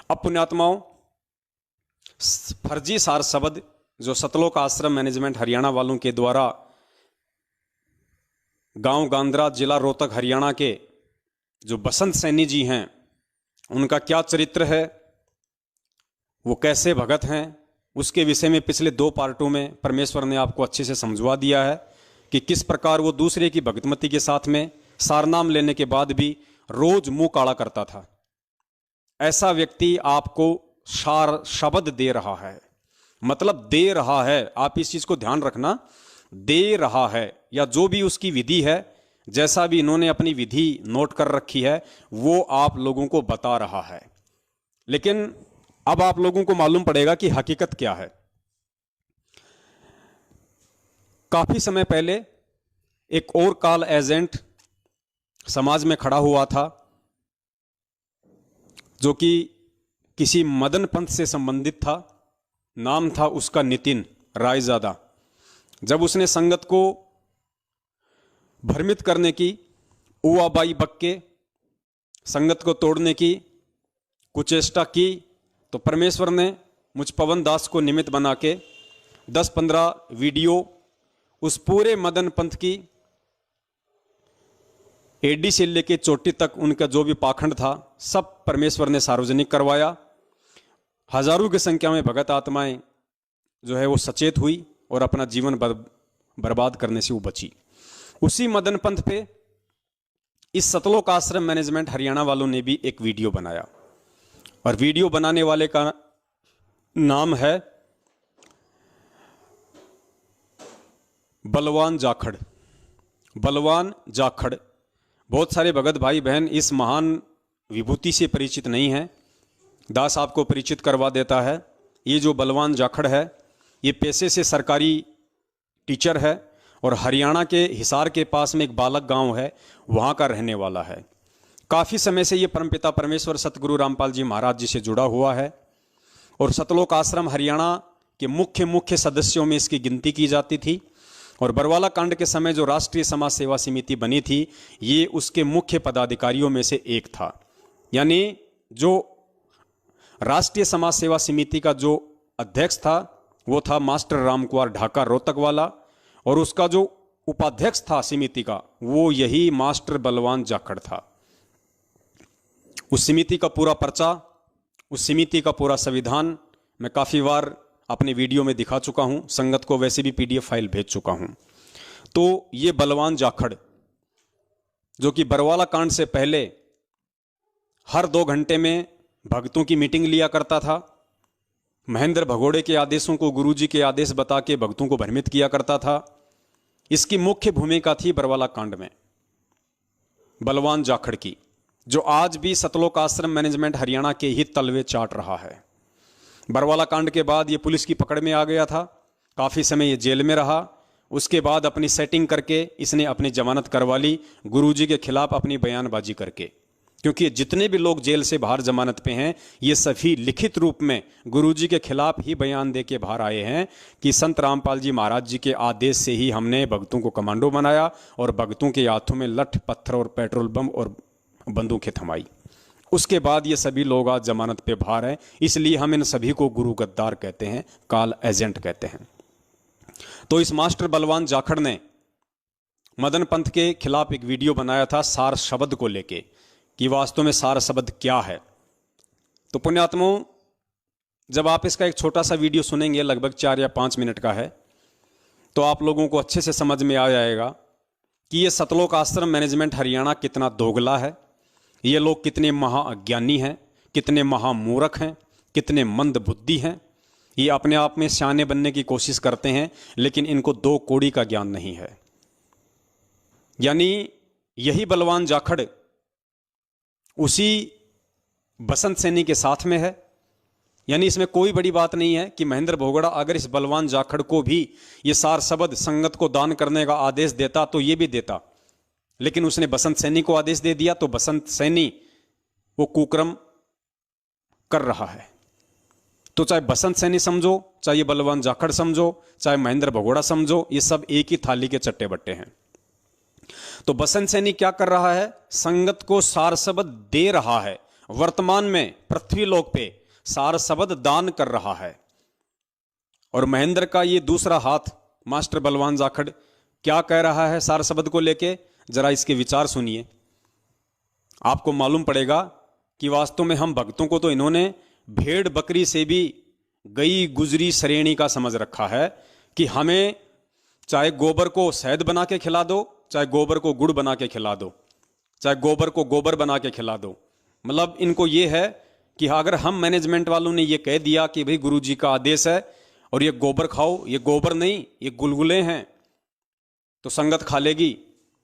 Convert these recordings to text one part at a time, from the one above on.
अब पुण्यात्माओं, फर्जी सार शब्द जो सतलोक आश्रम मैनेजमेंट हरियाणा वालों के द्वारा गांव गांद्रा जिला रोहतक हरियाणा के जो बसंत सैनी जी हैं, उनका क्या चरित्र है, वो कैसे भगत हैं, उसके विषय में पिछले 2 पार्टों में परमेश्वर ने आपको अच्छे से समझवा दिया है कि किस प्रकार वो दूसरे की भगतमती के साथ में सारनाम लेने के बाद भी रोज मुंह काला करता था। ऐसा व्यक्ति आपको सार शब्द दे रहा है, मतलब दे रहा है, आप इस चीज को ध्यान रखना, दे रहा है, या जो भी उसकी विधि है, जैसा भी इन्होंने अपनी विधि नोट कर रखी है, वो आप लोगों को बता रहा है। लेकिन अब आप लोगों को मालूम पड़ेगा कि हकीकत क्या है। काफी समय पहले एक और कॉल एजेंट समाज में खड़ा हुआ था, जो कि किसी मदन पंथ से संबंधित था। नाम था उसका नितिन रायजादा। जब उसने संगत को भ्रमित करने की, उवाबाई बक के संगत को तोड़ने की कुचेष्टा की, तो परमेश्वर ने मुझ पवन दास को निमित्त बना के 10-15 वीडियो उस पूरे मदन पंथ की एडी से लेके चोटी तक उनका जो भी पाखंड था, सब परमेश्वर ने सार्वजनिक करवाया। हजारों की संख्या में भगत आत्माएं जो है वो सचेत हुई और अपना जीवन बर्बाद करने से वो बची। उसी मदन पंथ पे इस सतलोक आश्रम मैनेजमेंट हरियाणा वालों ने भी एक वीडियो बनाया, और वीडियो बनाने वाले का नाम है बलवान जाखड़। बलवान जाखड़। बहुत सारे भगत भाई बहन इस महान विभूति से परिचित नहीं हैं। दास आपको परिचित करवा देता है। ये जो बलवान जाखड़ है, ये पेशे से सरकारी टीचर है और हरियाणा के हिसार के पास में एक बालक गांव है, वहां का रहने वाला है। काफी समय से ये परमपिता परमेश्वर सतगुरु रामपाल जी महाराज जी से जुड़ा हुआ है और सतलोक आश्रम हरियाणा के मुख्य सदस्यों में इसकी गिनती की जाती थी। और बरवाला कांड के समय जो राष्ट्रीय समाज सेवा समिति बनी थी, ये उसके मुख्य पदाधिकारियों में से एक था। यानी जो राष्ट्रीय समाज सेवा समिति का जो अध्यक्ष था, वो था मास्टर रामकुमार ढाका रोहतक वाला, और उसका जो उपाध्यक्ष था समिति का, वो यही मास्टर बलवान जाखड़ था। उस समिति का पूरा पर्चा, उस समिति का पूरा संविधान मैं काफी बार अपने वीडियो में दिखा चुका हूं, संगत को वैसे भी PDF फाइल भेज चुका हूं। तो ये बलवान जाखड़, जो कि बरवाला कांड से पहले हर 2 घंटे में भक्तों की मीटिंग लिया करता था, महेंद्र भगोड़े के आदेशों को गुरुजी के आदेश बता के भक्तों को भ्रमित किया करता था, इसकी मुख्य भूमिका थी बरवाला कांड में बलवान जाखड़ की, जो आज भी सतलोक आश्रम मैनेजमेंट हरियाणा के ही तलवे चाट रहा है। बरवाला कांड के बाद ये पुलिस की पकड़ में आ गया था, काफी समय ये जेल में रहा। उसके बाद अपनी सेटिंग करके इसने अपनी जमानत करवा ली, गुरुजी के खिलाफ अपनी बयानबाजी करके। क्योंकि जितने भी लोग जेल से बाहर जमानत पे हैं, ये सभी लिखित रूप में गुरुजी के खिलाफ ही बयान दे के बाहर आए हैं कि संत रामपाल जी महाराज जी के आदेश से ही हमने भक्तों को कमांडो बनाया और भक्तों के हाथों में लठ पत्थर और पेट्रोल बम और बंदूकें थमाई। उसके बाद ये सभी लोग आज जमानत पे बाहर हैं, इसलिए हम इन सभी को गुरु गद्दार कहते हैं, काल एजेंट कहते हैं। तो इस मास्टर बलवान जाखड़ ने मदन पंथ के खिलाफ एक वीडियो बनाया था सार शब्द को लेके, कि वास्तव में सार शब्द क्या है। तो पुण्यात्माओं, जब आप इसका एक छोटा सा वीडियो सुनेंगे, लगभग 4 या 5 मिनट का है, तो आप लोगों को अच्छे से समझ में आ जाएगा कि ये सतलोक आश्रम मैनेजमेंट हरियाणा कितना दोगला है, ये लोग कितने महाअज्ञानी हैं, कितने महामूर्ख हैं, कितने मंद बुद्धि हैं। ये अपने आप में सियाने बनने की कोशिश करते हैं, लेकिन इनको 2 कौड़ी का ज्ञान नहीं है। यानी यही बलवान जाखड़ उसी बसंत सैनी के साथ में है। यानी इसमें कोई बड़ी बात नहीं है कि महेंद्र भोगड़ा अगर इस बलवान जाखड़ को भी ये सार शब्द संगत को दान करने का आदेश देता तो ये भी देता, लेकिन उसने बसंत सैनी को आदेश दे दिया, तो बसंत सैनी वो कुक्रम कर रहा है। तो चाहे बसंत सैनी समझो, चाहे बलवान जाखड़ समझो, चाहे महेंद्र भगोड़ा समझो, ये सब एक ही थाली के चट्टे बट्टे हैं। तो बसंत सैनी क्या कर रहा है? संगत को सार शब्द दे रहा है, वर्तमान में पृथ्वी लोक पे सार शब्द दान कर रहा है। और महेंद्र का ये दूसरा हाथ मास्टर बलवान जाखड़ क्या कह रहा है सार शब्द को लेके, जरा इसके विचार सुनिए। आपको मालूम पड़ेगा कि वास्तव में हम भक्तों को तो इन्होंने भेड़ बकरी से भी गई गुजरी श्रेणी का समझ रखा है कि हमें चाहे गोबर को शहद बना के खिला दो, चाहे गोबर को गुड़ बना के खिला दो, चाहे गोबर को गोबर बना के खिला दो। मतलब इनको ये है कि अगर हम मैनेजमेंट वालों ने ये कह दिया कि भाई गुरुजी का आदेश है और ये गोबर खाओ, ये गोबर नहीं ये गुलगुले हैं, तो संगत खा लेगी।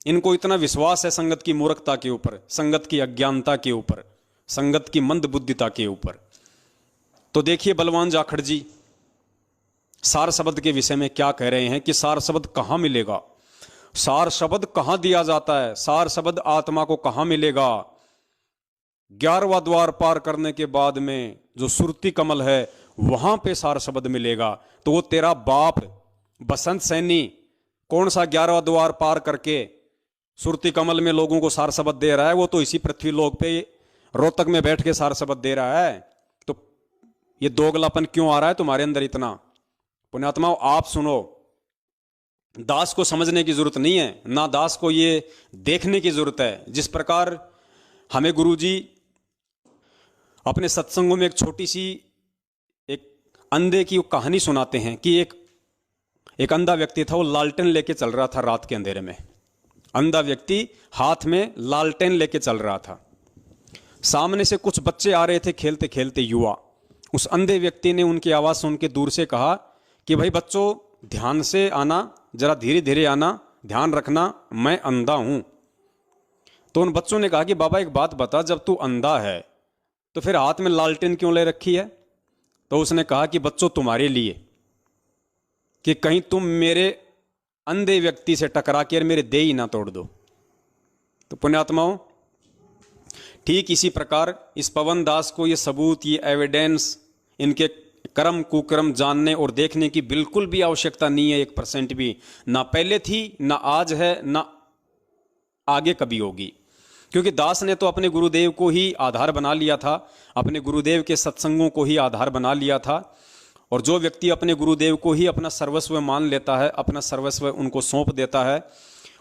इनको इतना विश्वास है संगत की मूर्खता के ऊपर, संगत की अज्ञानता के ऊपर, संगत की मंद बुद्धिता के ऊपर। तो देखिए बलवान जाखड़ जी सार शब्द के विषय में क्या कह रहे हैं कि सार शब्द कहां मिलेगा, सार शब्द कहां दिया जाता है, सार शब्द आत्मा को कहां मिलेगा। 11वां द्वार पार करने के बाद में जो सुरती कमल है वहां पे सार शब्द मिलेगा। तो वो तेरा बाप बसंत सैनी कौन सा 11वां द्वार पार करके सुरती कमल में लोगों को सार शब्द दे रहा है, वो तो इसी पृथ्वी लोक पे रोहतक में बैठ के सार शब्द दे रहा है। तो ये दोगलापन क्यों आ रहा है तुम्हारे अंदर इतना? पुण्यात्माओं आप सुनो, दास को समझने की जरूरत नहीं है, ना दास को ये देखने की जरूरत है। जिस प्रकार हमें गुरुजी अपने सत्संगों में एक छोटी सी एक अंधे की कहानी सुनाते हैं कि एक अंधा व्यक्ति था, वो लालटेन लेके चल रहा था रात के अंधेरे में। अंधा व्यक्ति हाथ में लालटेन लेके चल रहा था। सामने से कुछ बच्चे आ रहे थे खेलते खेलते, युवा। उस अंधे व्यक्ति ने उनकी आवाज सुन के दूर से कहा कि भाई बच्चों ध्यान से आना, जरा धीरे धीरे आना, ध्यान रखना, मैं अंधा हूं। तो उन बच्चों ने कहा कि बाबा एक बात बता, जब तू अंधा है तो फिर हाथ में लालटेन क्यों ले रखी है? तो उसने कहा कि बच्चों तुम्हारे लिए, कि कहीं तुम मेरे अंधे व्यक्ति से टकरा के मेरे देह ही ना तोड़ दो। तो पुण्यात्माओं ठीक इसी प्रकार इस पवन दास को ये सबूत, ये एविडेंस, इनके कर्म कुकर्म जानने और देखने की बिल्कुल भी आवश्यकता नहीं है, 1% भी। ना पहले थी, ना आज है, ना आगे कभी होगी। क्योंकि दास ने तो अपने गुरुदेव को ही आधार बना लिया था, अपने गुरुदेव के सत्संगों को ही आधार बना लिया था। और जो व्यक्ति अपने गुरुदेव को ही अपना सर्वस्व मान लेता है, अपना सर्वस्व उनको सौंप देता है,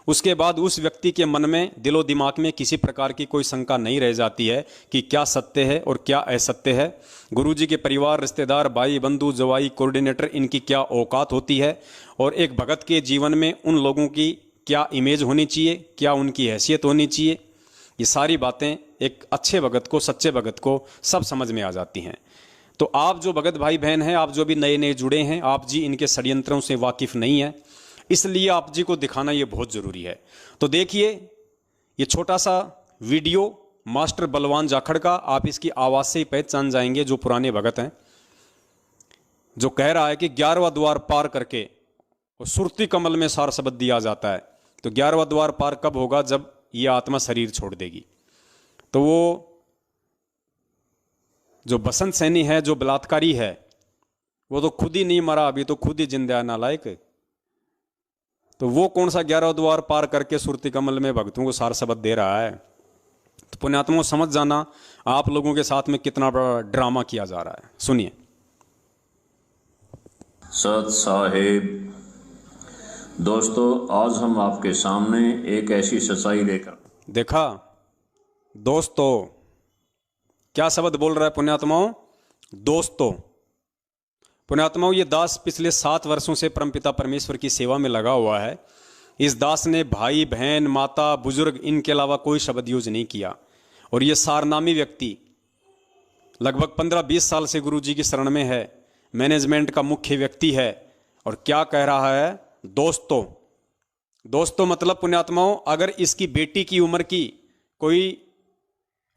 उसके बाद उस व्यक्ति के मन में, दिलो दिमाग में किसी प्रकार की कोई शंका नहीं रह जाती है कि क्या सत्य है और क्या असत्य है। गुरुजी के परिवार, रिश्तेदार, भाई बंधु, जवाई, कोऑर्डिनेटर, इनकी क्या औकात होती है और एक भगत के जीवन में उन लोगों की क्या इमेज होनी चाहिए, क्या उनकी हैसियत होनी चाहिए, ये सारी बातें एक अच्छे भगत को, सच्चे भगत को सब समझ में आ जाती हैं। तो आप जो भगत भाई बहन हैं, आप जो भी नए नए जुड़े हैं, आप जी इनके षड्यंत्रों से वाकिफ नहीं है, इसलिए आप जी को दिखाना ये बहुत जरूरी है। तो देखिए ये छोटा सा वीडियो मास्टर बलवान जाखड़ का, आप इसकी आवाज से ही पहचान जाएंगे जो पुराने भगत हैं, जो कह रहा है कि 11वां द्वार पार करके और सुरती कमल में सार शब्द दिया जाता है। तो 11वां द्वार पार कब होगा? जब ये आत्मा शरीर छोड़ देगी। तो वो जो बसंत सैनी है, जो बलात्कारी है, वो तो खुद ही नहीं मरा, अभी तो खुद ही जिंदा है, नालायक। तो वो कौन सा 11वां द्वार पार करके सुरती कमल में भक्तों को सार शब्द दे रहा है? तो पुण्यात्माओं समझ जाना आप लोगों के साथ में कितना बड़ा ड्रामा किया जा रहा है। सुनिए। सत साहेब, दोस्तों आज हम आपके सामने एक ऐसी सच्चाई लेकर। देखा दोस्तों क्या शब्द बोल रहा है पुण्यात्माओं? दोस्तों। पुण्यात्माओं ये दास पिछले 7 वर्षों से परमपिता परमेश्वर की सेवा में लगा हुआ है। इस दास ने भाई बहन, माता, बुजुर्ग, इनके अलावा कोई शब्द यूज नहीं किया। और ये सारनामी व्यक्ति लगभग 15-20 साल से गुरुजी की शरण में है, मैनेजमेंट का मुख्य व्यक्ति है, और क्या कह रहा है? दोस्तों। दोस्तों मतलब पुण्यात्माओं अगर इसकी बेटी की उम्र की कोई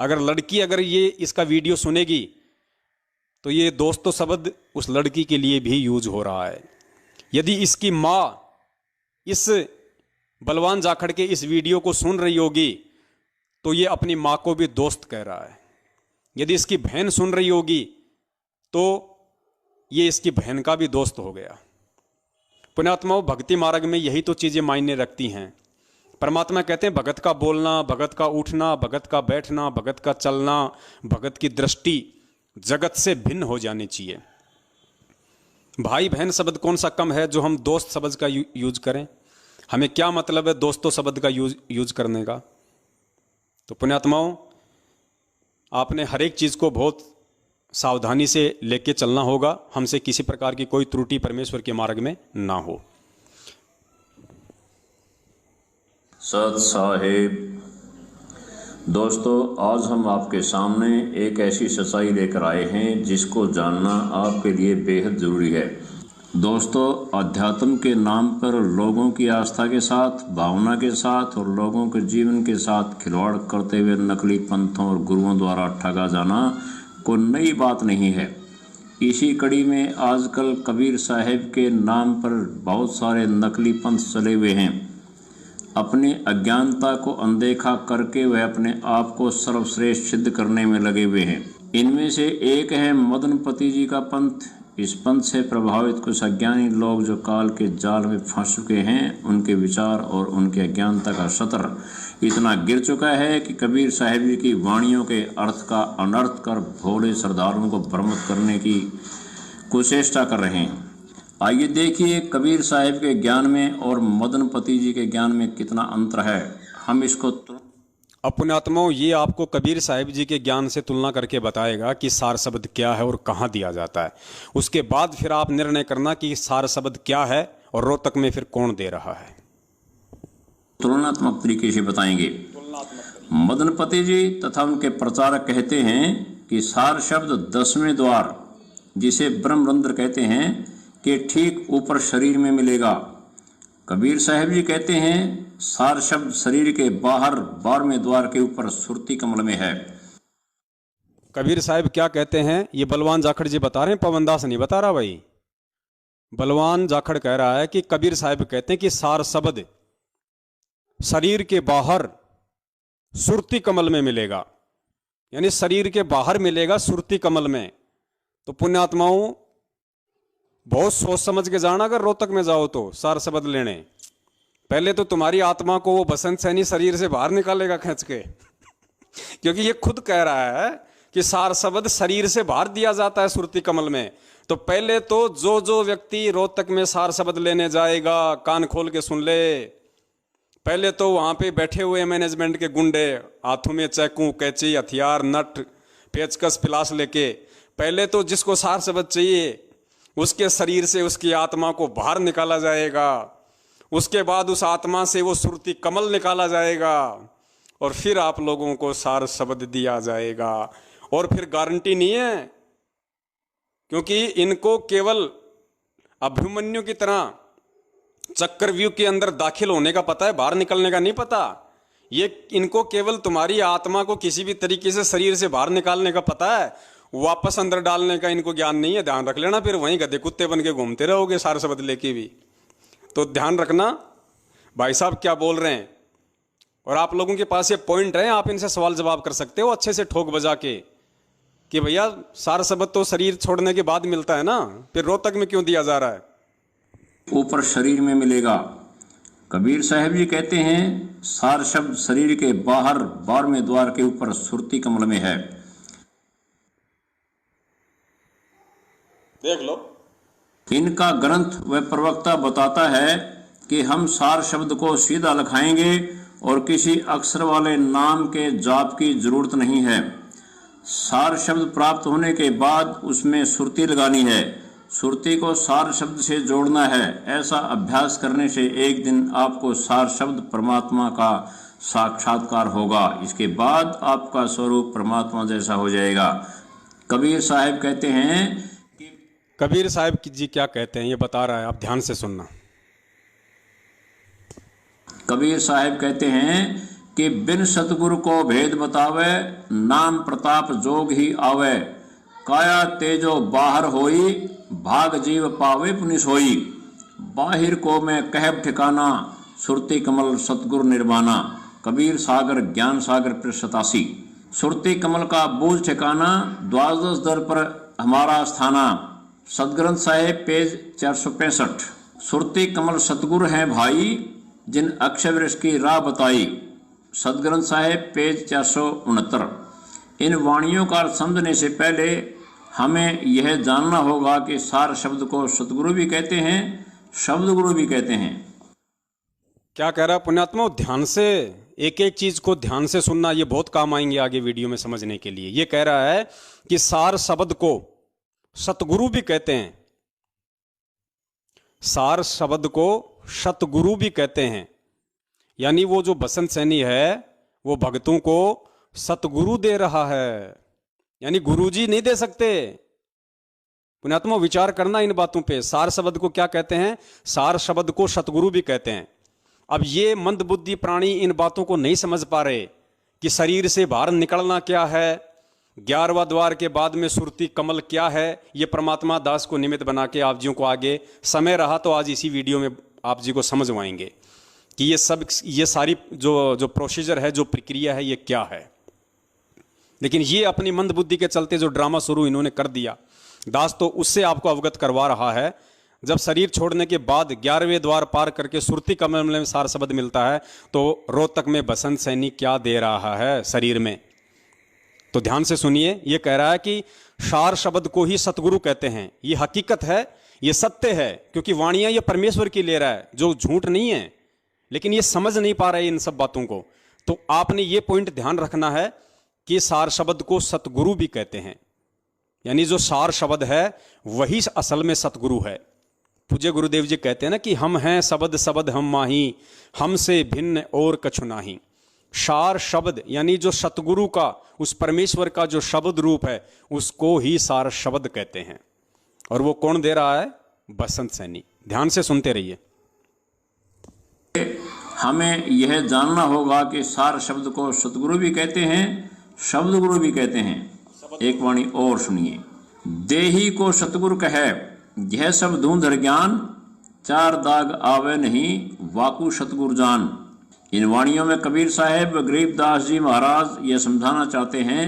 अगर लड़की अगर ये इसका वीडियो सुनेगी तो ये दोस्तों शब्द उस लड़की के लिए भी यूज हो रहा है। यदि इसकी माँ इस बलवान जाखड़ के इस वीडियो को सुन रही होगी तो ये अपनी माँ को भी दोस्त कह रहा है। यदि इसकी बहन सुन रही होगी तो ये इसकी बहन का भी दोस्त हो गया। पुण्यात्माओं भक्ति मार्ग में यही तो चीजें मायने रखती हैं। परमात्मा कहते हैं भगत का बोलना, भगत का उठना, भगत का बैठना, भगत का चलना, भगत की दृष्टि जगत से भिन्न हो जानी चाहिए। भाई बहन शब्द कौन सा कम है जो हम दोस्त शब्द का यूज करें? हमें क्या मतलब है दोस्तों शब्द का यूज करने का? तो पुण्यात्माओं, आपने हर एक चीज को बहुत सावधानी से लेके चलना होगा, हमसे किसी प्रकार की कोई त्रुटि परमेश्वर के मार्ग में ना हो। सत साहेब। दोस्तों, आज हम आपके सामने एक ऐसी सच्चाई लेकर आए हैं जिसको जानना आपके लिए बेहद ज़रूरी है। दोस्तों, अध्यात्म के नाम पर लोगों की आस्था के साथ, भावना के साथ और लोगों के जीवन के साथ खिलवाड़ करते हुए नकली पंथों और गुरुओं द्वारा ठगा जाना कोई नई बात नहीं है। इसी कड़ी में आजकल कबीर साहिब के नाम पर बहुत सारे नकली पंथ चले हुए हैं। अपनी अज्ञानता को अनदेखा करके वह अपने आप को सर्वश्रेष्ठ सिद्ध करने में लगे हुए हैं। इनमें से एक है मदनपति जी का पंथ। इस पंथ से प्रभावित कुछ अज्ञानी लोग जो काल के जाल में फंस चुके हैं, उनके विचार और उनके अज्ञानता का सतर इतना गिर चुका है कि कबीर साहिब जी की वाणियों के अर्थ का अनर्थ कर भोले श्रद्धालुओं को भ्रमित करने की कुचेष्टा कर रहे हैं। आइए देखिए कबीर साहिब के ज्ञान में और मदनपति जी के ज्ञान में कितना अंतर है। हम इसको पुण्यात्माओं, ये आपको कबीर साहिब जी के ज्ञान से तुलना करके बताएगा कि सार शब्द क्या है और कहाँ दिया जाता है। उसके बाद फिर आप निर्णय करना कि सार शब्द क्या है और रोहतक में फिर कौन दे रहा है। तुलनात्मक तरीके से बताएंगे। मदनपति जी तथा उनके प्रचारक कहते हैं कि सार शब्द 10वें द्वार, जिसे ब्रह्मरंध्र कहते हैं, के ठीक ऊपर शरीर में मिलेगा। कबीर साहिब जी कहते हैं सार शब्द शरीर के बाहर 12वें द्वार के ऊपर सुरती कमल में है। कबीर साहिब क्या कहते हैं ये बलवान जाखड़ जी बता रहे हैं, पवनदास नहीं बता रहा भाई। बलवान जाखड़ कह रहा है कि कबीर साहिब कहते हैं कि सार शब्द शरीर के बाहर सुरती कमल में मिलेगा, यानी शरीर के बाहर मिलेगा सुरती कमल में। तो पुण्यात्माओं, बहुत सोच समझ के जाना, अगर रोहतक में जाओ तो सार शब्द लेने, पहले तो तुम्हारी आत्मा को वो बसंत सैनी शरीर से बाहर निकालेगा खींच के क्योंकि ये खुद कह रहा है कि सार शब्द शरीर से बाहर दिया जाता है सुरती कमल में। तो पहले तो जो व्यक्ति रोहतक में सार शब्द लेने जाएगा, कान खोल के सुन ले। पहले तो वहां पे बैठे हुए मैनेजमेंट के गुंडे हाथों में चाकू, कैंची, हथियार, नट, पेचकस, पिलास लेके, पहले तो जिसको सार शब्द चाहिए उसके शरीर से उसकी आत्मा को बाहर निकाला जाएगा। उसके बाद उस आत्मा से वो सुरती कमल निकाला जाएगा और फिर आप लोगों को सार शब्द दिया जाएगा। और फिर गारंटी नहीं है, क्योंकि इनको केवल अभिमन्यु की तरह चक्रव्यूह के अंदर दाखिल होने का पता है, बाहर निकलने का नहीं पता। ये इनको केवल तुम्हारी आत्मा को किसी भी तरीके से शरीर से बाहर निकालने का पता है, वापस अंदर डालने का इनको ज्ञान नहीं है। ध्यान रख लेना, फिर वहीं गधे कुत्ते बन के घूमते रहोगे सार शब्द लेके भी। तो ध्यान रखना भाई साहब क्या बोल रहे हैं। और आप लोगों के पास ये पॉइंट है, आप इनसे सवाल जवाब कर सकते हो अच्छे से ठोक बजा के कि भैया सार शब्द तो शरीर छोड़ने के बाद मिलता है ना, फिर रोहतक में क्यों दिया जा रहा है? ऊपर शरीर में मिलेगा। कबीर साहिब जी कहते हैं सार शब्द शरीर के बाहर 12वें द्वार के ऊपर सुरती कमल में है। देख लो, इनका ग्रंथ व प्रवक्ता बताता है कि हम सार शब्द को सीधा लिखाएंगे और किसी अक्षर वाले नाम के जाप की जरूरत नहीं है। सार शब्द प्राप्त होने के बाद उसमें सुरती लगानी है, सुरती को सार शब्द से जोड़ना है। ऐसा अभ्यास करने से एक दिन आपको सार शब्द परमात्मा का साक्षात्कार होगा। इसके बाद आपका स्वरूप परमात्मा जैसा हो जाएगा। कबीर साहिब कहते हैं, कबीर साहिब जी क्या कहते हैं ये बता रहा है, आप ध्यान से सुनना। कबीर साहिब कहते हैं कि बिन सतगुरु को भेद बतावे, नाम प्रताप जोग ही आवे, काया तेजो बाहर होई, भाग जीव पावे पुनिस होई, बाहिर को मैं कहब ठिकाना, सुरती कमल सतगुरु निर्वाणा। कबीर सागर ज्ञान सागर पर 87। सुरती कमल का बूझ ठिकाना, द्वादश दर पर हमारा स्थाना। सदग्रंथ साहेब पेज 465। सुरती कमल सतगुरु हैं भाई, जिन अक्षय वृक्ष की राह बताई। सदग्रंथ साहिब पेज 469। इन वाणियों का अर्थ समझने से पहले हमें यह जानना होगा कि सार शब्द को सतगुरु भी कहते हैं, शब्द गुरु भी कहते हैं। क्या कह रहा है पुण्यात्मा? ध्यान से एक एक चीज को ध्यान से सुनना, ये बहुत काम आएंगे आगे वीडियो में समझने के लिए। ये कह रहा है कि सार शब्द को सतगुरु भी कहते हैं, सार शब्द को सतगुरु भी कहते हैं। यानी वो जो बसंत सैनी है वो भक्तों को सतगुरु दे रहा है, यानी गुरुजी नहीं दे सकते। पुण्यात्मा विचार करना इन बातों पे। सार शब्द को क्या कहते हैं? सार शब्द को सतगुरु भी कहते हैं। अब ये मंद बुद्धि प्राणी इन बातों को नहीं समझ पा रहे कि शरीर से बाहर निकलना क्या है, 11वां द्वार के बाद में सुरती कमल क्या है। ये परमात्मा दास को निमित्त बना के आप जी को आगे समय रहा तो आज इसी वीडियो में आप जी को समझवाएंगे कि ये सारी जो प्रोसीजर है, जो प्रक्रिया है, ये क्या है। लेकिन ये अपनी मंद बुद्धि के चलते जो ड्रामा शुरू इन्होंने कर दिया, दास तो उससे आपको अवगत करवा रहा है। जब शरीर छोड़ने के बाद 11वें द्वार पार करके सुरती कमल में सार शब्द मिलता है तो रोहतक में बसंत सैनी क्या दे रहा है शरीर में। तो ध्यान से सुनिए, ये कह रहा है कि सार शब्द को ही सतगुरु कहते हैं। ये हकीकत है, ये सत्य है, क्योंकि वाणियां ये परमेश्वर की ले रहा है, जो झूठ नहीं है। लेकिन ये समझ नहीं पा रहे इन सब बातों को। तो आपने ये पॉइंट ध्यान रखना है कि सार शब्द को सतगुरु भी कहते हैं, यानी जो सार शब्द है वही असल में सतगुरु है। पूज्य गुरुदेव जी कहते हैं ना कि हम हैं शब्द शब्द हम माही, हमसे भिन्न और कछु नाही। सार शब्द यानी जो सतगुरु का, उस परमेश्वर का जो शब्द रूप है, उसको ही सार शब्द कहते हैं। और वो कौन दे रहा है? बसंत सैनी। ध्यान से सुनते रहिए। हमें यह जानना होगा कि सार शब्द को सतगुरु भी कहते हैं, शब्द गुरु भी कहते हैं। एक वाणी और सुनिए। देही को सतगुरु कहे, यह सब धूंधर ज्ञान, 4 दाग आवे नहीं, वाकु सतगुरु जान। इन वाणियों में कबीर साहेब व गरीबदास जी महाराज यह समझाना चाहते हैं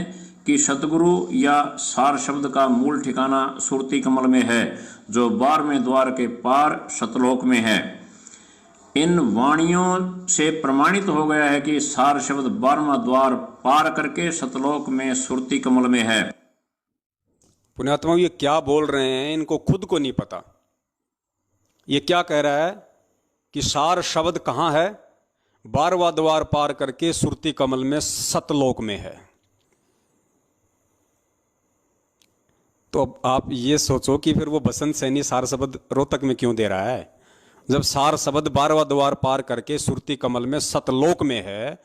कि सतगुरु या सार शब्द का मूल ठिकाना सुरती कमल में है, जो 12वें द्वार के पार सतलोक में है। इन वाणियों से प्रमाणित हो गया है कि सार शब्द 12वां द्वार पार करके सतलोक में सुरती कमल में है। पुण्यात्मा ये क्या बोल रहे हैं, इनको खुद को नहीं पता। ये क्या कह रहा है कि सार शब्द कहाँ है? 12वां द्वार पार करके सुरती कमल में सतलोक में है। तो अब आप ये सोचो कि फिर वो बसंत सैनी सार शब्द रोहतक में क्यों दे रहा है? जब सार शब्द 12वां द्वार पार करके सुरती कमल में सतलोक में है,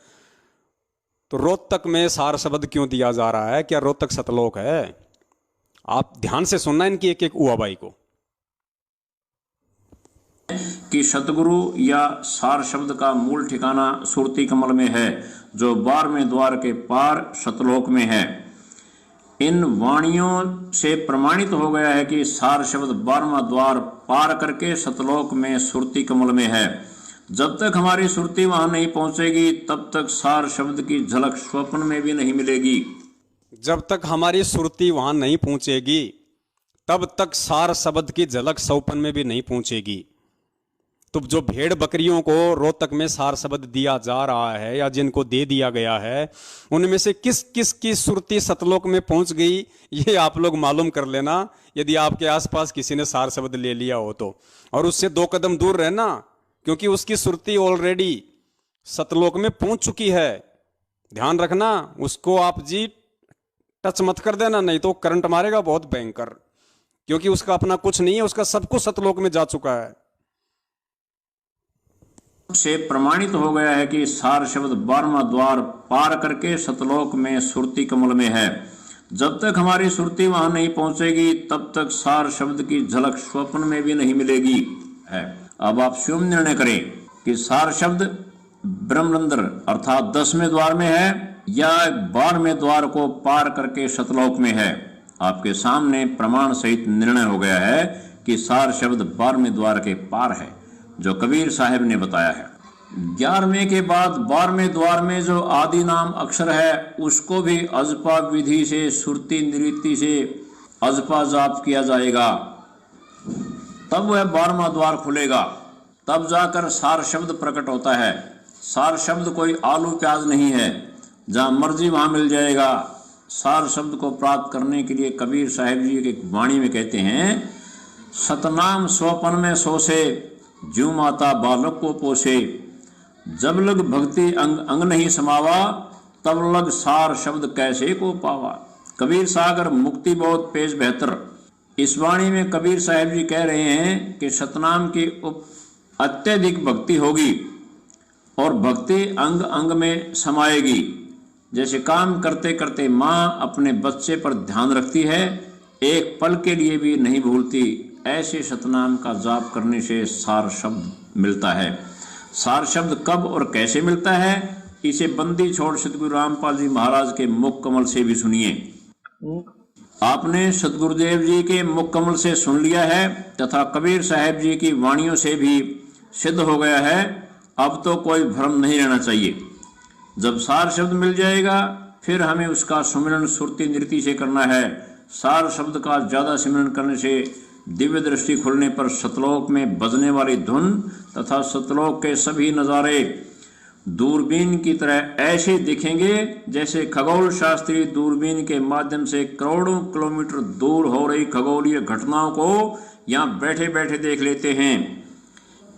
तो रोहतक में सार शब्द क्यों दिया जा रहा है? क्या रोहतक सतलोक है? आप ध्यान से सुनना इनकी एक एक उआबाई को। कि सतगुरु या सार शब्द का मूल ठिकाना सुरती कमल में है, जो 12वें द्वार के पार सतलोक में है। इन वाणियों से प्रमाणित हो गया है कि सार शब्द 12वां द्वार पार करके सतलोक में सुरती कमल में है। जब तक हमारी सुरती वहां नहीं पहुंचेगी तब तक सार शब्द की झलक स्वप्न में भी नहीं मिलेगी। जब तक हमारी सुरती वहां नहीं पहुंचेगी तब तक सार शब्द की झलक स्वप्न में भी नहीं पहुंचेगी। तो जो भेड़ बकरियों को रोहतक में सार शब्द दिया जा रहा है या जिनको दे दिया गया है, उनमें से किस किस की सुरती सतलोक में पहुंच गई, ये आप लोग मालूम कर लेना। यदि आपके आसपास किसी ने सार शब्द ले लिया हो तो, और उससे 2 कदम दूर रहना, क्योंकि उसकी सुरती ऑलरेडी सतलोक में पहुंच चुकी है। ध्यान रखना, उसको आप जी टच मत कर देना, नहीं तो करंट मारेगा बहुत भयंकर, क्योंकि उसका अपना कुछ नहीं है, उसका सब कुछ सतलोक में जा चुका है। से प्रमाणित हो गया है कि सार शब्द 12वां द्वार पार करके सतलोक में सुरती कमल में है। जब तक हमारी सुरती वहां नहीं पहुंचेगी तब तक सार शब्द की झलक स्वप्न में भी नहीं मिलेगी है। अब आप स्वयं निर्णय करें कि सार शब्द ब्रह्मरंध्र अर्थात 10वें द्वार में है या 12वें द्वार को पार करके सतलोक में है। आपके सामने प्रमाण सहित निर्णय हो गया है कि सार शब्द 12वें द्वार के पार है, जो कबीर साहब ने बताया है। 11वें के बाद 12वें द्वार में जो आदि नाम अक्षर है, उसको भी अजपा विधि से सुरती निरीति से अजपा जाप किया जाएगा, तब वह 12वां द्वार खुलेगा। तब जाकर सार शब्द प्रकट होता है। सार शब्द कोई आलू प्याज नहीं है, जहाँ मर्जी वहाँ मिल जाएगा। सार शब्द को प्राप्त करने के लिए कबीर साहिब जी की वाणी में कहते हैं, सतनाम स्वपन में सोसे, ज्यों माता बालक को पोसे। जब लग भक्ति अंग अंग नहीं समावा, तब लग सार शब्द कैसे को पावा। कबीर सागर मुक्ति बहुत पेश बेहतर। इस वाणी में कबीर साहिब जी कह रहे हैं कि सतनाम की अत्यधिक भक्ति होगी और भक्ति अंग अंग में समाएगी। जैसे काम करते करते माँ अपने बच्चे पर ध्यान रखती है, एक पल के लिए भी नहीं भूलती, ऐसे सतनाम का जाप करने से सार शब्द मिलता है। सार शब्द कब और कैसे मिलता है, इसे बंदी छोड़ सतगुरु रामपाल जी महाराज के मुख कमल से भी सुनिए। आपने सतगुरुदेव जी के मुख कमल से सुन लिया है तथा कबीर साहब जी की वाणियों से भी सिद्ध हो गया है। अब तो कोई भ्रम नहीं रहना चाहिए। जब सार शब्द मिल जाएगा, फिर हमें उसका सुमिरन सुरती नृत्य से करना है। सार शब्द का ज्यादा सिमरन करने से दिव्य दृष्टि खुलने पर सतलोक में बजने वाली धुन तथा सतलोक के सभी नज़ारे दूरबीन की तरह ऐसे दिखेंगे जैसे खगोल शास्त्री दूरबीन के माध्यम से करोड़ों किलोमीटर दूर हो रही खगोलीय घटनाओं को यहाँ बैठे बैठे देख लेते हैं।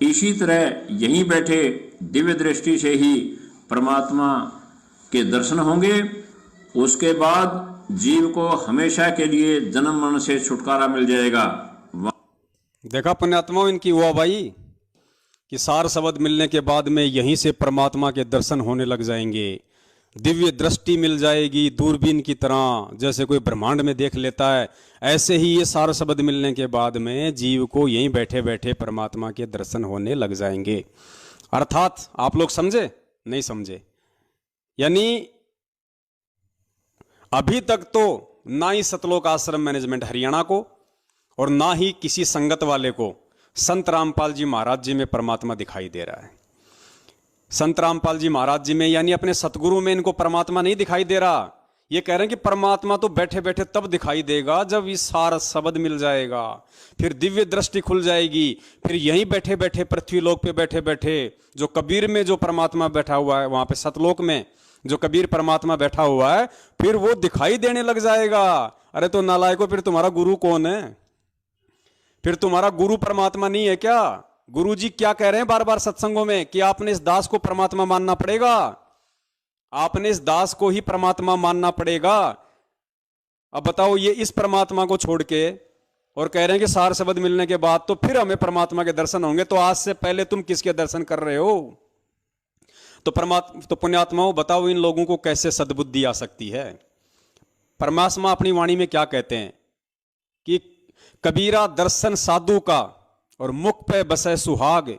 इसी तरह यहीं बैठे दिव्य दृष्टि से ही परमात्मा के दर्शन होंगे। उसके बाद जीव को हमेशा के लिए जन्म मरण से छुटकारा मिल जाएगा। देखा पुण्यात्मा इनकी हुआ भाई कि सार शब्द मिलने के बाद में यहीं से परमात्मा के दर्शन होने लग जाएंगे, दिव्य दृष्टि मिल जाएगी दूरबीन की तरह, जैसे कोई ब्रह्मांड में देख लेता है। ऐसे ही ये सार शब्द मिलने के बाद में जीव को यहीं बैठे बैठे परमात्मा के दर्शन होने लग जाएंगे। अर्थात आप लोग समझे नहीं समझे, यानी अभी तक तो ना ही सतलोक आश्रम मैनेजमेंट हरियाणा को और ना ही किसी संगत वाले को संत रामपाल जी महाराज जी में परमात्मा दिखाई दे रहा है। संत रामपाल जी महाराज जी में यानी अपने सतगुरु में इनको परमात्मा नहीं दिखाई दे रहा। ये कह रहे हैं कि परमात्मा तो बैठे बैठे तब दिखाई देगा जब इस सार शब्द मिल जाएगा, फिर दिव्य दृष्टि खुल जाएगी, फिर यहीं बैठे बैठे पृथ्वी लोक पे बैठे बैठे जो कबीर में जो परमात्मा बैठा हुआ है, वहां पे सतलोक में जो कबीर परमात्मा बैठा हुआ है, फिर वो दिखाई देने लग जाएगा। अरे तो नालायको, फिर तुम्हारा गुरु कौन है? फिर तुम्हारा गुरु परमात्मा नहीं है क्या? गुरु जी क्या कह रहे हैं बार बार सत्संगों में कि आपने इस दास को परमात्मा मानना पड़ेगा, आपने इस दास को ही परमात्मा मानना पड़ेगा। अब बताओ, ये इस परमात्मा को छोड़ के और कह रहे हैं कि सार शब्द मिलने के बाद तो फिर हमें परमात्मा के दर्शन होंगे। तो आज से पहले तुम किसके दर्शन कर रहे हो? तो पुण्यात्माओं बताओ, इन लोगों को कैसे सद्बुद्धि आ सकती है? परमात्मा अपनी वाणी में क्या कहते हैं कि कबीरा दर्शन साधु का और मुख पे बसे सुहाग,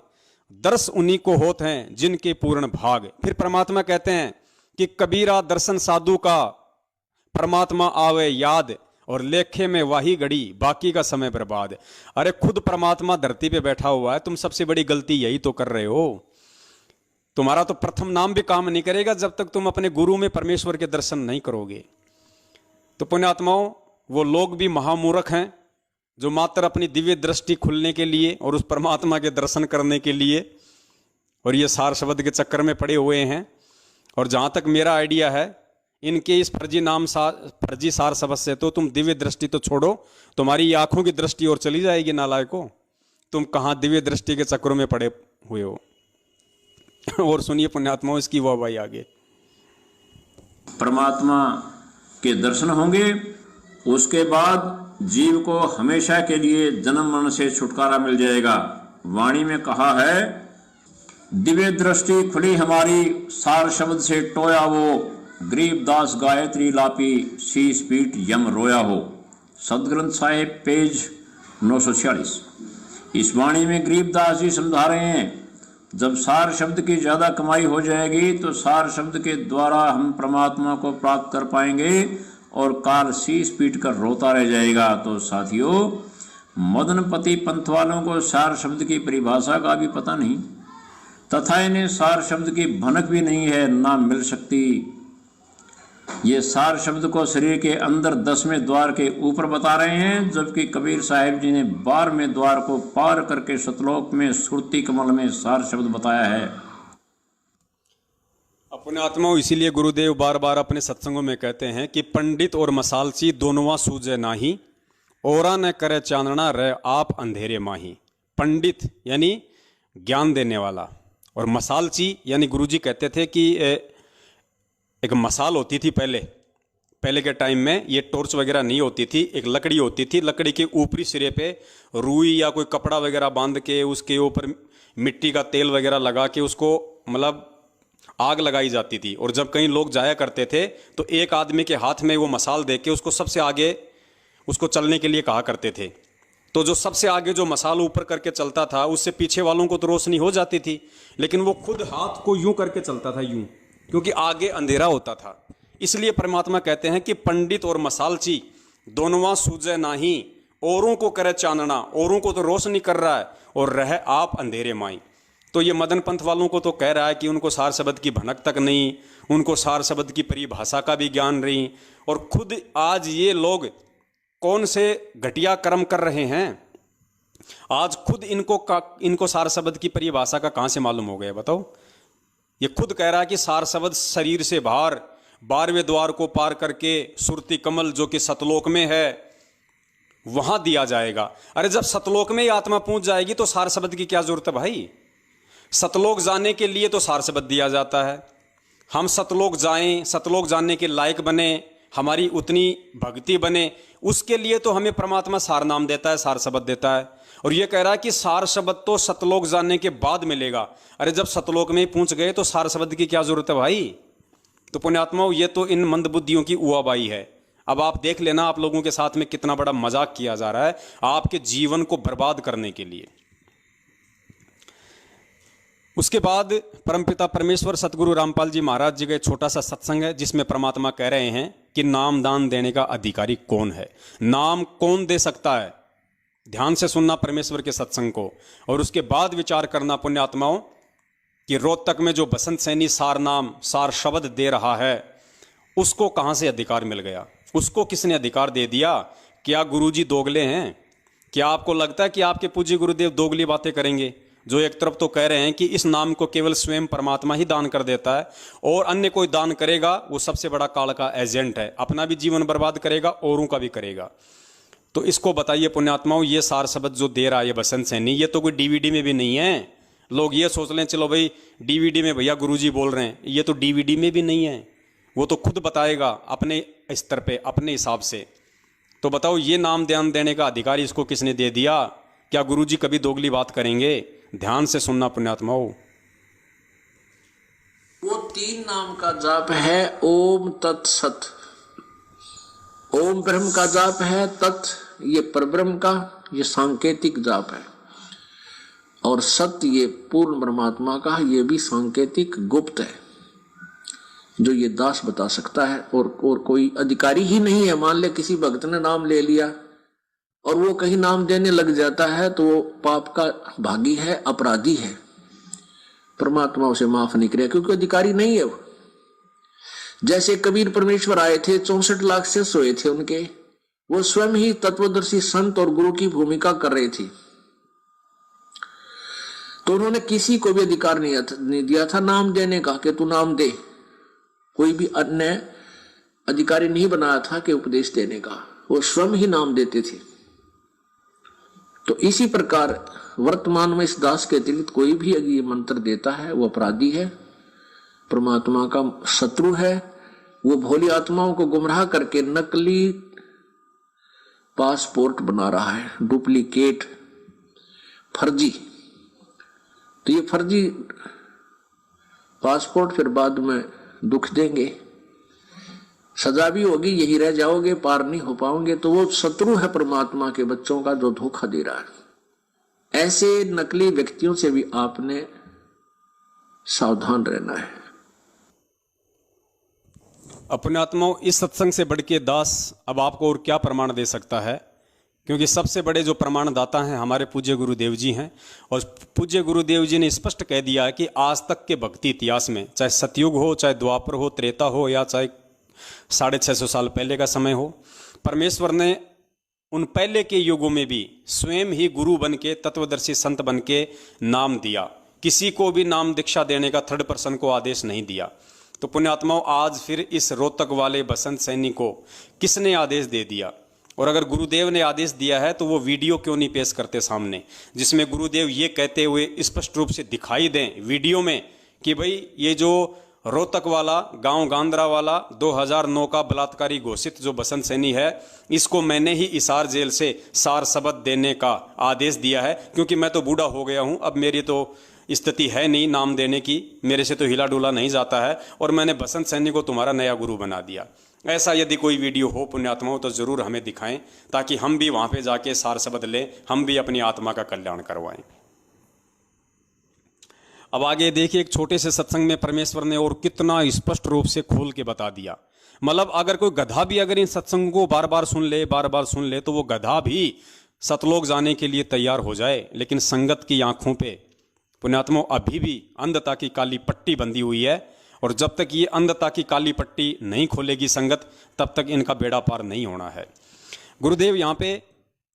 दर्श उन्हीं को होते हैं जिनके पूर्ण भाग। फिर परमात्मा कहते हैं कि कबीरा दर्शन साधु का, परमात्मा आवे याद और लेखे में वाही घड़ी, बाकी का समय बर्बाद। अरे खुद परमात्मा धरती पे बैठा हुआ है, तुम सबसे बड़ी गलती यही तो कर रहे हो। तुम्हारा तो प्रथम नाम भी काम नहीं करेगा जब तक तुम अपने गुरु में परमेश्वर के दर्शन नहीं करोगे। तो पुण्यात्माओं, वो लोग भी महामूर्ख हैं जो मात्र अपनी दिव्य दृष्टि खुलने के लिए और उस परमात्मा के दर्शन करने के लिए और ये सार शब्द के चक्कर में पड़े हुए हैं। और जहां तक मेरा आइडिया है, इनके इस फर्जी सार शब्द से तो तुम दिव्य दृष्टि तो छोड़ो, तुम्हारी आंखों की दृष्टि और चली जाएगी। नालायकों, तुम कहां दिव्य दृष्टि के चक्करों में पड़े हुए हो। और सुनिए पुण्यात्माओं, इसकी वाह भाई आगे परमात्मा के दर्शन होंगे, उसके बाद जीव को हमेशा के लिए जन्म मरण से छुटकारा मिल जाएगा। वाणी में कहा है, दिव्य दृष्टि खुली हमारी, सार शब्द से टोया वो, गरीबदास गायत्री लापी, शीश पीठ यम रोया हो। सदग्रंथ साहिब पेज 946। इस वाणी में गरीबदास जी समझा रहे हैं, जब सार शब्द की ज्यादा कमाई हो जाएगी तो सार शब्द के द्वारा हम परमात्मा को प्राप्त कर पाएंगे और काल शीश पीट कर रोता रह जाएगा। तो साथियों, मदनपति पंथ वालों को सार शब्द की परिभाषा का भी पता नहीं तथा इन्हें सार शब्द की भनक भी नहीं है, ना मिल सकती। ये सार शब्द को शरीर के अंदर 10वें द्वार के ऊपर बता रहे हैं, जबकि कबीर साहिब जी ने 12वें द्वार को पार करके सतलोक में सुरती कमल में सार शब्द बताया है। अपने आत्माओं, इसीलिए गुरुदेव बार बार अपने सत्संगों में कहते हैं कि पंडित और मसालची दोनों सूझे नाही, औरा न करे चांदना रह आप अंधेरे माही। पंडित यानी ज्ञान देने वाला, और मसालची यानी गुरुजी कहते थे कि एक मसाल होती थी पहले के टाइम में, ये टॉर्च वगैरह नहीं होती थी, एक लकड़ी होती थी, लकड़ी के ऊपरी सिरे पे रुई या कोई कपड़ा वगैरह बांध के उसके ऊपर मिट्टी का तेल वगैरह लगा के उसको मतलब आग लगाई जाती थी। और जब कहीं लोग जाया करते थे तो एक आदमी के हाथ में वो मसाल दे के उसको सबसे आगे उसको चलने के लिए कहा करते थे। तो जो सबसे आगे जो मसाल ऊपर करके चलता था उससे पीछे वालों को तो रोशनी हो जाती थी, लेकिन वो खुद हाथ को यूं करके चलता था, यूं, क्योंकि आगे अंधेरा होता था। इसलिए परमात्मा कहते हैं कि पंडित और मसालची दोनों सूझे नाही, औरों को करे चांदना, औरों को तो रोशनी कर रहा है और रह आप अंधेरे माई। तो ये मदन पंथ वालों को तो कह रहा है कि उनको सार शब्द की भनक तक नहीं, उनको सार शब्द की परिभाषा का भी ज्ञान नहीं, और खुद आज ये लोग कौन से घटिया कर्म कर रहे हैं, आज खुद इनको सार शब्द की परिभाषा का कहां से मालूम हो गया बताओ। ये खुद कह रहा है कि सार शब्द शरीर से बाहर 12वें द्वार को पार करके सुरती कमल जो कि सतलोक में है वहां दिया जाएगा। अरे जब सतलोक में ही आत्मा पहुंच जाएगी तो सार शब्द की क्या जरूरत है भाई। सतलोक जाने के लिए तो सार शब्द दिया जाता है, हम सतलोक जाएं, सतलोक जाने के लायक बने, हमारी उतनी भक्ति बने, उसके लिए तो हमें परमात्मा सार नाम देता है, सार शब्द देता है। और ये कह रहा है कि सार शब्द तो सतलोक जाने के बाद मिलेगा। अरे जब सतलोक में ही पहुंच गए तो सार शब्द की क्या जरूरत है भाई। तो पुण्यात्माओं, ये तो इन मंदबुद्धियों की उआबाई है। अब आप देख लेना, आप लोगों के साथ में कितना बड़ा मजाक किया जा रहा है आपके जीवन को बर्बाद करने के लिए। उसके बाद परमपिता परमेश्वर सतगुरु रामपाल जी महाराज जी का एक छोटा सा सत्संग है जिसमें परमात्मा कह रहे हैं कि नाम दान देने का अधिकारी कौन है, नाम कौन दे सकता है। ध्यान से सुनना परमेश्वर के सत्संग को, और उसके बाद विचार करना पुण्यात्माओं कि रोहतक में जो बसंत सैनी सार नाम सार शब्द दे रहा है उसको कहां से अधिकार मिल गया, उसको किसने अधिकार दे दिया। क्या गुरुजी दोगले हैं? क्या आपको लगता है कि आपके पूज्य गुरुदेव दोगली बातें करेंगे, जो एक तरफ तो कह रहे हैं कि इस नाम को केवल स्वयं परमात्मा ही दान कर देता है और अन्य कोई दान करेगा वो सबसे बड़ा काल का एजेंट है, अपना भी जीवन बर्बाद करेगा औरों का भी करेगा। तो इसको बताइए पुण्यात्माओं, ये सार शब्द जो दे रहा है ये बसंत सैनी, ये तो कोई डीवीडी में भी नहीं है। लोग ये सोच लें चलो भाई डीवीडी में भैया गुरुजी बोल रहे हैं, ये तो डीवीडी में भी नहीं है, वो तो खुद बताएगा अपने स्तर पे अपने हिसाब से। तो बताओ ये नाम ध्यान देने का अधिकार इसको किसने दे दिया? क्या गुरुजी कभी दोगली बात करेंगे? ध्यान से सुनना पुण्यात्माओं। वो 3 नाम का जाप है, ओम तत्सत। ओम ब्रह्म का जाप है, तत् ये परब्रह्म का ये सांकेतिक जाप है, और सत्य ये पूर्ण परमात्मा का ये भी सांकेतिक गुप्त है जो ये दास बता सकता है, और कोई अधिकारी ही नहीं है। मान ले किसी भक्त ने नाम ले लिया और वो कहीं नाम देने लग जाता है तो वो पाप का भागी है, अपराधी है, परमात्मा उसे माफ नहीं करेगा क्योंकि अधिकारी नहीं है वो। जैसे कबीर परमेश्वर आए थे, 64 लाख शिष्य हुए थे उनके, वो स्वयं ही तत्वदर्शी संत और गुरु की भूमिका कर रहे थे, तो उन्होंने किसी को भी अधिकार नहीं दिया था नाम देने का कि तू नाम दे। कोई भी अन्य अधिकारी नहीं बनाया था कि उपदेश देने का, वो स्वयं ही नाम देते थे। तो इसी प्रकार वर्तमान में इस दास के अतिरिक्त कोई भी यदि ये मंत्र देता है वो अपराधी है, परमात्मा का शत्रु है, वो भोली आत्माओं को गुमराह करके नकली पासपोर्ट बना रहा है, डुप्लीकेट, फर्जी। तो ये फर्जी पासपोर्ट फिर बाद में दुख देंगे, सजा भी होगी, यही रह जाओगे, पार नहीं हो पाओगे। तो वो शत्रु है परमात्मा के बच्चों का जो धोखा दे रहा है। ऐसे नकली व्यक्तियों से भी आपने सावधान रहना है। अपने आत्माओं, इस सत्संग से बढ़ के दास अब आपको और क्या प्रमाण दे सकता है, क्योंकि सबसे बड़े जो प्रमाणदाता हैं हमारे पूज्य गुरुदेव जी हैं, और पूज्य गुरुदेव जी ने स्पष्ट कह दिया है कि आज तक के भक्ति इतिहास में, चाहे सतयुग हो, चाहे द्वापर हो, त्रेता हो, या चाहे 650 साल पहले का समय हो। परमेश्वर ने उन पहले के युगों में भी स्वयं ही गुरु बन के, तत्वदर्शी संत बन के नाम दिया। किसी को भी नाम दीक्षा देने का थर्ड पर्सन को आदेश नहीं दिया। तो पुण्यात्माओं, आज फिर इस रोहतक वाले बसंत सैनी को किसने आदेश दे दिया? और अगर गुरुदेव ने आदेश दिया है तो वो वीडियो क्यों नहीं पेश करते सामने, जिसमें गुरुदेव ये कहते हुए स्पष्ट रूप से दिखाई दें वीडियो में कि भाई ये जो रोहतक वाला गांव गांद्रा वाला 2009 का बलात्कारी घोषित जो बसंत सैनी है, इसको मैंने ही हिसार जेल से सार शब्द देने का आदेश दिया है, क्योंकि मैं तो बूढ़ा हो गया हूं, अब मेरी तो स्थिति है नहीं नाम देने की, मेरे से तो हिला डुला नहीं जाता है, और मैंने बसंत सैनी को तुम्हारा नया गुरु बना दिया। ऐसा यदि कोई वीडियो हो पुण्यात्माओं तो जरूर हमें दिखाएं, ताकि हम भी वहां पे जाके सार शब्द लें, हम भी अपनी आत्मा का कल्याण करवाएं। अब आगे देखिए, एक छोटे से सत्संग में परमेश्वर ने और कितना स्पष्ट रूप से खोल के बता दिया। मतलब अगर कोई गधा भी अगर इन सत्संगों को बार बार सुन ले तो वो गधा भी सतलोक जाने के लिए तैयार हो जाए। लेकिन संगत की आंखों पे पुण्यात्माओं अभी भी अंधता की काली पट्टी बंधी हुई है, और जब तक ये अंधता की काली पट्टी नहीं खोलेगी संगत, तब तक इनका बेड़ा पार नहीं होना है। गुरुदेव यहाँ पे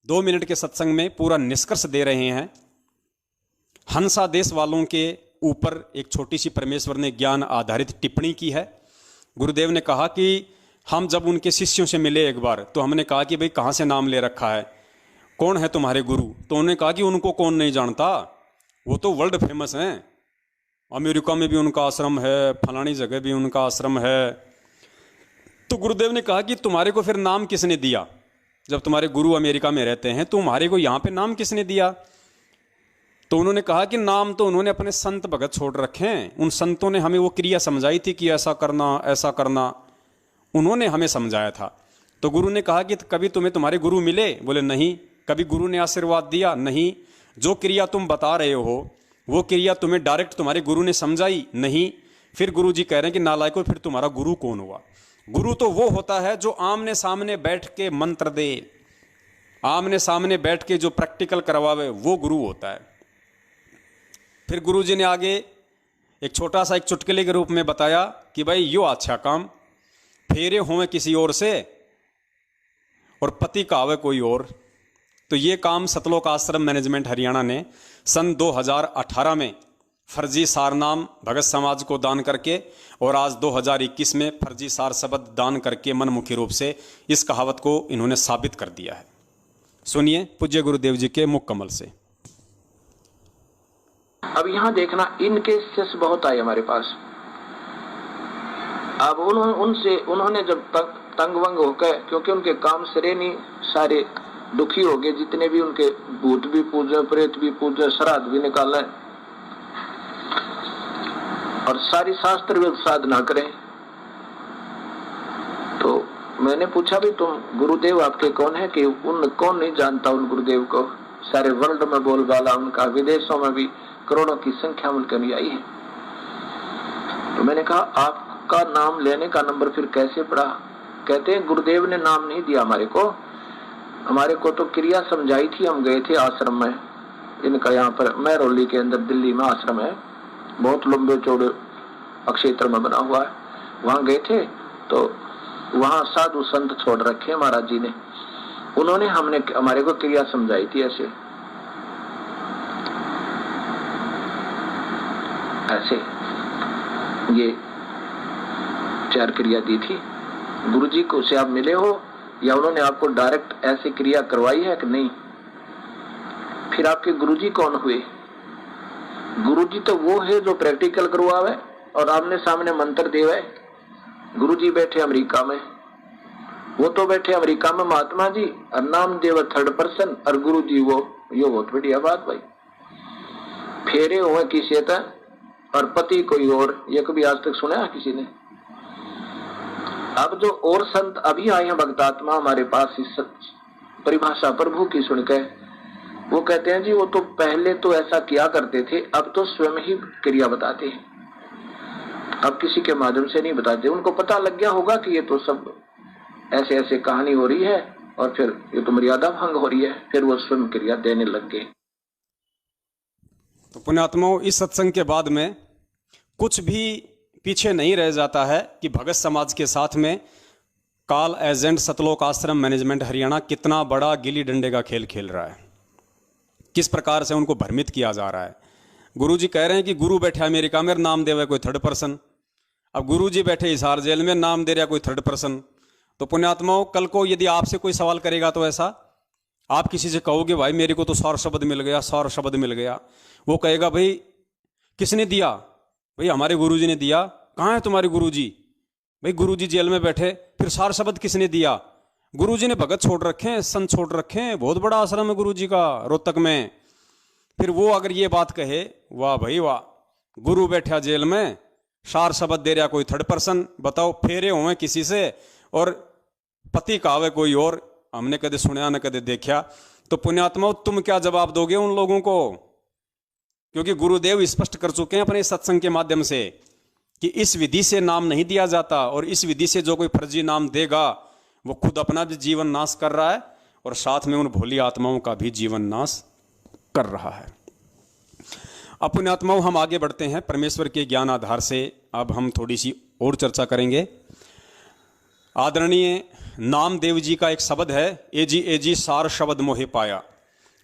2 मिनट के सत्संग में पूरा निष्कर्ष दे रहे हैं। हंसा देश वालों के ऊपर एक छोटी सी परमेश्वर ने ज्ञान आधारित टिप्पणी की है। गुरुदेव ने कहा कि हम जब उनके शिष्यों से मिले एक बार, तो हमने कहा कि भाई कहाँ से नाम ले रखा है, कौन है तुम्हारे गुरु? तो उन्होंने कहा कि उनको कौन नहीं जानता, वो तो वर्ल्ड फेमस हैं, अमेरिका में भी उनका आश्रम है, फलानी जगह भी उनका आश्रम है। तो गुरुदेव ने कहा कि तुम्हारे को फिर नाम किसने दिया? जब तुम्हारे गुरु अमेरिका में रहते हैं, तुम्हारे को यहाँ पे नाम किसने दिया? तो उन्होंने कहा कि नाम तो उन्होंने अपने संत भगत छोड़ रखे हैं, उन संतों ने हमें वो क्रिया समझाई थी कि ऐसा करना ऐसा करना, उन्होंने हमें समझाया था। तो गुरु ने कहा कि कभी तुम्हें तुम्हारे गुरु मिले? बोले नहीं। कभी गुरु ने आशीर्वाद दिया? नहीं। जो क्रिया तुम बता रहे हो वो क्रिया तुम्हें डायरेक्ट तुम्हारे गुरु ने समझाई? नहीं। फिर गुरु जी कह रहे हैं कि नालायकों, फिर तुम्हारा गुरु कौन हुआ? गुरु तो वो होता है जो आमने सामने बैठ के मंत्र दे, आमने सामने बैठ के जो प्रैक्टिकल करवावे, वो गुरु होता है। फिर गुरु जी ने आगे एक छोटा सा एक चुटकुले के रूप में बताया कि भाई यो अच्छा काम, फेरे होवे किसी और से और पति का आवे कोई और। तो ये काम सतलोक आश्रम मैनेजमेंट हरियाणा ने सन 2018 में फर्जी सारनाम भगत समाज को दान करके, और आज 2021 में फर्जी सार शब्द दान करके मनमुखी रूप से इस कहावत को इन्होंने साबित कर दिया है। सुनिए पूज्य गुरुदेव जी के मुख कमल से। अब यहाँ देखना, इन केसेस बहुत आए हमारे पास। अब उन्होंने जब तक तंग-वंग होकर, क्योंकि उनके काम सिरे नहीं, सारे दुखी हो गए, जितने भी उनके भूत भी पूजे, प्रेत भी पूजे, श्राद्ध भी निकाले और सारी शास्त्र भी साधना करें। तो मैंने पूछा भी तुम गुरुदेव आपके कौन है? कि उन कौन नहीं जानता उन गुरुदेव को, सारे वर्ल्ड में बोलबाला उनका, विदेशों में भी करोड़ों की संख्या उनके अनुयायी है। तो मैंने कहा आपका नाम लेने का नंबर फिर कैसे पड़ा? कहते हैं गुरुदेव ने नाम नहीं दिया हमारे को तो क्रिया समझाई थी। हम गए थे आश्रम में इनका, यहाँ पर महरौली के अंदर दिल्ली में आश्रम है, बहुत लंबे चौड़े अक्षेत्र में बना हुआ है। वहां गए थे तो वहां साधु संत छोड़ रखे महाराज जी ने, उन्होंने हमारे को क्रिया समझाई थी। ऐसे ये 4 क्रिया दी थी। गुरु जी को से आप मिले हो या उन्होंने आपको डायरेक्ट ऐसी क्रिया करवाई है कि नहीं? फिर आपके गुरुजी कौन हुए? गुरुजी तो वो है जो प्रैक्टिकल करवावे और आमने सामने मंत्र देवे। गुरुजी बैठे अमेरिका में, वो तो बैठे अमेरिका में महात्मा जी, और नाम देव थर्ड पर्सन, और गुरुजी वो, ये बहुत बढ़िया बात भाई। फेरे हुए किसी था और पति कोई और, ये कभी आज तक सुना है किसी ने? अब जो और संत अभी आए हैं भक्तात्मा हमारे पास, इस परिभाषा प्रभु की सुनकर, वो कहते हैं जी वो तो पहले तो ऐसा किया करते थे, अब तो स्वयं ही क्रिया बताते हैं, अब किसी के माध्यम से नहीं बताते। उनको पता लग गया होगा कि ये तो सब ऐसे ऐसे कहानी हो रही है और फिर ये तो मर्यादा भंग हो रही है, फिर वो स्वयं क्रिया देने लग गए। तो पुण्यात्माओं, इस सत्संग के बाद में कुछ भी पीछे नहीं रह जाता है कि भगत समाज के साथ में काल एजेंट सतलोक आश्रम मैनेजमेंट हरियाणा कितना बड़ा गिल्ली डंडे का खेल खेल रहा है, किस प्रकार से उनको भ्रमित किया जा रहा है। गुरुजी कह रहे हैं कि गुरु बैठे अमेरिका में, नाम दे रहा कोई थर्ड पर्सन। अब गुरुजी बैठे हिसार जेल में, नाम दे रहा कोई थर्ड पर्सन। तो पुण्यात्माओं, कल को यदि आपसे कोई सवाल करेगा तो ऐसा आप किसी से कहोगे भाई मेरे को तो सौर शब्द मिल गया, सौर शब्द मिल गया। वो कहेगा भाई किसने दिया? भाई हमारे गुरुजी ने दिया। कहाँ है तुम्हारे गुरुजी? भाई गुरुजी जेल में बैठे। फिर सौर शब्द किसने दिया? गुरुजी ने भगत छोड़ रखे हैं, संत छोड़ रखे हैं, बहुत बड़ा आश्रम है गुरुजी का रोहतक में। फिर वो अगर ये बात कहे, वाह भाई वाह, गुरु बैठा जेल में, सार शब्द दे रहा कोई थर्ड पर्सन, बताओ फेरे हुए किसी से और पति कहावे कोई और, हमने कदे सुना न कदे देखा। तो पुण्यात्माओं, तुम क्या जवाब दोगे उन लोगों को? क्योंकि गुरुदेव स्पष्ट कर चुके हैं अपने सत्संग के माध्यम से कि इस विधि से नाम नहीं दिया जाता, और इस विधि से जो कोई फर्जी नाम देगा वो खुद अपना भी जीवन नाश कर रहा है और साथ में उन भोली आत्माओं का भी जीवन नाश कर रहा है। अब पुण्यात्माओं, हम आगे बढ़ते हैं परमेश्वर के ज्ञान आधार से। अब हम थोड़ी सी और चर्चा करेंगे। आदरणीय नामदेव जी का एक शब्द है, एजी सार शब्द मोहे पाया।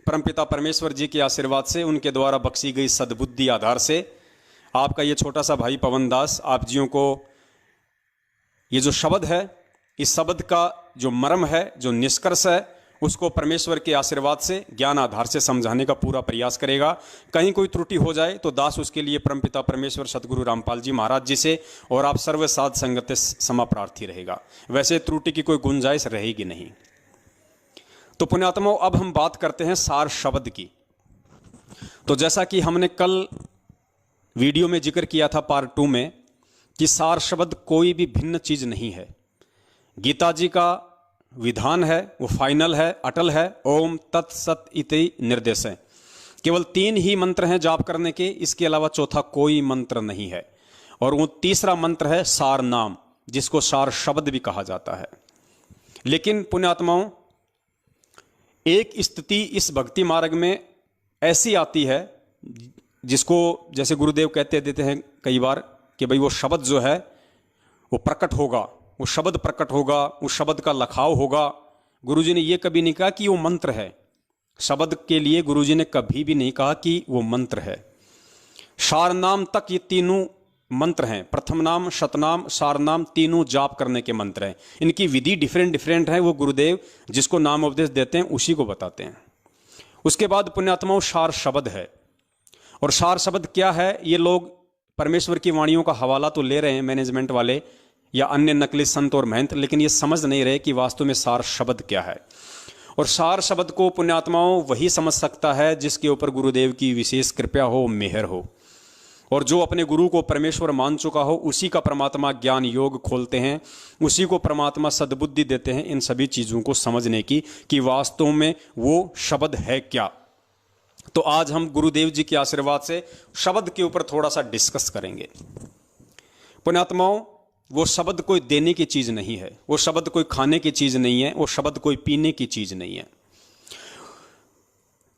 परमपिता परमेश्वर जी के आशीर्वाद से, उनके द्वारा बख्शी गई सद्बुद्धि आधार से आपका ये छोटा सा भाई पवन दास आप जियों को ये जो शब्द है, इस शब्द का जो मर्म है, जो निष्कर्ष है, उसको परमेश्वर के आशीर्वाद से क्षमा आधार से समझाने का पूरा प्रयास करेगा। कहीं कोई त्रुटि हो जाए तो दास उसके लिए परमपिता परमेश्वर सदगुरु रामपाल जी महाराज जी से और आप सर्व साध संगत से क्षमा प्रार्थी रहेगा। वैसे त्रुटि की कोई गुंजाइश रहेगी नहीं। तो पुण्यात्माओं, अब हम बात करते हैं सार शब्द की। तो जैसा कि हमने कल वीडियो में जिक्र किया था पार्ट 2 में कि सार शब्द कोई भी भिन्न चीज नहीं है। गीता जी का विधान है, वो फाइनल है, अटल है, ओम तत्सत इति निर्देश है। केवल 3 ही मंत्र हैं जाप करने के, इसके अलावा चौथा कोई मंत्र नहीं है। और वो तीसरा मंत्र है सार नाम, जिसको सार शब्द भी कहा जाता है। लेकिन पुण्यात्माओं, एक स्थिति इस भक्ति मार्ग में ऐसी आती है जिसको जैसे गुरुदेव कहते देते हैं कई बार कि भाई वो शब्द जो है वो प्रकट होगा, वो शब्द प्रकट होगा, उस शब्द का लखाव होगा। गुरुजी ने ये कभी नहीं कहा कि वो मंत्र है। शब्द के लिए गुरुजी ने कभी भी नहीं कहा कि वो मंत्र है। सार नाम तक ये तीनों मंत्र हैं। प्रथम नाम, शतनाम, सार नाम, तीनों जाप करने के मंत्र हैं। इनकी विधि डिफरेंट है। वो गुरुदेव जिसको नाम उपदेश देते हैं उसी को बताते हैं। उसके बाद पुण्यात्माओं, सार शब्द है। और सार शब्द क्या है? ये लोग परमेश्वर की वाणियों का हवाला तो ले रहे हैं मैनेजमेंट वाले या अन्य नकली संत और महंत, लेकिन ये समझ नहीं रहे कि वास्तव में सार शब्द क्या है। और सार शब्द को पुण्यात्माओं वही समझ सकता है जिसके ऊपर गुरुदेव की विशेष कृपा हो, मेहर हो। और जो अपने गुरु को परमेश्वर मान चुका हो, उसी का परमात्मा ज्ञान योग खोलते हैं, उसी को परमात्मा सद्बुद्धि देते हैं इन सभी चीज़ों को समझने की कि वास्तव में वो शब्द है क्या। तो आज हम गुरुदेव जी के आशीर्वाद से शब्द के ऊपर थोड़ा सा डिस्कस करेंगे। पुण्यात्माओं, वो शब्द कोई देने की चीज़ नहीं है, वो शब्द कोई खाने की चीज़ नहीं है, वो शब्द कोई पीने की चीज़ नहीं है।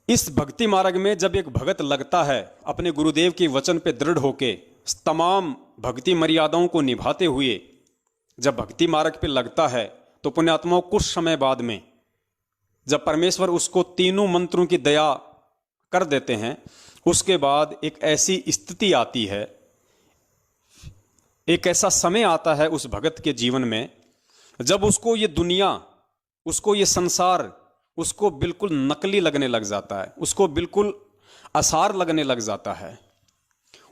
इस भक्ति मार्ग में जब एक भगत लगता है अपने गुरुदेव के वचन पे दृढ़ होके, तमाम भक्ति मर्यादाओं को निभाते हुए जब भक्ति मार्ग पे लगता है, तो पुण्यात्माओं कुछ समय बाद में जब परमेश्वर उसको तीनों मंत्रों की दया कर देते हैं, उसके बाद एक ऐसी स्थिति आती है, एक ऐसा समय आता है उस भगत के जीवन में जब उसको ये दुनिया, उसको ये संसार, उसको बिल्कुल नकली लगने लग जाता है, उसको बिल्कुल आसार लगने लग जाता है।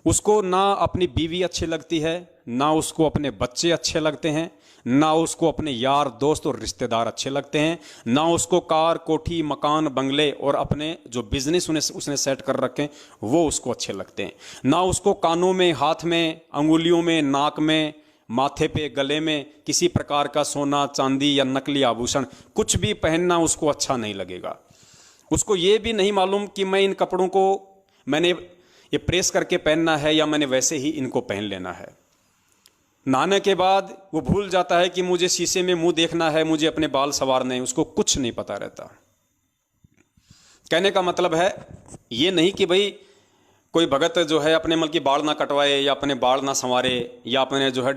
उसको ना अपनी बीवी अच्छी लगती है, ना उसको अपने बच्चे अच्छे लगते हैं, ना उसको अपने यार दोस्त और रिश्तेदार अच्छे लगते हैं, ना उसको कार, कोठी, मकान, बंगले और अपने जो बिजनेस उसने सेट कर रखे हैं वो उसको अच्छे लगते हैं, ना उसको कानों में, हाथ में, अंगुलियों में, नाक में, माथे पे, गले में किसी प्रकार का सोना, चांदी या नकली आभूषण कुछ भी पहनना उसको अच्छा नहीं लगेगा। उसको ये भी नहीं मालूम कि मैं इन कपड़ों को मैंने ये प्रेस करके पहनना है या मैंने वैसे ही इनको पहन लेना है। नहाने के बाद वो भूल जाता है कि मुझे शीशे में मुंह देखना है, मुझे अपने बाल संवारने हैं, उसको कुछ नहीं पता रहता। कहने का मतलब है ये नहीं कि भाई कोई भगत जो है अपने मल की बाल ना कटवाए या अपने बाल ना संवारे या अपने जो है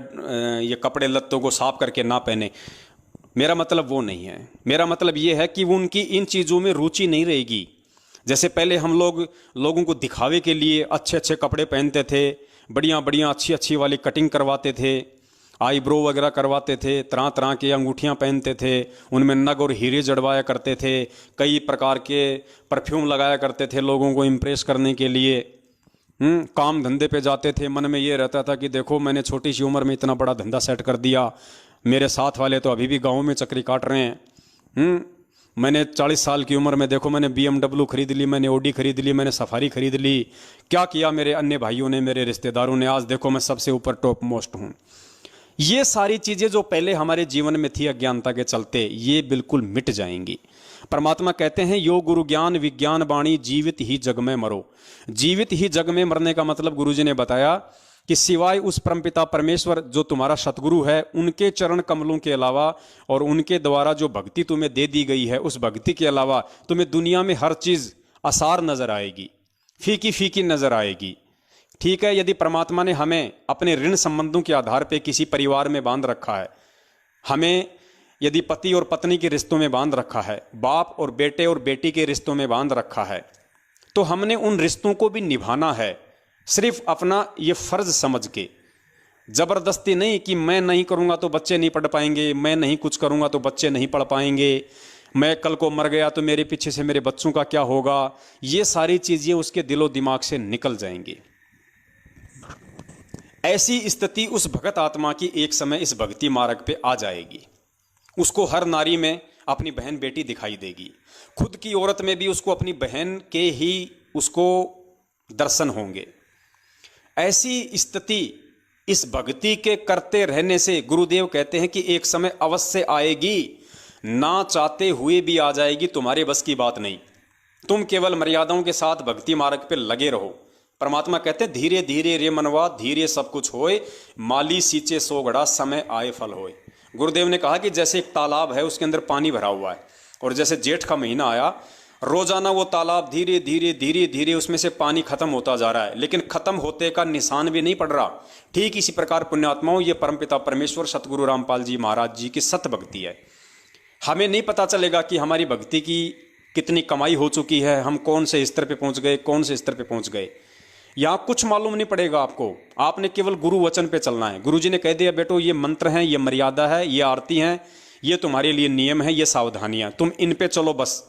ये कपड़े लत्तों को साफ करके ना पहने। मेरा मतलब वो नहीं है। मेरा मतलब ये है कि वो उनकी इन चीज़ों में रुचि नहीं रहेगी। जैसे पहले हम लोगों को दिखावे के लिए अच्छे अच्छे कपड़े पहनते थे, बढ़िया बढ़िया अच्छी अच्छी वाली कटिंग करवाते थे, आईब्रो वगैरह करवाते थे, तरह तरह की अंगूठियां पहनते थे, उनमें नग और हीरे जड़वाया करते थे, कई प्रकार के परफ्यूम लगाया करते थे लोगों को इम्प्रेस करने के लिए। काम धंधे पे जाते थे, मन में ये रहता था कि देखो मैंने छोटी सी उम्र में इतना बड़ा धंधा सेट कर दिया, मेरे साथ वाले तो अभी भी गाँव में चक्री काट रहे हैं। मैंने 40 साल की उम्र में देखो मैंने BMW खरीद ली, मैंने ऑडी खरीद ली, मैंने सफारी खरीद ली, क्या किया मेरे अन्य भाइयों ने, मेरे रिश्तेदारों ने, आज देखो मैं सबसे ऊपर टॉप मोस्ट हूँ। ये सारी चीज़ें जो पहले हमारे जीवन में थी अज्ञानता के चलते, ये बिल्कुल मिट जाएंगी। परमात्मा कहते हैं यो गुरु ज्ञान विज्ञान वाणी जीवित ही जग में मरो। जीवित ही जग में मरने का मतलब गुरुजी ने बताया कि सिवाय उस परमपिता परमेश्वर जो तुम्हारा सतगुरु है, उनके चरण कमलों के अलावा और उनके द्वारा जो भक्ति तुम्हें दे दी गई है, उस भक्ति के अलावा तुम्हें दुनिया में हर चीज़ आसार नजर आएगी, फीकी फीकी नजर आएगी। ठीक है, यदि परमात्मा ने हमें अपने ऋण संबंधों के आधार पर किसी परिवार में बांध रखा है, हमें यदि पति और पत्नी के रिश्तों में बांध रखा है, बाप और बेटे और बेटी के रिश्तों में बांध रखा है, तो हमने उन रिश्तों को भी निभाना है, सिर्फ अपना ये फर्ज समझ के। जबरदस्ती नहीं कि मैं नहीं करूंगा तो बच्चे नहीं पढ़ पाएंगे, मैं नहीं कुछ करूंगा तो बच्चे नहीं पढ़ पाएंगे, मैं कल को मर गया तो मेरे पीछे से मेरे बच्चों का क्या होगा। ये सारी चीजें उसके दिलो दिमाग से निकल जाएंगी। ऐसी स्थिति उस भगत आत्मा की एक समय इस भक्ति मार्ग पे आ जाएगी। उसको हर नारी में अपनी बहन बेटी दिखाई देगी, खुद की औरत में भी उसको अपनी बहन के ही उसको दर्शन होंगे। ऐसी स्थिति इस भक्ति के करते रहने से गुरुदेव कहते हैं कि एक समय अवश्य आएगी, ना चाहते हुए भी आ जाएगी, तुम्हारे बस की बात नहीं। तुम केवल मर्यादाओं के साथ भक्ति मार्ग पे लगे रहो। परमात्मा कहते हैं धीरे धीरे रे मनवा धीरे सब कुछ होए, माली सींचे सो घड़ा समय आए फल होए। गुरुदेव ने कहा कि जैसे एक तालाब है, उसके अंदर पानी भरा हुआ है, और जैसे जेठ का महीना आया, रोजाना वो तालाब धीरे धीरे धीरे धीरे उसमें से पानी खत्म होता जा रहा है, लेकिन खत्म होते का निशान भी नहीं पड़ रहा। ठीक इसी प्रकार पुण्यात्माओं, ये परमपिता परमेश्वर सतगुरु रामपाल जी महाराज जी की सत भक्ति है। हमें नहीं पता चलेगा कि हमारी भक्ति की कितनी कमाई हो चुकी है, हम कौन से स्तर पे पहुंच गए, कौन से स्तर पे पहुंच गए, यहाँ कुछ मालूम नहीं पड़ेगा आपको। आपने केवल गुरु वचन पे चलना है। गुरु जी ने कह दिया बेटो ये मंत्र हैं, ये मर्यादा है, ये आरती हैं, ये तुम्हारे लिए नियम है, ये सावधानियां, तुम इन पे चलो बस।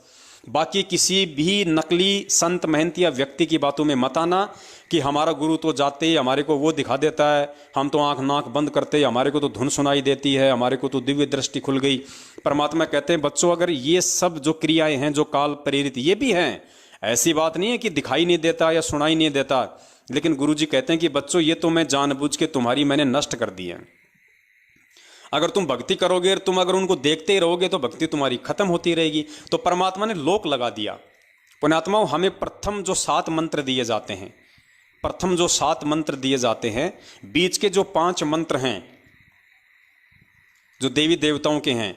बाकी किसी भी नकली संत महंत या व्यक्ति की बातों में मत आना कि हमारा गुरु तो जाते ही हमारे को वो दिखा देता है, हम तो आंख नाक बंद करते, हमारे को तो धुन सुनाई देती है, हमारे को तो दिव्य दृष्टि खुल गई। परमात्मा कहते हैं बच्चों, अगर ये सब जो क्रियाएं हैं जो काल प्रेरित ये भी हैं, ऐसी बात नहीं है कि दिखाई नहीं देता या सुनाई नहीं देता, लेकिन गुरुजी कहते हैं कि बच्चों ये तो मैं जानबूझ के तुम्हारी मैंने नष्ट कर दी है। अगर तुम भक्ति करोगे, तुम अगर उनको देखते ही रहोगे तो भक्ति तुम्हारी खत्म होती रहेगी। तो परमात्मा ने लोक लगा दिया। पुण्यात्माओं, हमें प्रथम जो 7 मंत्र दिए जाते हैं, प्रथम जो 7 मंत्र दिए जाते हैं, बीच के जो 5 मंत्र हैं जो देवी देवताओं के हैं,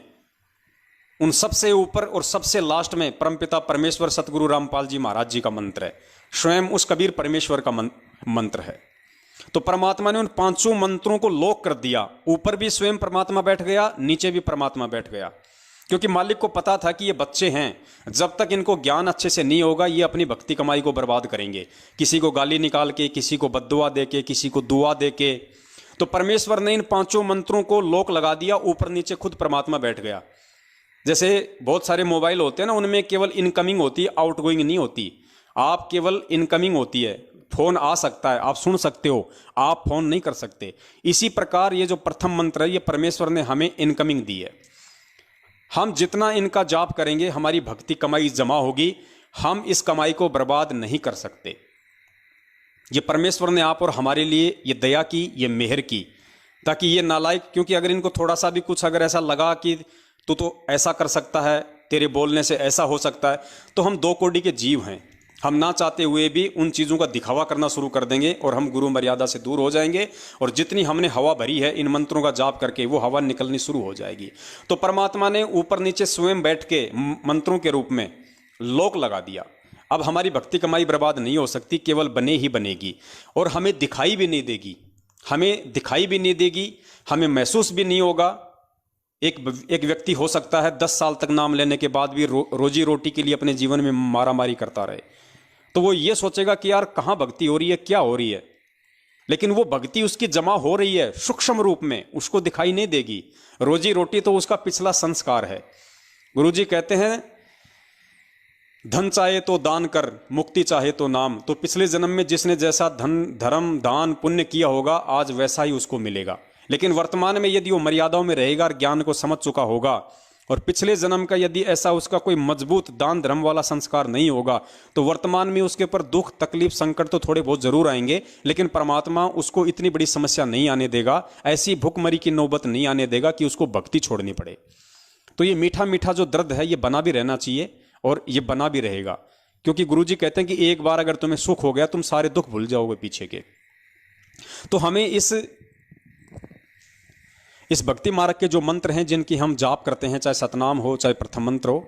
उन सबसे ऊपर और सबसे लास्ट में परमपिता परमेश्वर सतगुरु रामपाल जी महाराज जी का मंत्र है, स्वयं उस कबीर परमेश्वर का मंत्र है। तो परमात्मा ने उन 5 मंत्रों को लोक कर दिया। ऊपर भी स्वयं परमात्मा बैठ गया, नीचे भी परमात्मा बैठ गया, क्योंकि मालिक को पता था कि ये बच्चे हैं, जब तक इनको ज्ञान अच्छे से नहीं होगा ये अपनी भक्ति कमाई को बर्बाद करेंगे, किसी को गाली निकाल के, किसी को बद्दुआ दे के, किसी को दुआ दे के। तो परमेश्वर ने इन 5 मंत्रों को लोक लगा दिया, ऊपर नीचे खुद परमात्मा बैठ गया। जैसे बहुत सारे मोबाइल होते हैं ना, उनमें केवल इनकमिंग होती है, आउटगोइंग नहीं होती। आप केवल इनकमिंग होती है, फोन आ सकता है, आप सुन सकते हो, आप फोन नहीं कर सकते। इसी प्रकार ये जो प्रथम मंत्र है, ये परमेश्वर ने हमें इनकमिंग दी है। हम जितना इनका जाप करेंगे हमारी भक्ति कमाई जमा होगी, हम इस कमाई को बर्बाद नहीं कर सकते। ये परमेश्वर ने आप और हमारे लिए ये दया की, ये मेहर की, ताकि ये नालायक, क्योंकि अगर इनको थोड़ा सा भी कुछ अगर ऐसा लगा कि तू तो ऐसा कर सकता है, तेरे बोलने से ऐसा हो सकता है, तो हम 2 कोटि के जीव हैं, हम ना चाहते हुए भी उन चीज़ों का दिखावा करना शुरू कर देंगे और हम गुरु मर्यादा से दूर हो जाएंगे, और जितनी हमने हवा भरी है इन मंत्रों का जाप करके वो हवा निकलनी शुरू हो जाएगी। तो परमात्मा ने ऊपर नीचे स्वयं बैठ के मंत्रों के रूप में लोक लगा दिया। अब हमारी भक्ति कमाई बर्बाद नहीं हो सकती, केवल बने ही बनेगी, और हमें दिखाई भी नहीं देगी, हमें दिखाई भी नहीं देगी, हमें महसूस भी नहीं होगा एक व्यक्ति हो सकता है 10 साल तक नाम लेने के बाद भी रोजी रोटी के लिए अपने जीवन में मारामारी करता रहे, तो वो ये सोचेगा कि यार कहाँ भक्ति हो रही है, क्या हो रही है, लेकिन वो भक्ति उसकी जमा हो रही है सूक्ष्म रूप में, उसको दिखाई नहीं देगी। रोजी रोटी तो उसका पिछला संस्कार है। गुरुजी कहते हैं धन चाहे तो दान कर, मुक्ति चाहे तो नाम। तो पिछले जन्म में जिसने जैसा धन, धर्म, दान, पुण्य किया होगा, आज वैसा ही उसको मिलेगा। लेकिन वर्तमान में यदि वो मर्यादाओं में रहेगा और ज्ञान को समझ चुका होगा, और पिछले जन्म का यदि ऐसा उसका कोई मजबूत दान धर्म वाला संस्कार नहीं होगा, तो वर्तमान में उसके ऊपर दुख, तकलीफ, संकट तो थोड़े बहुत जरूर आएंगे, लेकिन परमात्मा उसको इतनी बड़ी समस्या नहीं आने देगा, ऐसी भुखमरी की नौबत नहीं आने देगा कि उसको भक्ति छोड़नी पड़े। तो ये मीठा मीठा जो दर्द है, ये बना भी रहना चाहिए और ये बना भी रहेगा, क्योंकि गुरुजी कहते हैं कि एक बार अगर तुम्हें सुख हो गया, तुम सारे दुख भूल जाओगे पीछे के। तो हमें इस भक्ति मार्ग के जो मंत्र हैं जिनकी हम जाप करते हैं, चाहे सतनाम हो चाहे प्रथम मंत्र हो,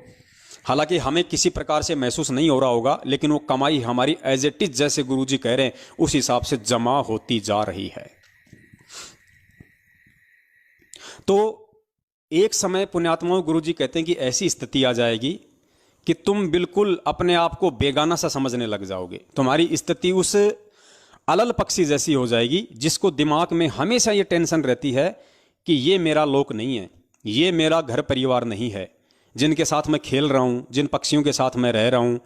हालांकि हमें किसी प्रकार से महसूस नहीं हो रहा होगा, लेकिन वो कमाई हमारी एज इट इज, जैसे गुरुजी कह रहे हैं, उस हिसाब से जमा होती जा रही है। तो एक समय पुण्यात्माओं, गुरुजी कहते हैं कि ऐसी स्थिति आ जाएगी कि तुम बिल्कुल अपने आप को बेगाना सा समझने लग जाओगे। तुम्हारी स्थिति उस अलल पक्षी जैसी हो जाएगी जिसको दिमाग में हमेशा ये टेंशन रहती है कि ये मेरा लोक नहीं है, ये मेरा घर परिवार नहीं है, जिनके साथ मैं खेल रहा हूँ, जिन पक्षियों के साथ मैं रह रहा हूँ,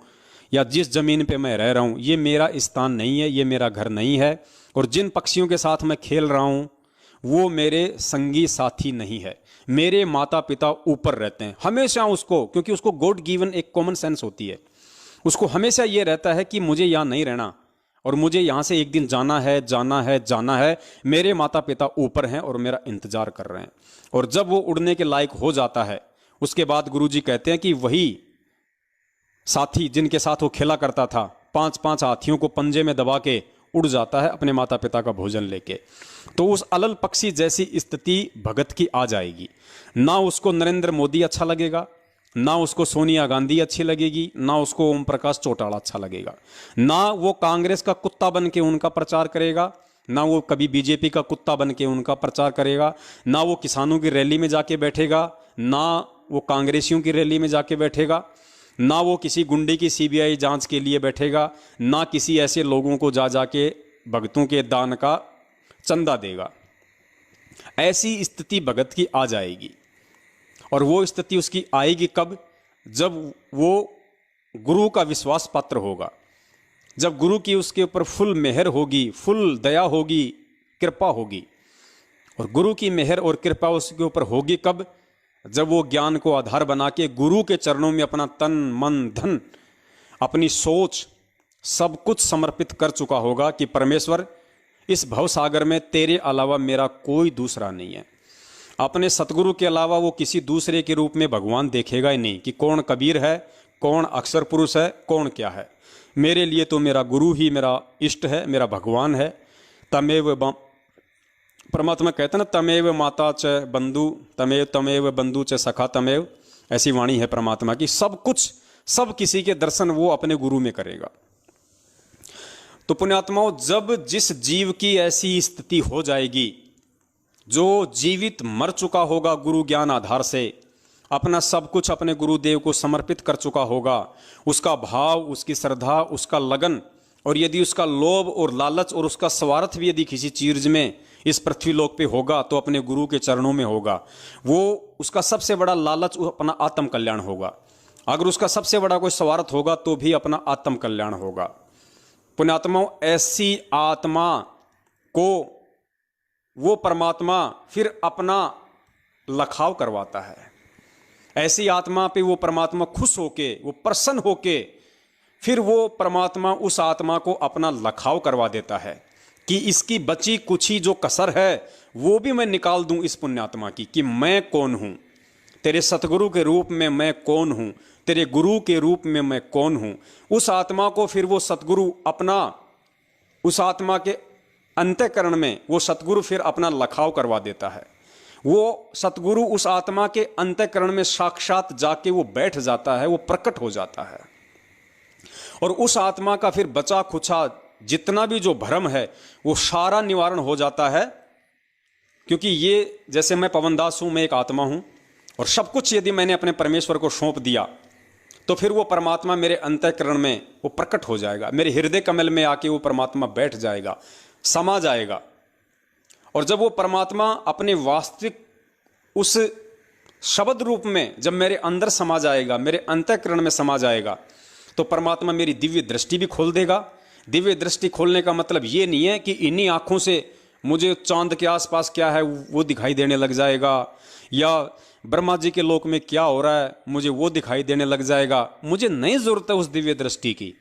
या जिस जमीन पे मैं रह रहा हूँ, ये मेरा स्थान नहीं है, ये मेरा घर नहीं है, और जिन पक्षियों के साथ मैं खेल रहा हूँ वो मेरे संगी साथी नहीं है, मेरे माता पिता ऊपर रहते हैं। हमेशा उसको, क्योंकि उसको गॉड गिवन एक कॉमन सेंस होती है, उसको हमेशा ये रहता है कि मुझे यहाँ नहीं रहना और मुझे यहाँ से एक दिन जाना है, जाना है, जाना है, मेरे माता पिता ऊपर हैं और मेरा इंतजार कर रहे हैं। और जब वो उड़ने के लायक हो जाता है, उसके बाद गुरुजी कहते हैं कि वही साथी जिनके साथ वो खेला करता था, 5-5 हाथियों को पंजे में दबा के उड़ जाता है अपने माता पिता का भोजन लेके। तो उस अलल पक्षी जैसी स्थिति भगत की आ जाएगी। ना उसको नरेंद्र मोदी अच्छा लगेगा, ना उसको सोनिया गांधी अच्छी लगेगी, ना उसको ओम प्रकाश चौटाला अच्छा लगेगा, ना वो कांग्रेस का कुत्ता बन के उनका प्रचार करेगा, ना वो कभी बीजेपी का कुत्ता बन के उनका प्रचार करेगा, ना वो किसानों की रैली में जाके बैठेगा, ना वो कांग्रेसियों की रैली में जाके बैठेगा, ना वो किसी गुंडे की सीबीआई जांच के लिए बैठेगा, ना किसी ऐसे लोगों को जा जाके भगतों के दान का चंदा देगा। ऐसी स्थिति भगत की आ जाएगी। और वो स्थिति उसकी आएगी कब? जब वो गुरु का विश्वास पात्र होगा, जब गुरु की उसके ऊपर फुल मेहर होगी, फुल दया होगी, कृपा होगी। और गुरु की मेहर और कृपा उसके ऊपर होगी कब? जब वो ज्ञान को आधार बना के गुरु के चरणों में अपना तन मन धन, अपनी सोच सब कुछ समर्पित कर चुका होगा कि परमेश्वर, इस भवसागर में तेरे अलावा मेरा कोई दूसरा नहीं है। अपने सतगुरु के अलावा वो किसी दूसरे के रूप में भगवान देखेगा ही नहीं कि कौन कबीर है, कौन अक्षर पुरुष है, कौन क्या है। मेरे लिए तो मेरा गुरु ही मेरा इष्ट है, मेरा भगवान है। तमेव परमात्मा कहते हैं ना, तमेव माता च बंधु, तमेव बंधु च सखा तमेव। ऐसी वाणी है परमात्मा की। सब कुछ, सब किसी के दर्शन वो अपने गुरु में करेगा। तो पुण्यात्माओं, जब जिस जीव की ऐसी स्थिति हो जाएगी, जो जीवित मर चुका होगा गुरु ज्ञान आधार से, अपना सब कुछ अपने गुरुदेव को समर्पित कर चुका होगा, उसका भाव, उसकी श्रद्धा, उसका लगन, और यदि उसका लोभ और लालच और उसका स्वार्थ भी यदि किसी चीज में इस पृथ्वी लोक पे होगा तो अपने गुरु के चरणों में होगा। वो उसका सबसे बड़ा लालच अपना आत्म कल्याण होगा। अगर उसका सबसे बड़ा कोई स्वार्थ होगा तो भी अपना आत्म कल्याण होगा। पुण्यात्माओं, ऐसी आत्मा को वो परमात्मा फिर अपना लखाव करवाता है। ऐसी आत्मा पे वो परमात्मा खुश होके, वो प्रसन्न होके, फिर वो परमात्मा उस आत्मा को अपना लखाव करवा देता है कि इसकी बची कुछी जो कसर है वो भी मैं निकाल दूं इस पुण्यात्मा की, कि मैं कौन हूं, तेरे सतगुरु के रूप में मैं कौन हूं, तेरे गुरु के रूप में मैं कौन हूं। उस आत्मा को फिर वो सतगुरु अपना, उस आत्मा के अंतःकरण में वो सतगुरु फिर अपना लखाव करवा देता है। वो सतगुरु उस आत्मा के अंतःकरण में साक्षात जाके वो बैठ जाता है, वो प्रकट हो जाता है। और उस आत्मा का फिर बचा खुचा जितना भी जो भ्रम है वो सारा निवारण हो जाता है। क्योंकि ये, जैसे मैं पवनदास हूं, मैं एक आत्मा हूं, और सब कुछ यदि मैंने अपने परमेश्वर को सौंप दिया तो फिर वो परमात्मा मेरे अंतःकरण में वो प्रकट हो जाएगा, मेरे हृदय कमल में आके वो परमात्मा बैठ जाएगा, समा जाएगा। और जब वो परमात्मा अपने वास्तविक उस शब्द रूप में जब मेरे अंदर समा जाएगा, मेरे अंतःकरण में समा जाएगा, तो परमात्मा मेरी दिव्य दृष्टि भी खोल देगा। दिव्य दृष्टि खोलने का मतलब ये नहीं है कि इन्हीं आंखों से मुझे चांद के आसपास क्या है वो दिखाई देने लग जाएगा, या ब्रह्मा जी के लोक में क्या हो रहा है मुझे वो दिखाई देने लग जाएगा। मुझे नहीं जरूरत है उस दिव्य दृष्टि की,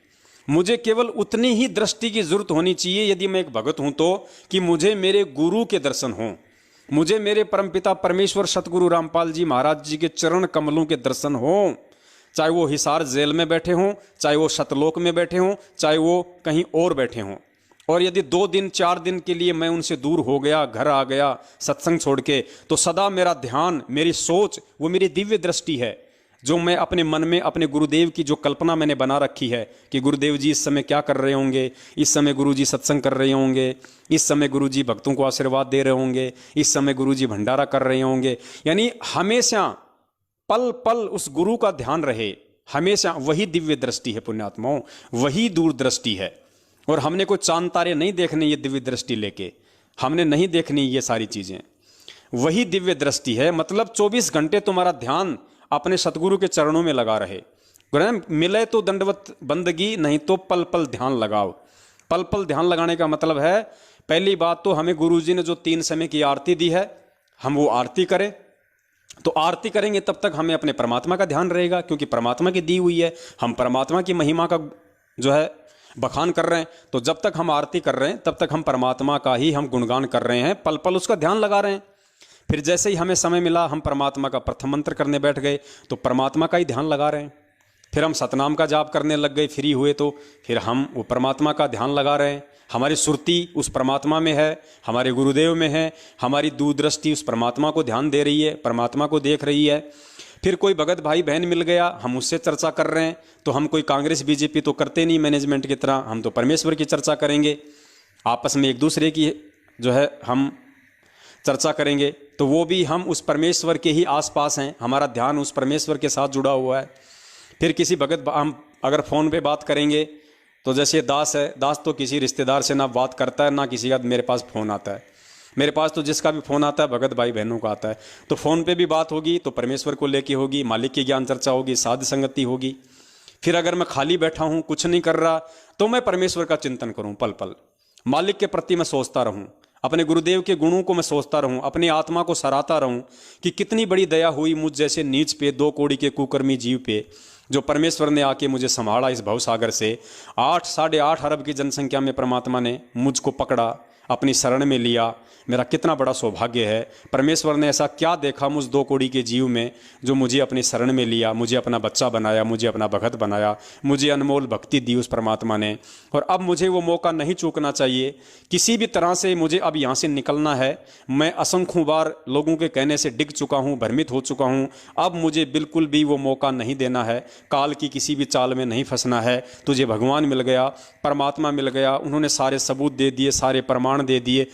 मुझे केवल उतनी ही दृष्टि की जरूरत होनी चाहिए यदि मैं एक भगत हूं तो, कि मुझे मेरे गुरु के दर्शन हों, मुझे मेरे परमपिता परमेश्वर सतगुरु रामपाल जी महाराज जी के चरण कमलों के दर्शन हों। चाहे वो हिसार जेल में बैठे हों, चाहे वो सतलोक में बैठे हों, चाहे वो कहीं और बैठे हों। और यदि 2 दिन 4 दिन के लिए मैं उनसे दूर हो गया, घर आ गया सत्संग छोड़ के, तो सदा मेरा ध्यान, मेरी सोच वो मेरी दिव्य दृष्टि है, जो मैं अपने मन में अपने गुरुदेव की जो कल्पना मैंने बना रखी है कि गुरुदेव जी इस समय क्या कर रहे होंगे, इस समय गुरु जी सत्संग कर रहे होंगे, इस समय गुरु जी भक्तों को आशीर्वाद दे रहे होंगे, इस समय गुरु जी भंडारा कर रहे होंगे। यानी हमेशा पल पल उस गुरु का ध्यान रहे, हमेशा वही दिव्य दृष्टि है पुण्यात्माओं, वही दूरदृष्टि है। और हमने कोई चांद तारे नहीं देखने ये दिव्य दृष्टि लेके, हमने नहीं देखनी ये सारी चीजें, वही दिव्य दृष्टि है। मतलब 24 घंटे तुम्हारा ध्यान अपने सतगुरु के चरणों में लगा रहे। मिले तो दंडवत बंदगी, नहीं तो पल पल ध्यान लगाओ। पल पल ध्यान लगाने का मतलब है, पहली बात तो हमें गुरु जी ने जो 3 समय की आरती दी है, हम वो आरती करें। तो आरती करेंगे तब तक हमें अपने परमात्मा का ध्यान रहेगा, क्योंकि परमात्मा की दी हुई है, हम परमात्मा की महिमा का जो है बखान कर रहे हैं। तो जब तक हम आरती कर रहे हैं तब तक हम परमात्मा का ही हम गुणगान कर रहे हैं, पल पल उसका ध्यान लगा रहे हैं। फिर जैसे ही हमें समय मिला हम परमात्मा का प्रथम मंत्र करने बैठ गए, तो परमात्मा का ही ध्यान लगा रहे हैं। फिर हम सतनाम का जाप करने लग गए, फ्री हुए तो फिर हम वो परमात्मा का ध्यान लगा रहे हैं। हमारी सुरती उस परमात्मा में है, हमारे गुरुदेव में है, हमारी दूरदृष्टि उस परमात्मा को ध्यान दे रही है, परमात्मा को देख रही है। फिर कोई भगत भाई बहन मिल गया, हम उससे चर्चा कर रहे हैं, तो हम कोई कांग्रेस बीजेपी तो करते नहीं मैनेजमेंट की तरह, हम तो परमेश्वर की चर्चा करेंगे। आपस में एक दूसरे की जो है हम चर्चा करेंगे, तो वो भी हम उस परमेश्वर के ही आसपास हैं, हमारा ध्यान उस परमेश्वर के साथ जुड़ा हुआ है। फिर किसी भगत हम अगर फ़ोन पे बात करेंगे, तो जैसे दास है, दास तो किसी रिश्तेदार से ना बात करता है, ना किसी का मेरे पास फ़ोन आता है। मेरे पास तो जिसका भी फ़ोन आता है भगत भाई बहनों का आता है। तो फ़ोन पे भी बात होगी तो परमेश्वर को लेके होगी, मालिक की ज्ञान चर्चा होगी, साध संगति होगी। फिर अगर मैं खाली बैठा हूँ, कुछ नहीं कर रहा, तो मैं परमेश्वर का चिंतन करूँ पल पल, मालिक के प्रति मैं सोचता रहूँ, अपने गुरुदेव के गुणों को मैं सोचता रहूं, अपनी आत्मा को सराहता रहूं कि कितनी बड़ी दया हुई मुझ जैसे नीच पे, 2 कौड़ी के कुकर्मी जीव पे, जो परमेश्वर ने आके मुझे संभाला इस भवसागर से। 8-8.5 अरब की जनसंख्या में परमात्मा ने मुझको पकड़ा, अपनी शरण में लिया। मेरा कितना बड़ा सौभाग्य है। परमेश्वर ने ऐसा क्या देखा मुझ 2 कौड़ी के जीव में जो मुझे अपनी शरण में लिया, मुझे अपना बच्चा बनाया, मुझे अपना भगत बनाया, मुझे अनमोल भक्ति दी उस परमात्मा ने। और अब मुझे वो मौका नहीं चूकना चाहिए, किसी भी तरह से मुझे अब यहाँ से निकलना है। मैं असंख्यों बार लोगों के कहने से डिग चुका हूँ, भ्रमित हो चुका हूँ, अब मुझे बिल्कुल भी वो मौका नहीं देना है, काल की किसी भी चाल में नहीं फंसना है। तुझे भगवान मिल गया, परमात्मा मिल गया, उन्होंने सारे सबूत दे दिए, सारे प्रमाण दे दिए।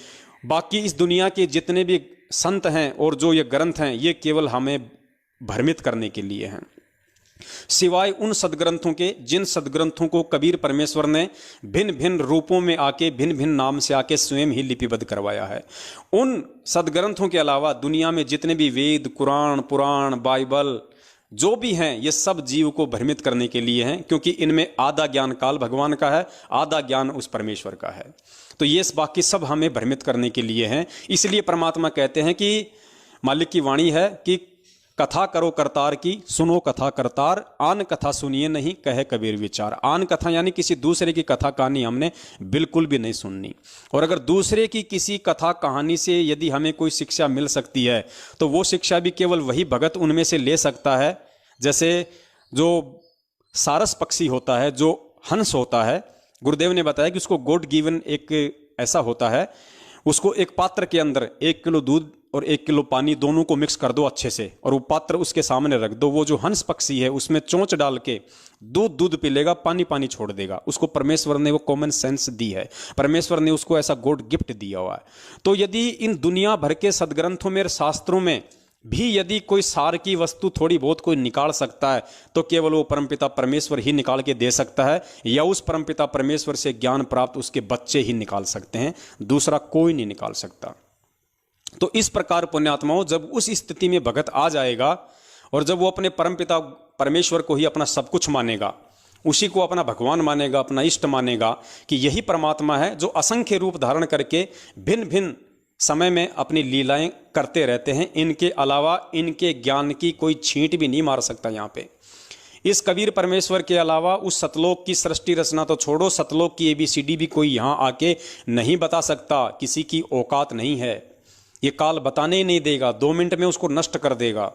बाकी इस दुनिया के जितने भी संत हैं और जो ये ग्रंथ हैं, ये केवल हमें भ्रमित करने के लिए हैं, सिवाय उन सदग्रंथों के जिन सदग्रंथों को कबीर परमेश्वर ने भिन्न भिन्न रूपों में आके, भिन्न भिन्न नाम से आके स्वयं ही लिपिबद्ध करवाया है। उन सदग्रंथों के अलावा दुनिया में जितने भी वेद, कुरान, पुराण, बाइबल जो भी हैं, ये सब जीव को भ्रमित करने के लिए हैं, क्योंकि इनमें आधा ज्ञान काल भगवान का है, आधा ज्ञान उस परमेश्वर का है। तो ये बाकी सब हमें भ्रमित करने के लिए हैं। इसलिए परमात्मा कहते हैं कि मालिक की वाणी है कि कथा करो करतार की, सुनो कथा करतार, आन कथा सुनिए नहीं, कहे कबीर विचार। आन कथा यानी किसी दूसरे की कथा कहानी हमने बिल्कुल भी नहीं सुननी। और अगर दूसरे की किसी कथा कहानी से यदि हमें कोई शिक्षा मिल सकती है, तो वो शिक्षा भी केवल वही भगत उनमें से ले सकता है। जैसे जो सारस पक्षी होता है, जो हंस होता है, गुरुदेव ने बताया कि उसको गॉड गिवन एक ऐसा होता है, उसको एक पात्र के अंदर 1 किलो दूध और 1 किलो पानी दोनों को मिक्स कर दो अच्छे से, और वो पात्र उसके सामने रख दो। वो जो हंस पक्षी है उसमें चोंच डाल के दूध पी लेगा, पानी छोड़ देगा। उसको परमेश्वर ने वो कॉमन सेंस दी है, परमेश्वर ने उसको ऐसा गॉड गिफ्ट दिया हुआ है। तो यदि इन दुनिया भर के सदग्रंथों में, शास्त्रों में भी यदि कोई सार की वस्तु थोड़ी बहुत कोई निकाल सकता है तो केवल वो परमपिता परमेश्वर ही निकाल के दे सकता है, या उस परमपिता परमेश्वर से ज्ञान प्राप्त उसके बच्चे ही निकाल सकते हैं, दूसरा कोई नहीं निकाल सकता। तो इस प्रकार पुण्यात्माओं, जब उस स्थिति में भगत आ जाएगा और जब वो अपने परमपिता परमेश्वर को ही अपना सब कुछ मानेगा, उसी को अपना भगवान मानेगा, अपना इष्ट मानेगा कि यही परमात्मा है जो असंख्य रूप धारण करके भिन्न भिन्न समय में अपनी लीलाएं करते रहते हैं, इनके अलावा इनके ज्ञान की कोई छींट भी नहीं मार सकता। यहाँ पे इस कबीर परमेश्वर के अलावा उस सतलोक की सृष्टि रचना तो छोड़ो, सतलोक की ABCD भी कोई यहाँ आके नहीं बता सकता, किसी की औकात नहीं है। ये काल बताने ही नहीं देगा, 2 मिनट में उसको नष्ट कर देगा।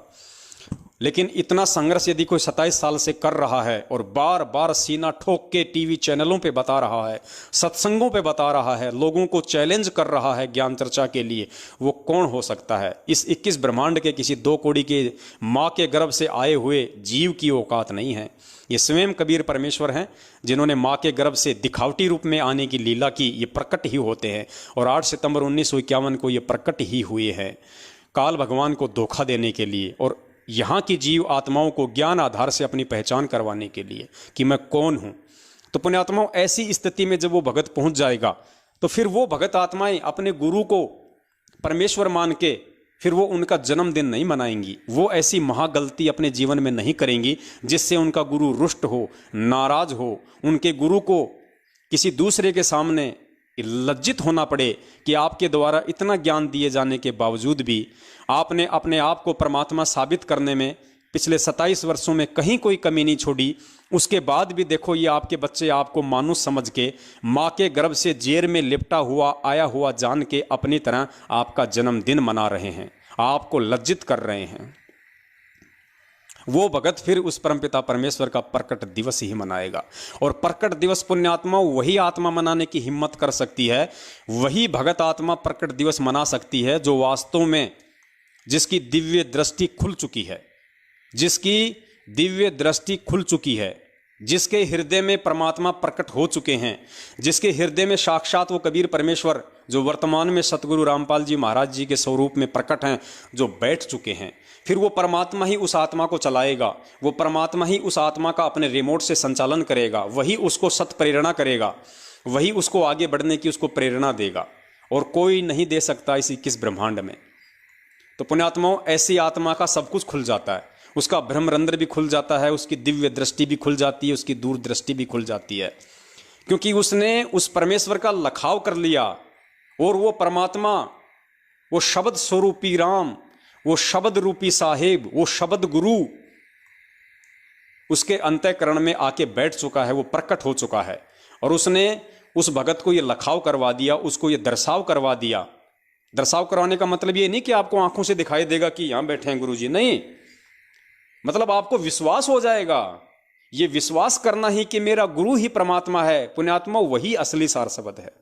लेकिन इतना संघर्ष यदि कोई 27 साल से कर रहा है और बार बार सीना ठोक के टीवी चैनलों पे बता रहा है, सत्संगों पे बता रहा है, लोगों को चैलेंज कर रहा है ज्ञान चर्चा के लिए, वो कौन हो सकता है? इस 21 ब्रह्मांड के किसी 2 कौड़ी के माँ के गर्भ से आए हुए जीव की औकात नहीं है। ये स्वयं कबीर परमेश्वर हैं जिन्होंने माँ के गर्भ से दिखावटी रूप में आने की लीला की। ये प्रकट ही होते हैं और 8 सितंबर 1951 को ये प्रकट ही हुए हैं काल भगवान को धोखा देने के लिए और यहाँ की जीव आत्माओं को ज्ञान आधार से अपनी पहचान करवाने के लिए कि मैं कौन हूँ। तो पुण्यात्माओं, ऐसी स्थिति में जब वो भगत पहुँच जाएगा तो फिर वो भगत आत्माएं अपने गुरु को परमेश्वर मान के फिर वो उनका जन्मदिन नहीं मनाएंगी, वो ऐसी महागलती अपने जीवन में नहीं करेंगी जिससे उनका गुरु रुष्ट हो, नाराज हो, उनके गुरु को किसी दूसरे के सामने लज्जित होना पड़े कि आपके द्वारा इतना ज्ञान दिए जाने के बावजूद भी आपने अपने आप को परमात्मा साबित करने में पिछले 27 वर्षों में कहीं कोई कमी नहीं छोड़ी। उसके बाद भी देखो, ये आपके बच्चे आपको मानुष समझ के माँ के गर्भ से जेर में लिपटा हुआ आया हुआ जान के अपनी तरह आपका जन्मदिन मना रहे हैं, आपको लज्जित कर रहे हैं। वो भगत फिर उस परमपिता परमेश्वर का प्रकट दिवस ही मनाएगा। और प्रकट दिवस पुण्यात्मा वही आत्मा मनाने की हिम्मत कर सकती है, वही भगत आत्मा प्रकट दिवस मना सकती है जो वास्तव में जिसकी दिव्य दृष्टि खुल चुकी है, जिसकी दिव्य दृष्टि खुल चुकी है, जिसके हृदय में परमात्मा प्रकट हो चुके हैं, जिसके हृदय में साक्षात वो कबीर परमेश्वर जो वर्तमान में सतगुरु रामपाल जी महाराज जी के स्वरूप में प्रकट हैं, जो बैठ चुके हैं। फिर वो परमात्मा ही उस आत्मा को चलाएगा, वो परमात्मा ही उस आत्मा का अपने रिमोट से संचालन करेगा, वही उसको सत प्रेरणा करेगा, वही उसको आगे बढ़ने की उसको प्रेरणा देगा, और कोई नहीं दे सकता इस 21 ब्रह्मांड में। तो पुण्यात्माओं, ऐसी आत्मा का सब कुछ खुल जाता है, उसका ब्रह्मरंध्र भी खुल जाता है, उसकी दिव्य दृष्टि भी खुल जाती है, उसकी दूरदृष्टि भी खुल जाती है, क्योंकि उसने उस परमेश्वर का लखाव कर लिया। और वो परमात्मा, वो शब्द स्वरूपी राम, वो शब्द रूपी साहेब, वो शब्द गुरु उसके अंतःकरण में आके बैठ चुका है, वो प्रकट हो चुका है। और उसने उस भगत को ये लखाव करवा दिया, उसको ये दर्शाव करवा दिया। दर्शाव करवाने का मतलब ये नहीं कि आपको आंखों से दिखाई देगा कि यहां बैठे हैं गुरुजी, नहीं, मतलब आपको विश्वास हो जाएगा। ये विश्वास करना ही कि मेरा गुरु ही परमात्मा है, पुण्यात्मा, वही असली सार शब्द है।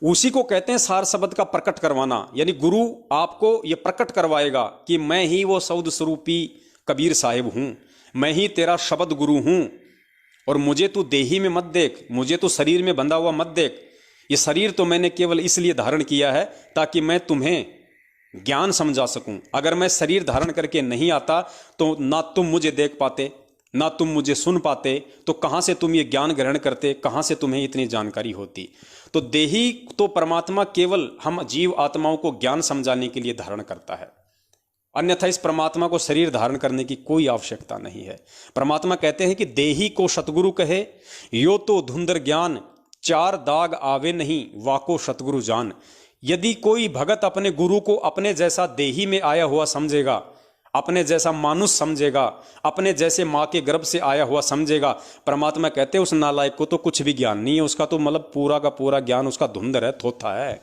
उसी को कहते हैं सार शब्द का प्रकट करवाना, यानी गुरु आपको ये प्रकट करवाएगा कि मैं ही वो शब्द स्वरूपी कबीर साहिब हूं, मैं ही तेरा शब्द गुरु हूं, और मुझे तू देही में मत देख, मुझे तो शरीर में बंधा हुआ मत देख। ये शरीर तो मैंने केवल इसलिए धारण किया है ताकि मैं तुम्हें ज्ञान समझा सकूं। अगर मैं शरीर धारण करके नहीं आता तो ना तुम मुझे देख पाते, ना तुम मुझे सुन पाते, तो कहां से तुम ये ज्ञान ग्रहण करते, कहां से तुम्हें इतनी जानकारी होती। तो देही तो परमात्मा केवल हम जीव आत्माओं को ज्ञान समझाने के लिए धारण करता है, अन्यथा इस परमात्मा को शरीर धारण करने की कोई आवश्यकता नहीं है। परमात्मा कहते हैं कि देही को सतगुरु कहे, यो तो धुंधर ज्ञान, 4 दाग आवे नहीं, वाको सतगुरु जान। यदि कोई भगत अपने गुरु को अपने जैसा देही में आया हुआ समझेगा, अपने जैसा मानुष समझेगा, अपने जैसे माँ के गर्भ से आया हुआ समझेगा, परमात्मा कहते हैं उस नालायक को तो कुछ भी ज्ञान नहीं है, उसका तो मतलब पूरा का पूरा ज्ञान उसका धुंधर है, थोथा है।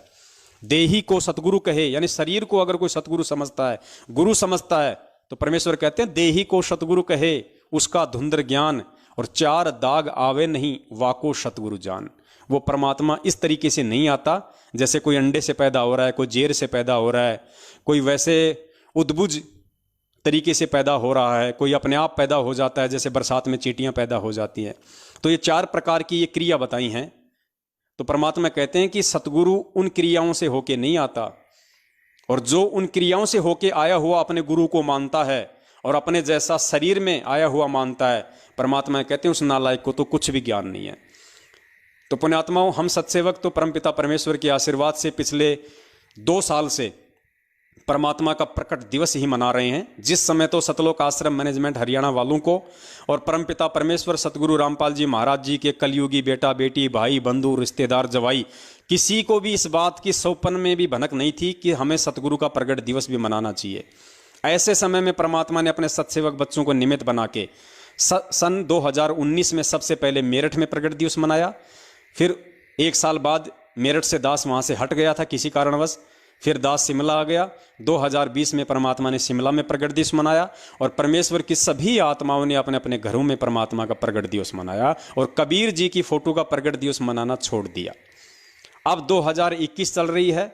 देही को सतगुरु कहे, यानी शरीर को अगर कोई सतगुरु समझता है, गुरु समझता है, तो परमेश्वर कहते हैं देही को सतगुरु कहे, उसका धुंधर ज्ञान, और 4 दाग आवे नहीं, वाको सतगुरु जान। वो परमात्मा इस तरीके से नहीं आता जैसे कोई अंडे से पैदा हो रहा है, कोई जेर से पैदा हो रहा है, कोई वैसे उद्भुज तरीके से पैदा हो रहा है, कोई अपने आप पैदा हो जाता है जैसे बरसात में चींटियां पैदा हो जाती हैं। तो ये 4 प्रकार की ये क्रिया बताई हैं। तो परमात्मा कहते हैं कि सतगुरु उन क्रियाओं से होके नहीं आता, और जो उन क्रियाओं से होके आया हुआ अपने गुरु को मानता है और अपने जैसा शरीर में आया हुआ मानता है, परमात्मा कहते हैं उस नालायक को तो कुछ भी ज्ञान नहीं है। तो पुण्यात्माओं, हम सत्सेवक तो परमपिता परमेश्वर के आशीर्वाद से पिछले 2 साल से परमात्मा का प्रकट दिवस ही मना रहे हैं। जिस समय तो सतलोक आश्रम मैनेजमेंट हरियाणा वालों को और परमपिता परमेश्वर सतगुरु रामपाल जी महाराज जी के कलयुगी बेटा बेटी भाई बंधु रिश्तेदार जवाई किसी को भी इस बात की सौपन में भी भनक नहीं थी कि हमें सतगुरु का प्रकट दिवस भी मनाना चाहिए। ऐसे समय में परमात्मा ने अपने सत्सेवक बच्चों को निमित्त बना के सन 2019 में सबसे पहले मेरठ में प्रकट दिवस मनाया। फिर 1 साल बाद मेरठ से दास वहाँ से हट गया था किसी कारणवश, फिर दास शिमला आ गया। 2020 में परमात्मा ने शिमला में प्रकट दिवस मनाया और परमेश्वर की सभी आत्माओं ने अपने अपने घरों में परमात्मा का प्रकट दिवस मनाया और कबीर जी की फोटो का प्रकट दिवस मनाना छोड़ दिया। अब 2021 चल रही है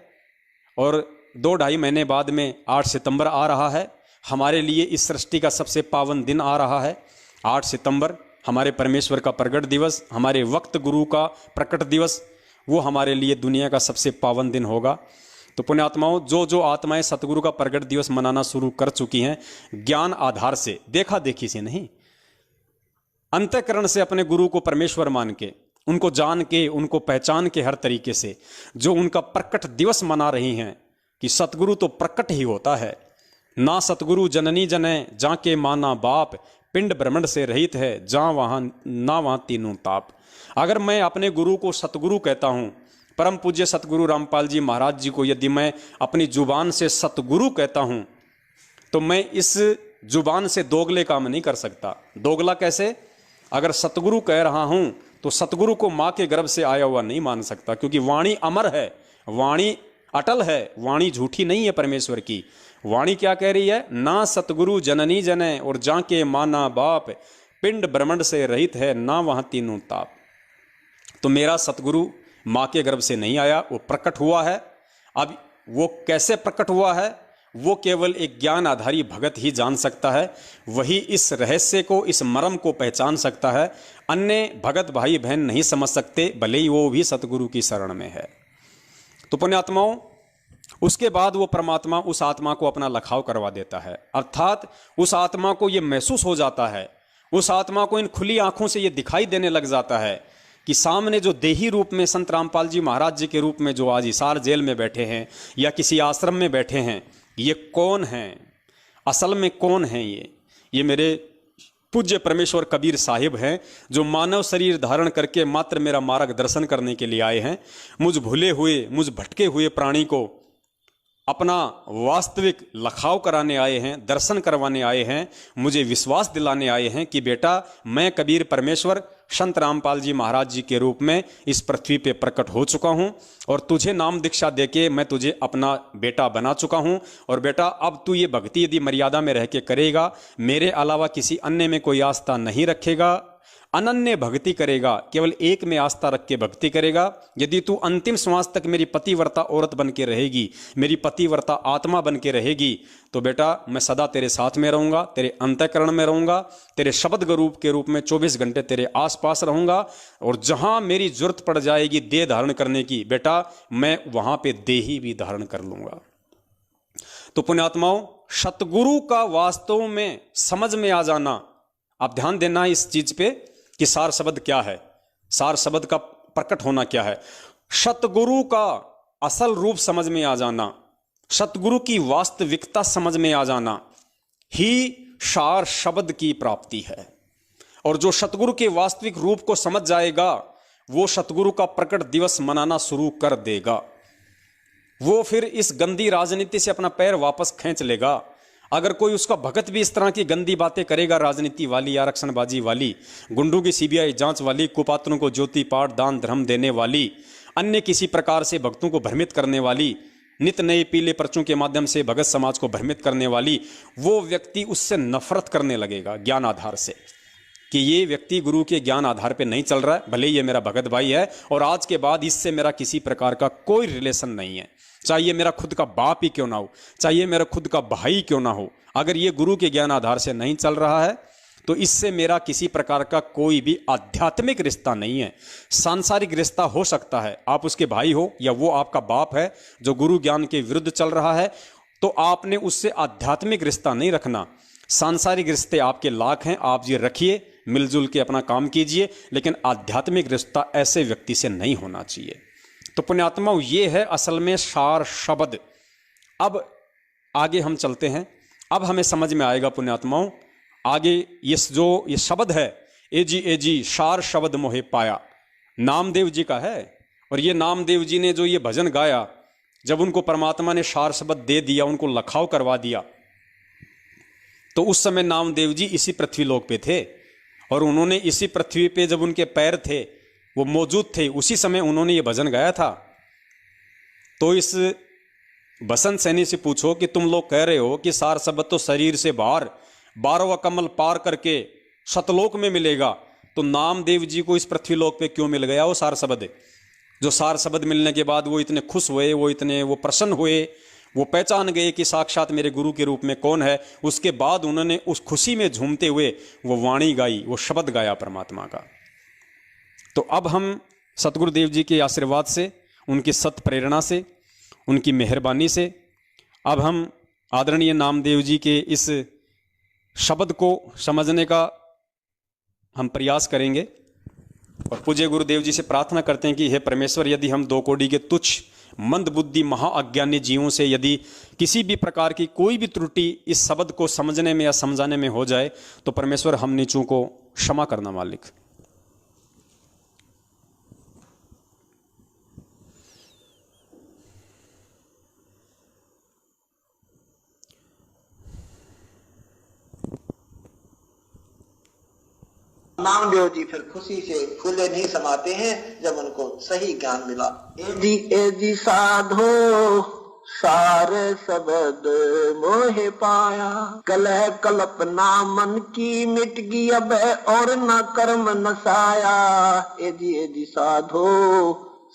और 2-2.5 महीने बाद में 8 सितंबर आ रहा है। हमारे लिए इस सृष्टि का सबसे पावन दिन आ रहा है। 8 सितंबर हमारे परमेश्वर का प्रकट दिवस, हमारे वक्त गुरु का प्रकट दिवस, वो हमारे लिए दुनिया का सबसे पावन दिन होगा। तो पुण्यात्माओं, जो आत्माएं सतगुरु का प्रकट दिवस मनाना शुरू कर चुकी हैं, ज्ञान आधार से, देखा देखी से नहीं, अंतःकरण से अपने गुरु को परमेश्वर मान के, उनको जान के, उनको पहचान के, हर तरीके से जो उनका प्रकट दिवस मना रही हैं कि सतगुरु तो प्रकट ही होता है। ना सतगुरु जननी जने जाके माना बाप, पिंड ब्रह्मंड से रहित है जहाँ वहाँ ना वहाँ तीनों ताप। अगर मैं अपने गुरु को सतगुरु कहता हूँ, परम पूज्य सतगुरु रामपाल जी महाराज जी को यदि मैं अपनी जुबान से सतगुरु कहता हूँ, तो मैं इस जुबान से दोगले काम नहीं कर सकता। दोगला कैसे? अगर सतगुरु कह रहा हूँ तो सतगुरु को माँ के गर्भ से आया हुआ नहीं मान सकता, क्योंकि वाणी अमर है, वाणी अटल है, वाणी झूठी नहीं है। परमेश्वर की वाणी क्या कह रही है? ना सतगुरु जननी जने और जाके माना बाप, पिंड ब्रह्मंड से रहित है ना वहाँ तीनों ताप। तो मेरा सतगुरु माँ के गर्भ से नहीं आया, वो प्रकट हुआ है। अब वो कैसे प्रकट हुआ है, वो केवल एक ज्ञान आधारी भगत ही जान सकता है। वही इस रहस्य को, इस मर्म को पहचान सकता है। अन्य भगत भाई बहन नहीं समझ सकते, भले ही वो भी सतगुरु की शरण में है। तो पुण्यात्माओं, उसके बाद वो परमात्मा उस आत्मा को अपना लखाव करवा देता है, अर्थात उस आत्मा को ये महसूस हो जाता है, उस आत्मा को इन खुली आंखों से ये दिखाई देने लग जाता है कि सामने जो देही रूप में संत रामपाल जी महाराज जी के रूप में जो आज हिसार जेल में बैठे हैं या किसी आश्रम में बैठे हैं, ये कौन हैं? असल में कौन हैं ये मेरे पूज्य परमेश्वर कबीर साहिब हैं, जो मानव शरीर धारण करके मात्र मेरा मार्गदर्शन करने के लिए आए हैं। मुझ भूले हुए, मुझ भटके हुए प्राणी को अपना वास्तविक लखाव कराने आए हैं, दर्शन करवाने आए हैं, मुझे विश्वास दिलाने आए हैं कि बेटा, मैं कबीर परमेश्वर संत रामपाल जी महाराज जी के रूप में इस पृथ्वी पे प्रकट हो चुका हूं और तुझे नाम दीक्षा देके मैं तुझे अपना बेटा बना चुका हूं। और बेटा, अब तू ये भक्ति यदि मर्यादा में रह के करेगा, मेरे अलावा किसी अन्य में कोई आस्था नहीं रखेगा, अनन्य भक्ति करेगा, केवल एक में आस्था रख के भक्ति करेगा, यदि तू अंतिम श्वास तक मेरी पतिव्रता औरत बन के रहेगी, मेरी पतिव्रता आत्मा बन के रहेगी, तो बेटा मैं सदा तेरे साथ में रहूँगा, तेरे अंतःकरण में रहूँगा, तेरे शब्द रूप के रूप में 24 घंटे तेरे आसपास रहूँगा। और जहाँ मेरी जरूरत पड़ जाएगी देह धारण करने की, बेटा मैं वहाँ पे देही भी धारण कर लूँगा। तो पुण्यात्माओं, सतगुरु का वास्तव में समझ में आ जाना, आप ध्यान देना इस चीज पे कि सार शब्द क्या है, सार शब्द का प्रकट होना क्या है। सतगुरु का असल रूप समझ में आ जाना, सतगुरु की वास्तविकता समझ में आ जाना ही सार शब्द की प्राप्ति है। और जो सतगुरु के वास्तविक रूप को समझ जाएगा, वो सतगुरु का प्रकट दिवस मनाना शुरू कर देगा। वो फिर इस गंदी राजनीति से अपना पैर वापस खींच लेगा। अगर कोई उसका भगत भी इस तरह की गंदी बातें करेगा, राजनीति वाली, आरक्षणबाजी वाली, गुंडों की सीबीआई जांच वाली, कुपात्रों को ज्योति पाठ दान धर्म देने वाली, अन्य किसी प्रकार से भक्तों को भ्रमित करने वाली, नित नए पीले पर्चों के माध्यम से भगत समाज को भ्रमित करने वाली, वो व्यक्ति उससे नफरत करने लगेगा ज्ञान आधार से, कि ये व्यक्ति गुरु के ज्ञान आधार पे नहीं चल रहा है, भले ये मेरा भगत भाई है और आज के बाद इससे मेरा किसी प्रकार का कोई रिलेशन नहीं है, चाहे ये मेरा खुद का बाप ही क्यों ना हो, चाहे ये मेरा खुद का भाई क्यों ना हो। अगर ये गुरु के ज्ञान आधार से नहीं चल रहा है तो इससे मेरा किसी प्रकार का कोई भी आध्यात्मिक रिश्ता नहीं है। सांसारिक रिश्ता हो सकता है, आप उसके भाई हो या वो आपका बाप है जो गुरु ज्ञान के विरुद्ध चल रहा है, तो आपने उससे आध्यात्मिक रिश्ता नहीं रखना। सांसारिक रिश्ते आपके लाख हैं, आप ये रखिए, मिलजुल के अपना काम कीजिए, लेकिन आध्यात्मिक रिश्ता ऐसे व्यक्ति से नहीं होना चाहिए। तो पुण्यात्माओं, ये है असल में सार शब्द। अब आगे हम चलते हैं, अब हमें समझ में आएगा पुण्यात्माओं, आगे ये शब्द है एजी सार शब्द मोहे पाया, नामदेव जी का है। और ये नामदेव जी ने जो ये भजन गाया, जब उनको परमात्मा ने सार शब्द दे दिया, उनको लखाव करवा दिया, तो उस समय नामदेव जी इसी पृथ्वी लोक पे थे, और उन्होंने इसी पृथ्वी पे जब उनके पैर थे वो मौजूद थे, उसी समय उन्होंने ये भजन गाया था। तो इस बसंत सैनी से पूछो कि तुम लोग कह रहे हो कि सार शब्द तो शरीर से बाहर 12वां कमल पार करके सतलोक में मिलेगा, तो नामदेव जी को इस पृथ्वी लोक पे क्यों मिल गया वो सार शब्द? जो सार शब्द मिलने के बाद वो इतने खुश हुए, वो प्रसन्न हुए, वो पहचान गए कि साक्षात मेरे गुरु के रूप में कौन है। उसके बाद उन्होंने उस खुशी में झूमते हुए वो वाणी गाई, वो शब्द गाया परमात्मा का। तो अब हम सतगुरुदेव जी के आशीर्वाद से, उनकी सत प्रेरणा से, उनकी मेहरबानी से अब हम आदरणीय नामदेव जी के इस शब्द को समझने का हम प्रयास करेंगे। और पूज्य गुरुदेव जी से प्रार्थना करते हैं कि हे परमेश्वर, यदि हम 2 कोटि के तुच्छ मंद बुद्धि महाअज्ञानी जीवों से यदि किसी भी प्रकार की कोई भी त्रुटि इस शब्द को समझने में या समझाने में हो जाए, तो परमेश्वर हम नीचों को क्षमा करना मालिक। नामदेव जी फिर खुशी से फूले नहीं समाते हैं जब उनको सही ज्ञान मिला। एजी साधो सार शब्द मोहे पाया, कलह कल्पना मन की मिट गई अब और न कर्म नसाया। एजी साधो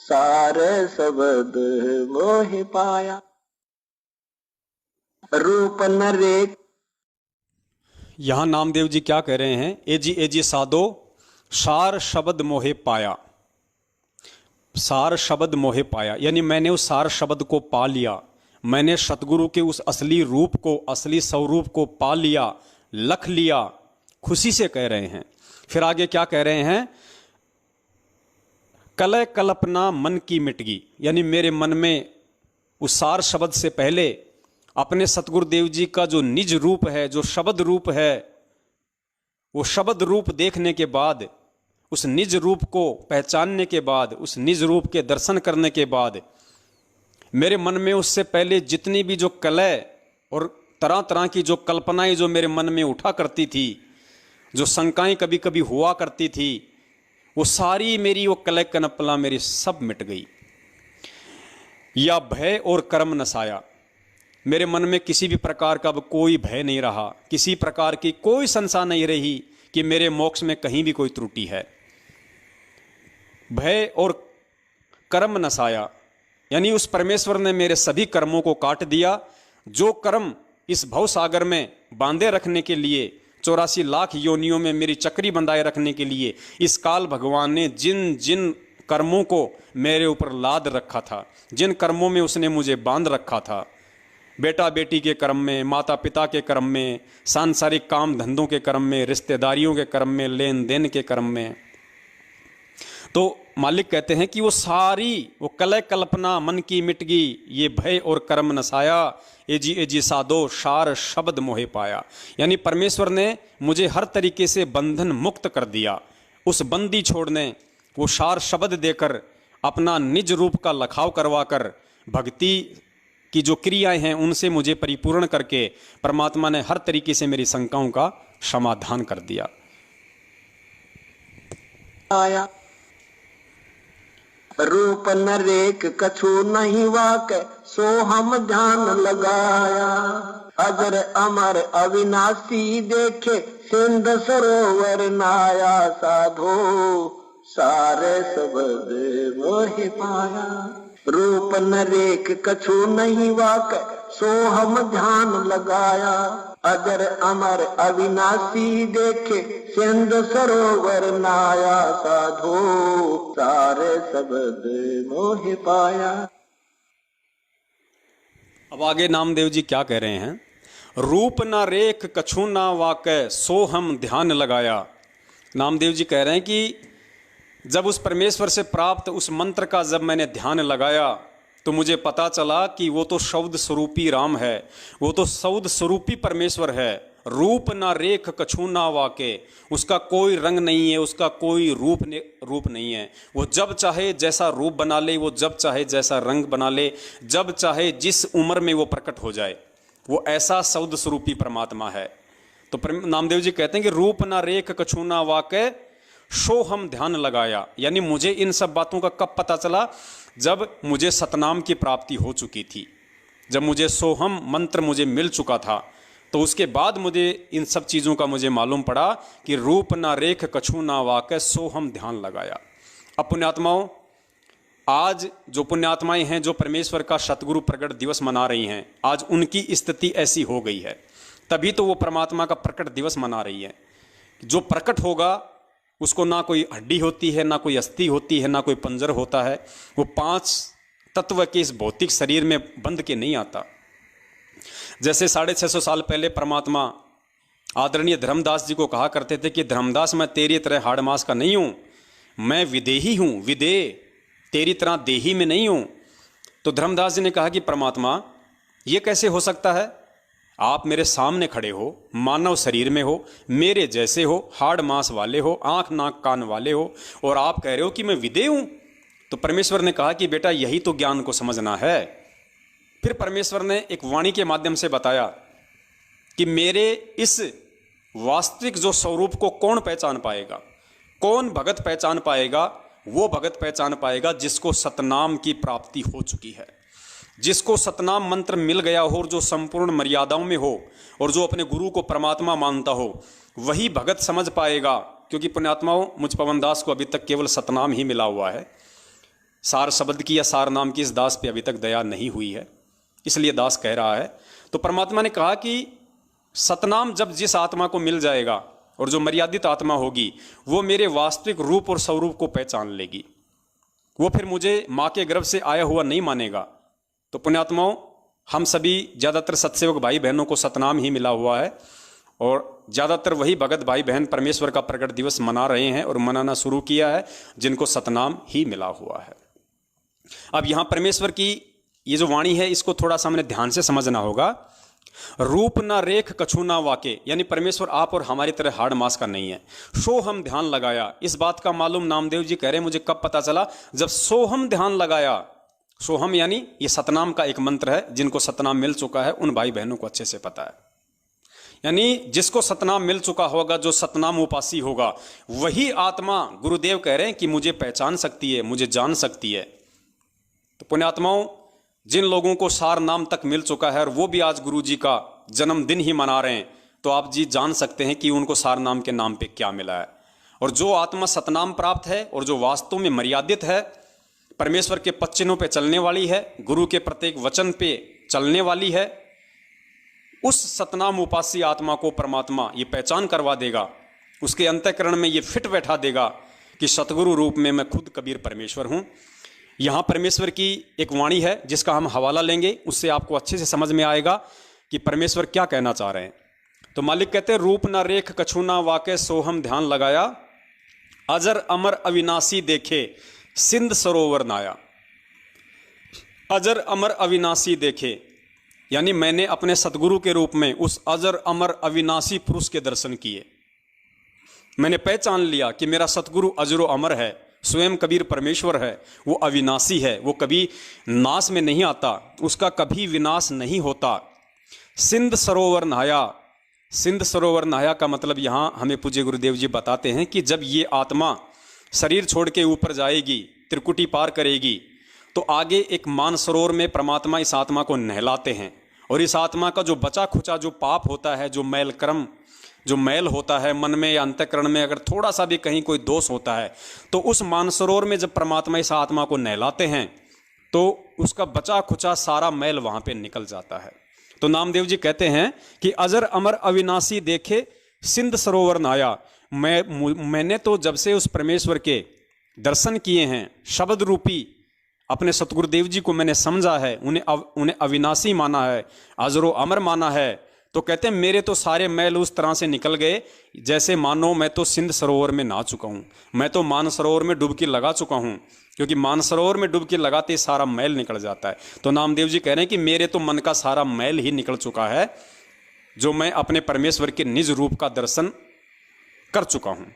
सार शब्द मोहे पाया, रूप नरेक। यहां नामदेव जी क्या कह रहे हैं? एजी साधो सार शब्द मोहे पाया, सार शब्द मोहे पाया, यानी मैंने उस सार शब्द को पा लिया, मैंने सतगुरु के उस असली रूप को, असली स्वरूप को पा लिया, लख लिया, खुशी से कह रहे हैं। फिर आगे क्या कह रहे हैं? कलह कल्पना मन की मिट गई, यानी मेरे मन में उस सार शब्द से पहले अपने सतगुरुदेव जी का जो निज रूप है, जो शब्द रूप है, वो शब्द रूप देखने के बाद, उस निज रूप को पहचानने के बाद, उस निज रूप के दर्शन करने के बाद, मेरे मन में उससे पहले जितनी भी जो कलह और तरह तरह की जो कल्पनाएं जो मेरे मन में उठा करती थी, जो शंकाएं कभी कभी हुआ करती थी, वो सारी मेरी वो कलह कल्पना मेरी सब मिट गई। या भय और कर्म नसाया, मेरे मन में किसी भी प्रकार का अब कोई भय नहीं रहा, किसी प्रकार की कोई संशय नहीं रही कि मेरे मोक्ष में कहीं भी कोई त्रुटि है। भय और कर्म नसाया, यानी उस परमेश्वर ने मेरे सभी कर्मों को काट दिया। जो कर्म इस भवसागर में बांधे रखने के लिए, 84 लाख योनियों में मेरी चक्री बंधाए रखने के लिए इस काल भगवान ने जिन जिन कर्मों को मेरे ऊपर लाद रखा था, जिन कर्मों में उसने मुझे बांध रखा था, बेटा बेटी के कर्म में, माता पिता के कर्म में, सांसारिक काम धंधों के कर्म में, रिश्तेदारियों के कर्म में, लेन देन के कर्म में, तो मालिक कहते हैं कि वो सारी वो कलह कल्पना मन की मिट गई, ये भय और कर्म नसाया। एजी साधो सार शब्द मोहे पाया, यानी परमेश्वर ने मुझे हर तरीके से बंधन मुक्त कर दिया। उस बंदी छोड़ने, वो सार शब्द देकर, अपना निज रूप का लखाव करवाकर, भक्ति की जो क्रियाएं हैं उनसे मुझे परिपूर्ण करके परमात्मा ने हर तरीके से मेरी शंकाओं का समाधान कर दिया। आया रूप नरेक कछु नहीं वाक, सो हम ध्यान लगाया। अजर अमर अविनाशी देखे, सिंध सरोवर नाया। साधो सारे शब्द मोहि पाया। रूप न रेख कछु नहीं वाक, सो हम ध्यान लगाया। अजर अमर अविनाशी देखे, सिंधु सरोवर नाया। साधो सारे शब्द मोह पाया। अब आगे नामदेव जी क्या कह रहे हैं? रूप ना रेख कछु ना वाकै, सो हम ध्यान लगाया। नामदेव जी कह रहे हैं कि जब उस परमेश्वर से प्राप्त उस मंत्र का जब मैंने ध्यान लगाया तो मुझे पता चला कि वो तो शब्द स्वरूपी राम है, वो तो शब्द स्वरूपी परमेश्वर है। रूप ना रेख कछु ना वाके, उसका कोई रंग नहीं है, उसका कोई रूप नहीं है। वो जब चाहे जैसा रूप बना ले, वो जब चाहे जैसा रंग बना ले, जब चाहे जिस उम्र में वो प्रकट हो जाए, वो ऐसा शब्द स्वरूपी परमात्मा है। तो नामदेव जी कहते हैं कि रूप ना रेख कछु ना वाके, शो हम ध्यान लगाया। यानी मुझे इन सब बातों का कब पता चला? जब मुझे सतनाम की प्राप्ति हो चुकी थी, जब मुझे सोहम मंत्र मुझे मिल चुका था, तो उसके बाद मुझे इन सब चीज़ों का मुझे मालूम पड़ा कि रूप ना रेख कछु ना वाके, सो हम ध्यान लगाया। अब पुण्यात्माओं, आज जो पुण्यात्माएं हैं जो परमेश्वर का सतगुरु प्रकट दिवस मना रही हैं, आज उनकी स्थिति ऐसी हो गई है, तभी तो वो परमात्मा का प्रकट दिवस मना रही है। जो प्रकट होगा उसको ना कोई हड्डी होती है, ना कोई अस्थि होती है, ना कोई पंजर होता है। वो 5 तत्व के इस भौतिक शरीर में बंध के नहीं आता। जैसे 650 साल पहले परमात्मा आदरणीय धर्मदास जी को कहा करते थे कि धर्मदास, मैं तेरी तरह हाड़ मास का नहीं हूँ, मैं विदेही हूँ, विदेह, तेरी तरह देही में नहीं हूँ। तो धर्मदास जी ने कहा कि परमात्मा ये कैसे हो सकता है? आप मेरे सामने खड़े हो, मानव शरीर में हो, मेरे जैसे हो, हाड़ मांस वाले हो, आंख नाक कान वाले हो, और आप कह रहे हो कि मैं विदेह हूं। तो परमेश्वर ने कहा कि बेटा यही तो ज्ञान को समझना है। फिर परमेश्वर ने एक वाणी के माध्यम से बताया कि मेरे इस वास्तविक जो स्वरूप को कौन पहचान पाएगा, कौन भगत पहचान पाएगा? वो भगत पहचान पाएगा जिसको सतनाम की प्राप्ति हो चुकी है, जिसको सतनाम मंत्र मिल गया हो, और जो संपूर्ण मर्यादाओं में हो, और जो अपने गुरु को परमात्मा मानता हो, वही भगत समझ पाएगा। क्योंकि पुण्यात्माओं, मुझ पवनदास को अभी तक केवल सतनाम ही मिला हुआ है, सार शब्द की या सार नाम की इस दास पे अभी तक दया नहीं हुई है, इसलिए दास कह रहा है। तो परमात्मा ने कहा कि सतनाम जब जिस आत्मा को मिल जाएगा, और जो मर्यादित आत्मा होगी, वो मेरे वास्तविक रूप और स्वरूप को पहचान लेगी। वो फिर मुझे माँ के गर्भ से आया हुआ नहीं मानेगा। तो पुण्यात्माओं, हम सभी ज़्यादातर सत्सेवक भाई बहनों को सतनाम ही मिला हुआ है, और ज़्यादातर वही भगत भाई बहन परमेश्वर का प्रकट दिवस मना रहे हैं और मनाना शुरू किया है जिनको सतनाम ही मिला हुआ है। अब यहाँ परमेश्वर की ये जो वाणी है, इसको थोड़ा सा हमने ध्यान से समझना होगा। रूप ना रेख कछु ना वाके, यानी परमेश्वर आप और हमारी तरह हाड़ मास का नहीं है। सोहम ध्यान लगाया, इस बात का मालूम नामदेव जी कह रहे हैं मुझे कब पता चला? जब सोहम ध्यान लगाया। सोहम यानी ये सतनाम का एक मंत्र है, जिनको सतनाम मिल चुका है उन भाई बहनों को अच्छे से पता है। यानी जिसको सतनाम मिल चुका होगा, जो सतनाम उपासी होगा, वही आत्मा गुरुदेव कह रहे हैं कि मुझे पहचान सकती है, मुझे जान सकती है। तो पुण्यात्माओं, जिन लोगों को सार नाम तक मिल चुका है और वो भी आज गुरु जी का जन्मदिन ही मना रहे हैं, तो आप जी जान सकते हैं कि उनको सार नाम के नाम पे क्या मिला है। और जो आत्मा सतनाम प्राप्त है और जो वास्तव में मर्यादित है, परमेश्वर के पच्चिनों पे चलने वाली है, गुरु के प्रत्येक वचन पे चलने वाली है, उस सतनाम उपासी आत्मा को परमात्मा ये पहचान करवा देगा, उसके अंतःकरण में ये फिट बैठा देगा कि सतगुरु रूप में मैं खुद कबीर परमेश्वर हूं। यहां परमेश्वर की एक वाणी है जिसका हम हवाला लेंगे, उससे आपको अच्छे से समझ में आएगा कि परमेश्वर क्या कहना चाह रहे हैं। तो मालिक कहते हैं, रूप ना रेख कछु ना वाके, सोहम ध्यान लगाया, अजर अमर अविनाशी देखे, सिंध सरोवर नाया। अजर अमर अविनाशी देखे, यानी मैंने अपने सतगुरु के रूप में उस अजर अमर अविनाशी पुरुष के दर्शन किए। मैंने पहचान लिया कि मेरा सतगुरु अजरो अमर है, स्वयं कबीर परमेश्वर है, वो अविनाशी है, वो कभी नाश में नहीं आता, उसका कभी विनाश नहीं होता। सिंध सरोवर नहाया, सिंध सरोवर नहाया का मतलब यहाँ हमें पूज्य गुरुदेव जी बताते हैं कि जब ये आत्मा शरीर छोड़ के ऊपर जाएगी, त्रिकुटी पार करेगी, तो आगे एक मानसरोवर में परमात्मा इस आत्मा को नहलाते हैं, और इस आत्मा का जो बचा खुचा जो पाप होता है, जो मैल कर्म, जो मैल होता है मन में या अंतःकरण में, अगर थोड़ा सा भी कहीं कोई दोष होता है, तो उस मानसरोवर में जब परमात्मा इस आत्मा को नहलाते हैं, तो उसका बचा खुचा सारा मैल वहां पे निकल जाता है। तो नामदेव जी कहते हैं कि अजर अमर अविनाशी देखे सिंध सरोवर नाया। मैंने तो जब से उस परमेश्वर के दर्शन किए हैं, शब्द रूपी अपने सतगुरुदेव जी को मैंने समझा है, उन्हें अविनाशी माना है, अजरो अमर माना है, तो कहते हैं मेरे तो सारे मैल उस तरह से निकल गए जैसे मानो मैं तो सिंध सरोवर में नहा चुका हूं, मैं तो मानसरोवर में डुबकी लगा चुका हूं, क्योंकि मानसरोवर में डुबकी लगाते ही सारा मैल निकल जाता है। तो नामदेव जी कह रहे हैं कि मेरे तो मन का सारा मैल ही निकल चुका है, जो मैं अपने परमेश्वर के निज रूप का दर्शन कर चुका हूं।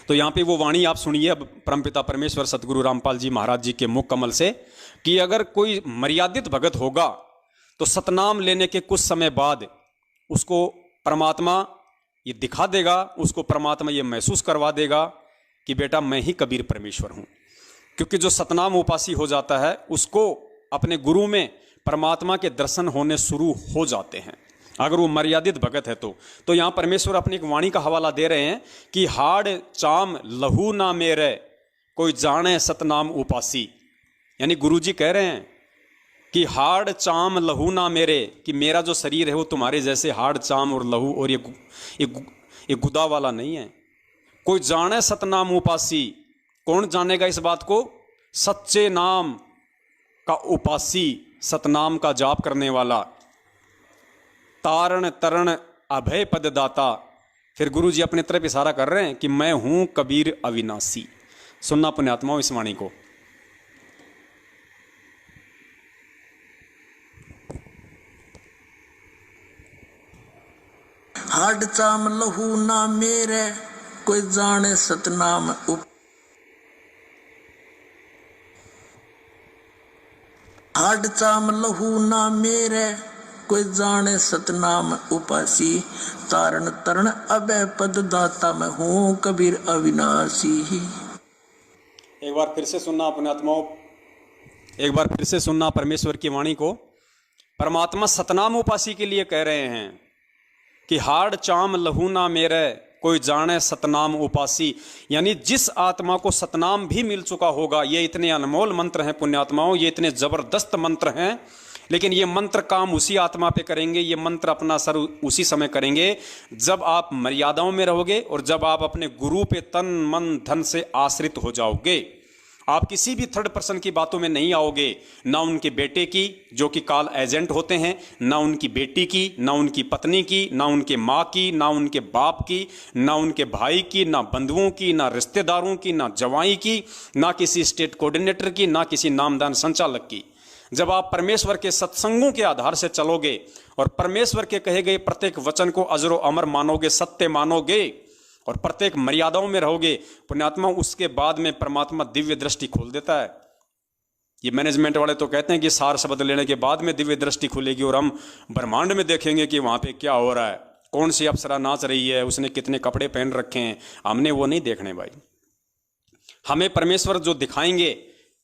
तो यहां पे वो वाणी आप सुनिए अब परमपिता परमेश्वर सतगुरु रामपाल जी महाराज जी के मुख कमल से, कि अगर कोई मर्यादित भगत होगा तो सतनाम लेने के कुछ समय बाद उसको परमात्मा ये दिखा देगा, उसको परमात्मा ये महसूस करवा देगा कि बेटा मैं ही कबीर परमेश्वर हूं। क्योंकि जो सतनाम उपासी हो जाता है उसको अपने गुरु में परमात्मा के दर्शन होने शुरू हो जाते हैं, अगर वो मर्यादित भगत है तो यहां परमेश्वर अपनी एक वाणी का हवाला दे रहे हैं कि हाड़ चाम लहू ना मेरे कोई जाने सतनाम उपासी। यानी गुरुजी कह रहे हैं कि हाड़ चाम लहू ना मेरे, कि मेरा जो शरीर है वो तुम्हारे जैसे हाड़ चाम और लहू और ये गुदा वाला नहीं है। कोई जाने सतनाम उपासी, कौन जानेगा इस बात को? सच्चे नाम का उपासी, सतनाम का जाप करने वाला, तारण तरण अभय पद दाता। फिर गुरु जी अपने तरफ इशारा कर रहे हैं कि मैं हूं कबीर अविनाशी। सुनना पुण्यात्माओं इस वाणी को। हाड चाम लहू ना मेरे कोई जाने सतनाम हाड चाम लहू ना मेरे कोई जाने सतनाम उपासी, तारण तरण अभय पद दाता मैं हूं कबीर अविनाशी। एक बार फिर से सुनना पुण्यात्माओं, एक बार फिर से सुनना परमेश्वर की वाणी को। परमात्मा सतनाम उपासी के लिए कह रहे हैं कि हाड़ चाम लहू ना मेरे कोई जाने सतनाम उपासी। यानी जिस आत्मा को सतनाम भी मिल चुका होगा, ये इतने अनमोल मंत्र हैं पुण्यात्माओं, ये इतने जबरदस्त मंत्र हैं, लेकिन ये मंत्र काम उसी आत्मा पे करेंगे, ये मंत्र अपना असर उसी समय करेंगे जब आप मर्यादाओं में रहोगे और जब आप अपने गुरु पे तन मन धन से आश्रित हो जाओगे। आप किसी भी थर्ड पर्सन की बातों में नहीं आओगे, ना उनके बेटे की जो कि कॉल एजेंट होते हैं, ना उनकी बेटी की, ना उनकी पत्नी की, ना उनके माँ की, ना उनके बाप की, ना उनके भाई की, ना बंधुओं की, ना रिश्तेदारों की, ना जवाई की, ना किसी स्टेट कोऑर्डिनेटर की, ना किसी नामदान संचालक की। जब आप परमेश्वर के सत्संगों के आधार से चलोगे और परमेश्वर के कहे गए प्रत्येक वचन को अजरो अमर मानोगे, सत्य मानोगे और प्रत्येक मर्यादाओं में रहोगे पुण्यात्मा, उसके बाद में परमात्मा दिव्य दृष्टि खोल देता है। ये मैनेजमेंट वाले तो कहते हैं कि सार शब्द लेने के बाद में दिव्य दृष्टि खुलेगी और हम ब्रह्मांड में देखेंगे कि वहां पे क्या हो रहा है, कौन सी अप्सरा नाच रही है, उसने कितने कपड़े पहन रखे हैं। हमने वो नहीं देखने भाई, हमें परमेश्वर जो दिखाएंगे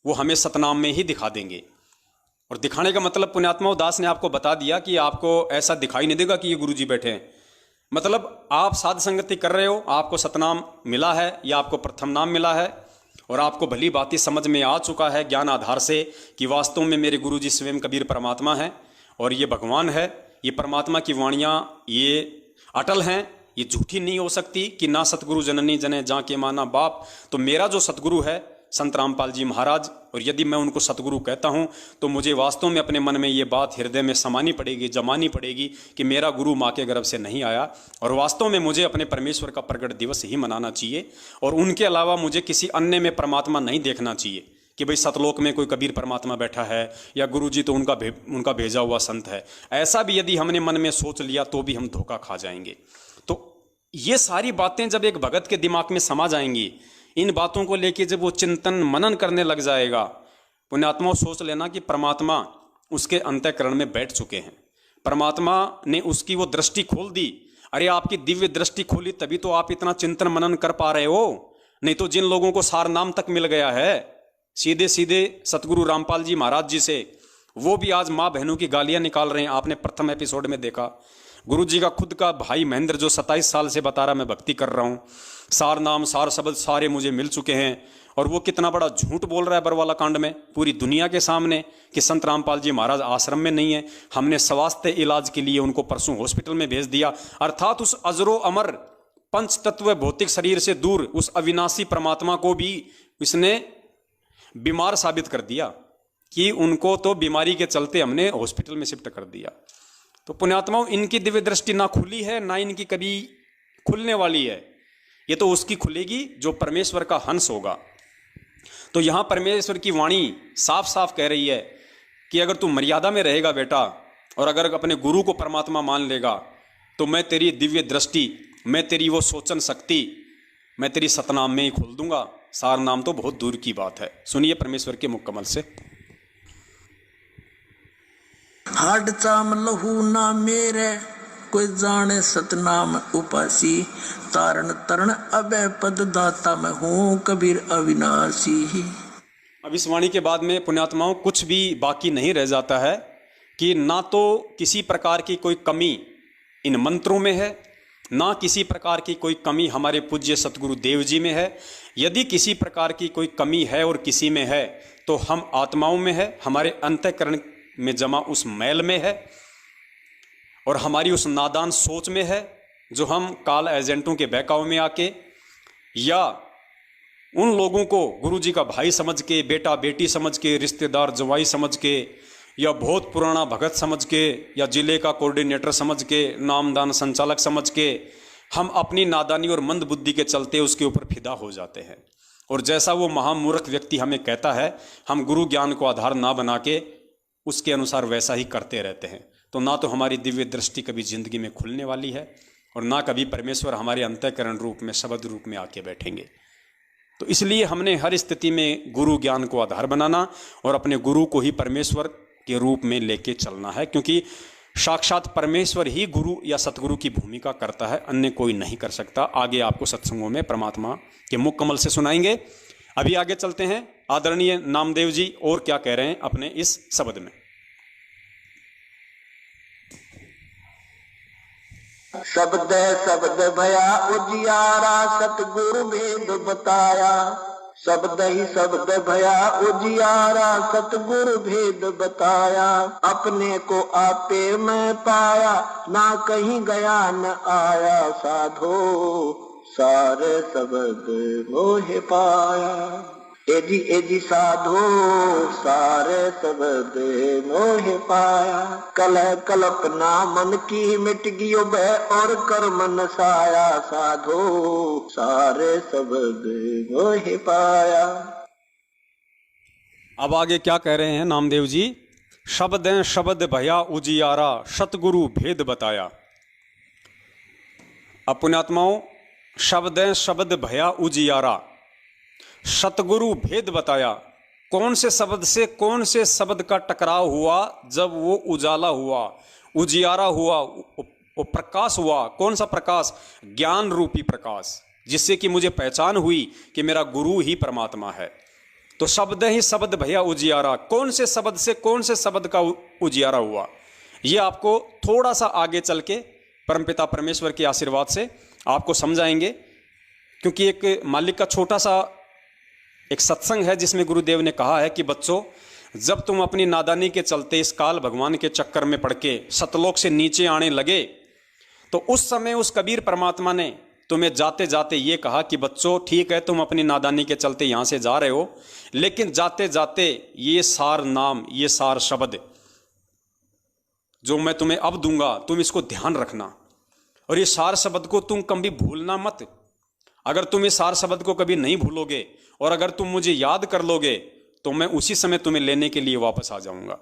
वो हमें सतनाम में ही दिखा देंगे। और दिखाने का मतलब पुण्यात्मा दास ने आपको बता दिया कि आपको ऐसा दिखाई नहीं देगा कि ये गुरुजी बैठे हैं। मतलब आप साध संगति कर रहे हो, आपको सतनाम मिला है या आपको प्रथम नाम मिला है और आपको भली बात समझ में आ चुका है ज्ञान आधार से कि वास्तव में मेरे गुरुजी स्वयं कबीर परमात्मा हैं और ये भगवान है। ये परमात्मा की वाणियाँ ये अटल हैं, ये झूठी नहीं हो सकती कि ना सतगुरु जननी जने जाके माना बाप। तो मेरा जो सतगुरु है संत रामपाल जी महाराज, और यदि मैं उनको सतगुरु कहता हूं तो मुझे वास्तव में अपने मन में ये बात हृदय में समानी पड़ेगी, जमानी पड़ेगी कि मेरा गुरु माँ के गर्भ से नहीं आया और वास्तव में मुझे अपने परमेश्वर का प्रगट दिवस ही मनाना चाहिए और उनके अलावा मुझे किसी अन्य में परमात्मा नहीं देखना चाहिए कि भाई सतलोक में कोई कबीर परमात्मा बैठा है या गुरु जी तो उनका भेजा हुआ संत है। ऐसा भी यदि हमने मन में सोच लिया तो भी हम धोखा खा जाएंगे। तो ये सारी बातें जब एक भगत के दिमाग में समा जाएंगी, इन बातों को लेके जब वो चिंतन मनन करने लग जाएगा, पुण्यात्माओं सोच लेना कि परमात्मा उसके अंतःकरण में बैठ चुके हैं। परमात्मा ने उसकी वो दृष्टि खोल दी। अरे आपकी दिव्य दृष्टि खोली तभी तो आप इतना चिंतन मनन कर पा रहे हो, नहीं तो जिन लोगों को सार नाम तक मिल गया है सीधे सीधे सतगुरु रामपाल जी महाराज जी से, वो भी आज माँ बहनों की गालियां निकाल रहे हैं। आपने प्रथम एपिसोड में देखा गुरु जी का खुद का भाई महेंद्र जो 27 साल से बता रहा मैं भक्ति कर रहा हूँ, सार नाम सार शब्द सारे मुझे मिल चुके हैं, और वो कितना बड़ा झूठ बोल रहा है बरवाला कांड में पूरी दुनिया के सामने कि संत रामपाल जी महाराज आश्रम में नहीं है, हमने स्वास्थ्य इलाज के लिए उनको परसों हॉस्पिटल में भेज दिया। अर्थात उस अजरो अमर पंच तत्व भौतिक शरीर से दूर उस अविनाशी परमात्मा को भी इसने बीमार साबित कर दिया कि उनको तो बीमारी के चलते हमने हॉस्पिटल में शिफ्ट कर दिया। तो पुण्यात्माओं, इनकी दिव्य दृष्टि ना खुली है, ना इनकी कभी खुलने वाली है। ये तो उसकी खुलेगी जो परमेश्वर का हंस होगा। तो यहां परमेश्वर की वाणी साफ साफ कह रही है कि अगर तू मर्यादा में रहेगा बेटा, और अगर अपने गुरु को परमात्मा मान लेगा, तो मैं तेरी दिव्य दृष्टि, मैं तेरी वो सोचन शक्ति, मैं तेरी सतनाम में ही खोल दूंगा। सार नाम तो बहुत दूर की बात है। सुनिए परमेश्वर के मुख कमल से। हाड चाम लहू ना मेरे, कोई जाने सतनाम उपासी, तारण तरण अभय पद दाता मैं हूँ कबीर अविनाशी। अब इस वाणी के बाद में पुण्यात्माओं कुछ भी बाकी नहीं रह जाता है कि ना तो किसी प्रकार की कोई कमी इन मंत्रों में है, ना किसी प्रकार की कोई कमी हमारे पूज्य सतगुरु देव जी में है। यदि किसी प्रकार की कोई कमी है और किसी में है तो हम आत्माओं में है, हमारे अंतःकरण में जमा उस मैल में है, और हमारी उस नादान सोच में है जो हम काल एजेंटों के बहकाव में आके, या उन लोगों को गुरु जी का भाई समझ के, बेटा बेटी समझ के, रिश्तेदार जवाई समझ के, या बहुत पुराना भगत समझ के, या जिले का कोऑर्डिनेटर समझ के, नामदान संचालक समझ के, हम अपनी नादानी और मंद बुद्धि के चलते उसके ऊपर फिदा हो जाते हैं। और जैसा वो महामूर्ख व्यक्ति हमें कहता है, हम गुरु ज्ञान को आधार ना बना के उसके अनुसार वैसा ही करते रहते हैं। तो ना तो हमारी दिव्य दृष्टि कभी जिंदगी में खुलने वाली है, और ना कभी परमेश्वर हमारे अंतःकरण रूप में, शब्द रूप में आके बैठेंगे। तो इसलिए हमने हर स्थिति में गुरु ज्ञान को आधार बनाना और अपने गुरु को ही परमेश्वर के रूप में लेके चलना है, क्योंकि साक्षात परमेश्वर ही गुरु या सतगुरु की भूमिका करता है, अन्य कोई नहीं कर सकता। आगे आपको सत्संगों में परमात्मा के मुख कमल से सुनाएंगे। अभी आगे चलते हैं, आदरणीय नामदेव जी और क्या कह रहे हैं अपने इस शब्द में। शब्द शब्द भया उजियारा, सतगुरु भेद बताया। शब्द ही शब्द भया उजियारा, सतगुरु भेद बताया। अपने को आपे मैं पाया, ना कहीं गया न आया। साधो सारे शब्द मोहे पाया। एजी साधो सारे शब्द मोहे पाया। कलह कल्पना मन की मिट गियो बह, और कर्म नसाया। साधो सारे शब्द मोहे पाया। अब आगे क्या कह रहे हैं नामदेव जी? शब्द शब्द भया उजियारा, सतगुरु भेद बताया। अब पुण्यात्माओं, शब्द शब्द भया उजियारा, सतगुरु भेद बताया। कौन से शब्द से कौन से शब्द का टकराव हुआ जब वो उजाला हुआ, उजियारा हुआ, वो प्रकाश हुआ? कौन सा प्रकाश? ज्ञान रूपी प्रकाश, जिससे कि मुझे पहचान हुई कि मेरा गुरु ही परमात्मा है। तो शब्द ही शब्द भैया उजियारा, कौन से शब्द से कौन से शब्द का उजियारा हुआ, ये आपको थोड़ा सा आगे चल के परमपिता परमेश्वर के आशीर्वाद से आपको समझाएंगे। क्योंकि एक मालिक का छोटा सा एक सत्संग है जिसमें गुरुदेव ने कहा है कि बच्चों, जब तुम अपनी नादानी के चलते इस काल भगवान के चक्कर में पड़ के सतलोक से नीचे आने लगे, तो उस समय उस कबीर परमात्मा ने तुम्हें जाते जाते ये कहा कि बच्चों ठीक है, तुम अपनी नादानी के चलते यहां से जा रहे हो, लेकिन जाते जाते ये सार नाम, ये सार शब्द जो मैं तुम्हें अब दूंगा, तुम इसको ध्यान रखना। और ये सार शब्द को तुम कभी भूलना मत। अगर तुम इस सार शब्द को कभी नहीं भूलोगे और अगर तुम मुझे याद कर लोगे, तो मैं उसी समय तुम्हें लेने के लिए वापस आ जाऊंगा।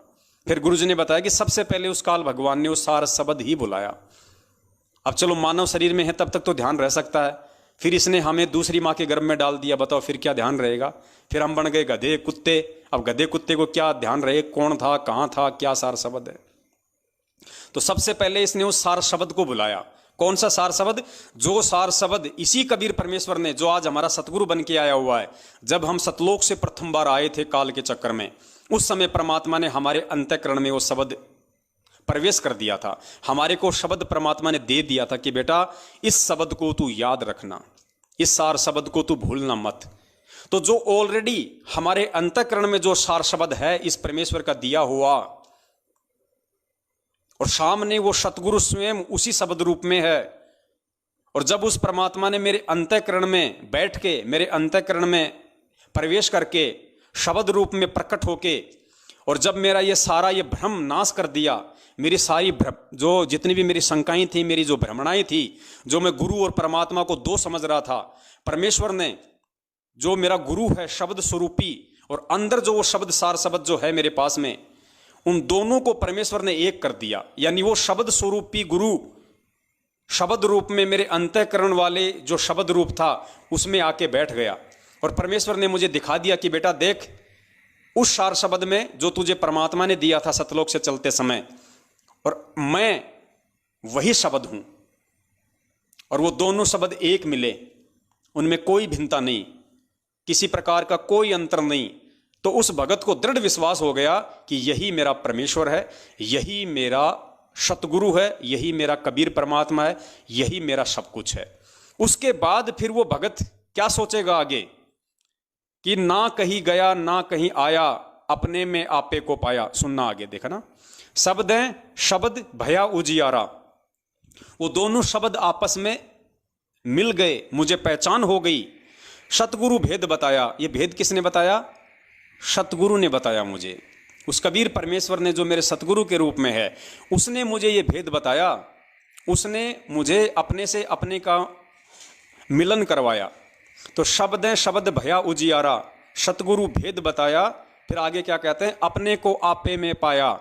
फिर गुरुजी ने बताया कि सबसे पहले उस काल भगवान ने उस सार शब्द ही बुलाया। अब चलो, मानव शरीर में है तब तक तो ध्यान रह सकता है, फिर इसने हमें दूसरी माँ के गर्भ में डाल दिया, बताओ फिर क्या ध्यान रहेगा? फिर हम बन गए गधे कुत्ते। अब गधे कुत्ते को क्या ध्यान रहे, कौन था, कहाँ था, क्या सार शब्द है? तो सबसे पहले इसने उस सार शब्द को बुलाया। कौन सा सार शब्द? जो सार शब्द इसी कबीर परमेश्वर ने, जो आज हमारा सतगुरु बन के आया हुआ है, जब हम सतलोक से प्रथम बार आए थे काल के चक्कर में, उस समय परमात्मा ने हमारे अंतःकरण में वो शब्द प्रवेश कर दिया था। हमारे को शब्द परमात्मा ने दे दिया था कि बेटा इस शब्द को तू याद रखना, इस सार शब्द को तू भूलना मत। तो जो ऑलरेडी हमारे अंतःकरण में जो सार शब्द है इस परमेश्वर का दिया हुआ, और सामने वो सतगुरु स्वयं उसी शब्द रूप में है, और जब उस परमात्मा ने मेरे अंतःकरण में बैठ के, मेरे अंतःकरण में प्रवेश करके शब्द रूप में प्रकट होके, और जब मेरा ये सारा ये भ्रम नाश कर दिया, मेरी सारी जो जितनी भी मेरी शंकाएं थी, मेरी जो भ्रमणाएं थी, जो मैं गुरु और परमात्मा को दो समझ रहा था, परमेश्वर ने जो मेरा गुरु है शब्द स्वरूपी, और अंदर जो वो शब्द सार शब्द जो है मेरे पास में, उन दोनों को परमेश्वर ने एक कर दिया। यानी वो शब्द स्वरूपी गुरु शब्द रूप में मेरे अंतःकरण वाले जो शब्द रूप था उसमें आके बैठ गया, और परमेश्वर ने मुझे दिखा दिया कि बेटा देख, उस सार शब्द में जो तुझे परमात्मा ने दिया था सतलोक से चलते समय, और मैं वही शब्द हूं, और वो दोनों शब्द एक मिले, उनमें कोई भिन्नता नहीं, किसी प्रकार का कोई अंतर नहीं। तो उस भगत को दृढ़ विश्वास हो गया कि यही मेरा परमेश्वर है, यही मेरा सतगुरु है, यही मेरा कबीर परमात्मा है, यही मेरा सब कुछ है। उसके बाद फिर वो भगत क्या सोचेगा आगे कि ना कहीं गया ना कहीं आया, अपने में आपे को पाया। सुनना आगे, देखा ना, शब्द हैं शब्द भया उजियारा, वो दोनों शब्द आपस में मिल गए, मुझे पहचान हो गई। सतगुरु भेद बताया, ये भेद किसने बताया? सतगुरु ने बताया मुझे। उस कबीर परमेश्वर ने जो मेरे सतगुरु के रूप में है, उसने मुझे ये भेद बताया, उसने मुझे अपने से अपने का मिलन करवाया। तो शब्द है शब्द भया उजियारा, सतगुरु भेद बताया। फिर आगे क्या कहते हैं? अपने को आपे में पाया,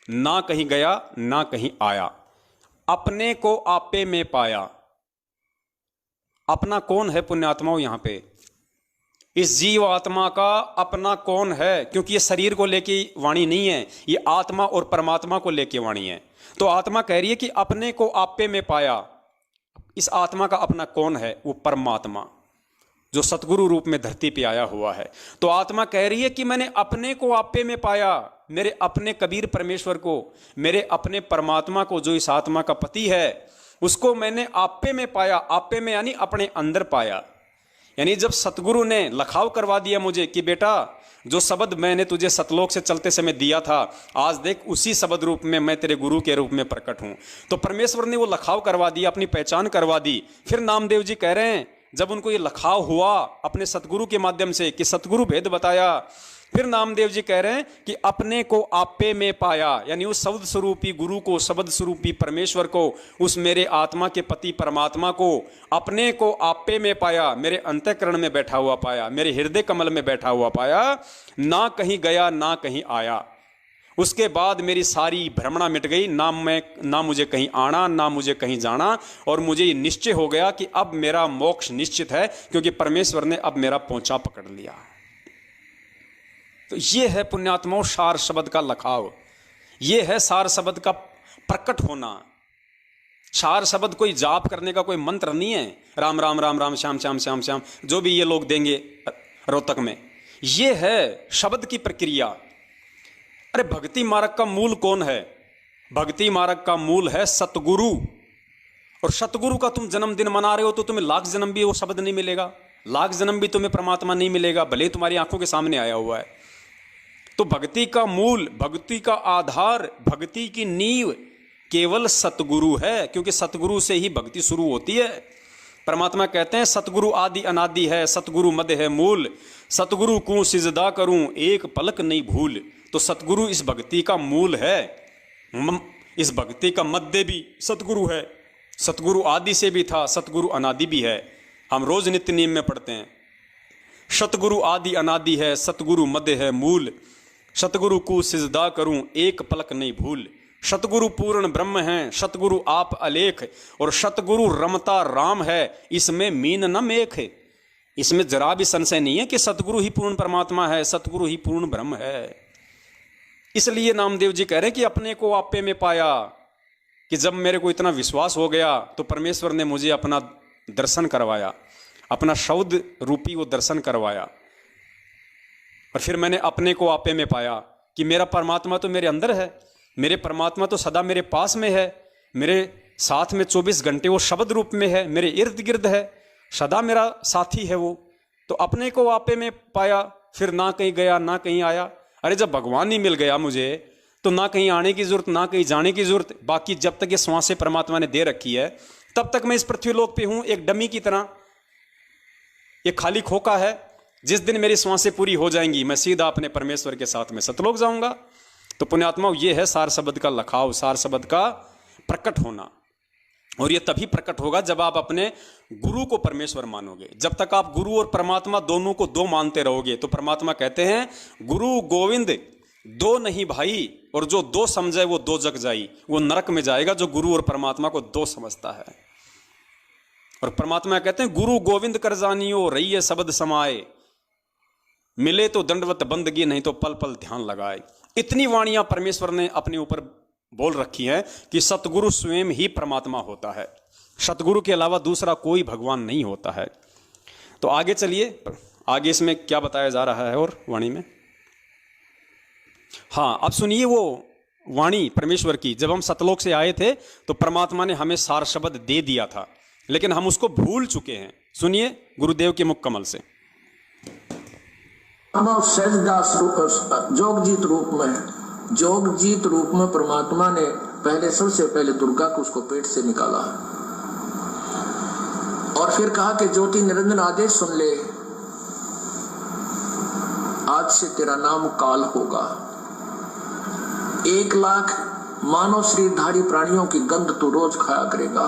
ना कहीं गया ना कहीं आया। अपने को आपे में पाया। अपना कौन है पुण्यात्माओं? यहां पे इस जीव आत्मा का अपना कौन है? क्योंकि ये शरीर को लेके वाणी नहीं है, ये आत्मा और परमात्मा को लेके वाणी है। तो आत्मा कह रही है कि अपने को आपे में पाया। इस आत्मा का अपना कौन है? वो परमात्मा जो सतगुरु रूप में धरती पे आया हुआ है। तो आत्मा कह रही है कि मैंने अपने को आपे में पाया, मेरे अपने कबीर परमेश्वर को, मेरे अपने परमात्मा को, जो इस आत्मा का पति है, उसको मैंने आपे में पाया। आपे में यानी अपने अंदर पाया। यानी जब सतगुरु ने लखाव करवा दिया मुझे कि बेटा जो शब्द मैंने तुझे सतलोक से चलते समय दिया था, आज देख उसी शब्द रूप में मैं तेरे गुरु के रूप में प्रकट हूं। तो परमेश्वर ने वो लखाव करवा दिया, अपनी पहचान करवा दी। फिर नामदेव जी कह रहे हैं जब उनको ये लखाव हुआ अपने सतगुरु के माध्यम से कि सतगुरु भेद बताया, फिर नामदेव जी कह रहे हैं कि अपने को आपे में पाया। यानी उस शब्द स्वरूपी गुरु को, शब्द स्वरूपी परमेश्वर को, उस मेरे आत्मा के पति परमात्मा को अपने को आपे में पाया, मेरे अंतःकरण में बैठा हुआ पाया, मेरे हृदय कमल में बैठा हुआ पाया, ना कहीं गया ना कहीं आया। उसके बाद मेरी सारी भ्रमणा मिट गई, ना मुझे कहीं आना ना मुझे कहीं जाना, और मुझे ये निश्चय हो गया कि अब मेरा मोक्ष निश्चित है, क्योंकि परमेश्वर ने अब मेरा पोंचा पकड़ लिया। तो ये है पुण्यात्माओं सार शब्द का लखाव, ये है सार शब्द का प्रकट होना। सार शब्द कोई जाप करने का कोई मंत्र नहीं है, राम राम राम राम श्याम श्याम श्याम श्याम जो भी ये लोग देंगे रोहतक में, ये है शब्द की प्रक्रिया। अरे भक्ति मार्ग का मूल कौन है? भक्ति मार्ग का मूल है सतगुरु। और सतगुरु का तुम जन्मदिन मना रहे हो तो तुम्हें लाख जन्म भी वो शब्द नहीं मिलेगा, लाख जन्म भी तुम्हें परमात्मा नहीं मिलेगा, भले तुम्हारी आंखों के सामने आया हुआ है। तो भक्ति का मूल, भक्ति का आधार, भक्ति की नींव केवल सतगुरु है, क्योंकि सतगुरु से ही भक्ति शुरू होती है। परमात्मा कहते हैं सतगुरु आदि अनादि है, सतगुरु मध्य है मूल, सतगुरु को सिजदा करूं एक पलक नहीं भूल। तो सतगुरु इस भक्ति का मूल है, इस भक्ति का मध्य भी सतगुरु है। सतगुरु आदि से भी था, सतगुरु अनादि भी है। हम रोज नित्य नियम में पढ़ते हैं सतगुरु आदि अनादि है, सतगुरु मध्य है मूल, सतगुरु को सिजदा करूं एक पलक नहीं भूल। सतगुरु पूर्ण ब्रह्म है, सतगुरु आप अलेख, और सतगुरु रमता राम है, इसमें मीन न मेख। इसमें जरा भी संशय नहीं है कि सतगुरु ही पूर्ण परमात्मा है, सतगुरु ही पूर्ण ब्रह्म है। इसलिए नामदेव जी कह रहे हैं कि अपने को आपे में पाया, कि जब मेरे को इतना विश्वास हो गया तो परमेश्वर ने मुझे अपना दर्शन करवाया, अपना शब्द रूपी वो दर्शन करवाया। और फिर मैंने अपने को आपे में पाया कि मेरा परमात्मा तो मेरे अंदर है, मेरे परमात्मा तो सदा मेरे पास में है, मेरे साथ में 24 घंटे वो शब्द रूप में है, मेरे इर्द गिर्द है, सदा मेरा साथी है वो। तो अपने को आपे में पाया, फिर ना कहीं गया ना कहीं आया। अरे जब भगवान ही मिल गया मुझे तो ना कहीं आने की जरूरत ना कहीं जाने की जरूरत। बाकी जब तक ये श्वासें परमात्मा ने दे रखी है तब तक मैं इस पृथ्वीलोक पे हूं, एक डमी की तरह, ये खाली खोखा है। जिस दिन मेरी श्वासें पूरी हो जाएंगी मैं सीधा अपने परमेश्वर के साथ में सतलोक जाऊंगा। तो पुण्यात्माओं, ये है सार शब्द का लखाव, सार शब्द का प्रकट होना। और ये तभी प्रकट होगा जब आप अपने गुरु को परमेश्वर मानोगे। जब तक आप गुरु और परमात्मा दोनों को दो मानते रहोगे तो परमात्मा कहते हैं गुरु गोविंद दो नहीं भाई, और जो दो समझे वो दो जग जाई, वो नरक में जाएगा जो गुरु और परमात्मा को दो समझता है। और परमात्मा कहते हैं गुरु गोविंद कर जानियो रहिए शब्द समाए, मिले तो दंडवत बंदगी नहीं तो पल पल ध्यान लगाए। इतनी वाणियां परमेश्वर ने अपने ऊपर बोल रखी हैं कि सतगुरु स्वयं ही परमात्मा होता है, सतगुरु के अलावा दूसरा कोई भगवान नहीं होता है। तो आगे चलिए, आगे इसमें क्या बताया जा रहा है और वाणी में। हाँ, अब सुनिए वो वाणी परमेश्वर की। जब हम सतलोक से आए थे तो परमात्मा ने हमें सार शब्द दे दिया था, लेकिन हम उसको भूल चुके हैं। सुनिए गुरुदेव के मुख कमल से। सहजदास जोगजीत रूप में परमात्मा ने सबसे पहले दुर्गा को उसको पेट से निकाला और फिर कहा कि ज्योति निरंजन आदेश सुन ले, आज से तेरा नाम काल होगा। 1 लाख मानव शरीरधारी प्राणियों की गंध तू रोज खाया करेगा,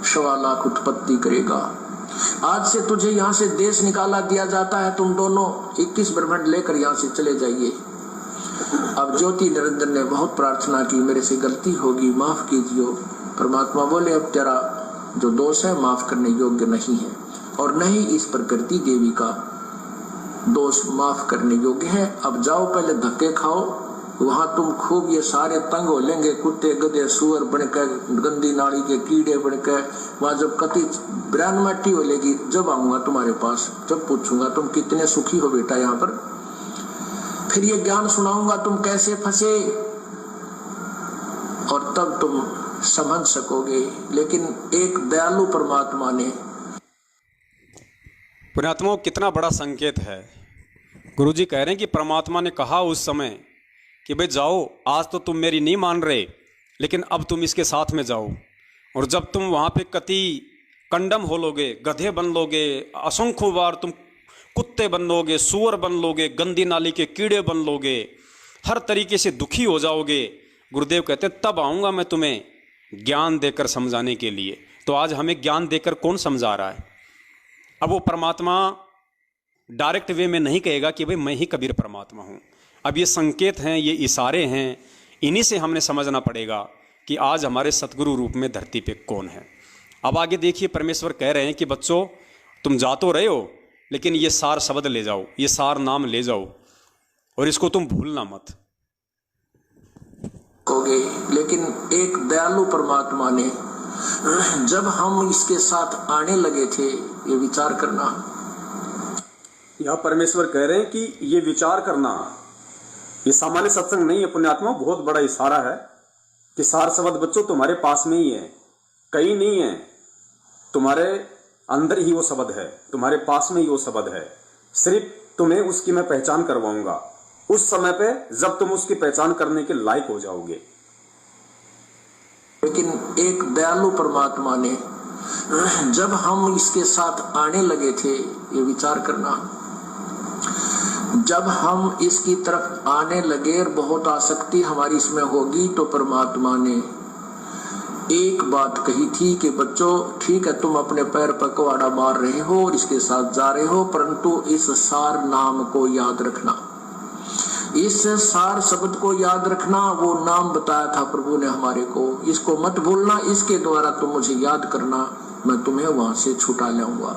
1.25 लाख उत्पत्ति करेगा। आज से तुझे यहाँ से देश निकाला दिया जाता है, तुम दोनों 21 ब्रह्मांड लेकर यहाँ से चले जाइए। अब ज्योति निरंजन ने बहुत प्रार्थना की, मेरे से गलती होगी, माफ कीजिए। परमात्मा बोले अब तेरा जो दोष है माफ करने योग्य नहीं है, और नहीं इस प्रकृति देवी का दोष माफ करने योग्य है। अब जाओ पहले धक्के खाओ, वहां तुम खूब ये सारे तंग हो लेंगे, कुत्ते गधे सुअर बनकर, गंदी नाली के कीड़े बनकर। वहां जब कति ब्रान मट्टी हो लेगी, जब आऊंगा तुम्हारे पास, जब पूछूंगा तुम कितने सुखी हो बेटा यहाँ पर, फिर ये ज्ञान सुनाऊंगा तुम कैसे फंसे, और तब तुम समझ सकोगे। लेकिन एक दयालु परमात्मा ने, पुण्यात्माओं कितना बड़ा संकेत है। गुरुजी कह रहे हैं कि परमात्मा ने कहा उस समय कि भाई जाओ, आज तो तुम मेरी नहीं मान रहे, लेकिन अब तुम इसके साथ में जाओ। और जब तुम वहां पे कति कंडम हो लोगे, गधे बन लोगे, असंख्य बार तुम कुत्ते बन लोगे, सुअर बन लोगे, गंदी नाली के कीड़े बन लोगे, हर तरीके से दुखी हो जाओगे, गुरुदेव कहते हैं तब आऊंगा मैं तुम्हें ज्ञान देकर समझाने के लिए। तो आज हमें ज्ञान देकर कौन समझा रहा है? अब वो परमात्मा डायरेक्ट वे में नहीं कहेगा कि भाई मैं ही कबीर परमात्मा हूं। अब ये संकेत हैं, ये इशारे हैं, इन्हीं से हमने समझना पड़ेगा कि आज हमारे सतगुरु रूप में धरती पे कौन है। अब आगे देखिए, परमेश्वर कह रहे हैं कि बच्चों तुम जा तो रहे हो, लेकिन ये सार शब्द ले जाओ, ये सार नाम ले जाओ, और इसको तुम भूलना मत। लेकिन एक दयालु परमात्मा ने जब हम इसके साथ आने लगे थे, ये विचार करना। यह परमेश्वर कह रहे हैं कि ये विचार करना, ये सामान्य सत्संग नहीं है पुण्यात्मा, बहुत बड़ा इशारा है कि सार शब्द बच्चों तुम्हारे पास में ही है, कहीं नहीं है, तुम्हारे अंदर ही वो शब्द है, तुम्हारे पास में ही वो शब्द है। सिर्फ तुम्हें उसकी मैं पहचान करवाऊंगा उस समय पे जब तुम उसकी पहचान करने के लायक हो जाओगे। लेकिन एक दयालु परमात्मा ने जब हम इसके साथ आने लगे थे, ये विचार करना, जब हम इसकी तरफ आने लगे और बहुत आसक्ति हमारी इसमें होगी, तो परमात्मा ने एक बात कही थी कि बच्चों ठीक है तुम अपने पैर पर कुहाड़ा मार रहे हो और इसके साथ जा रहे हो, परंतु इस सार नाम को याद रखना, इस सार शब्द को याद रखना। वो नाम बताया था प्रभु ने हमारे को, इसको मत भूलना, इसके द्वारा तुम मुझे याद करना, मैं तुम्हें वहां से छुटा लाऊंगा।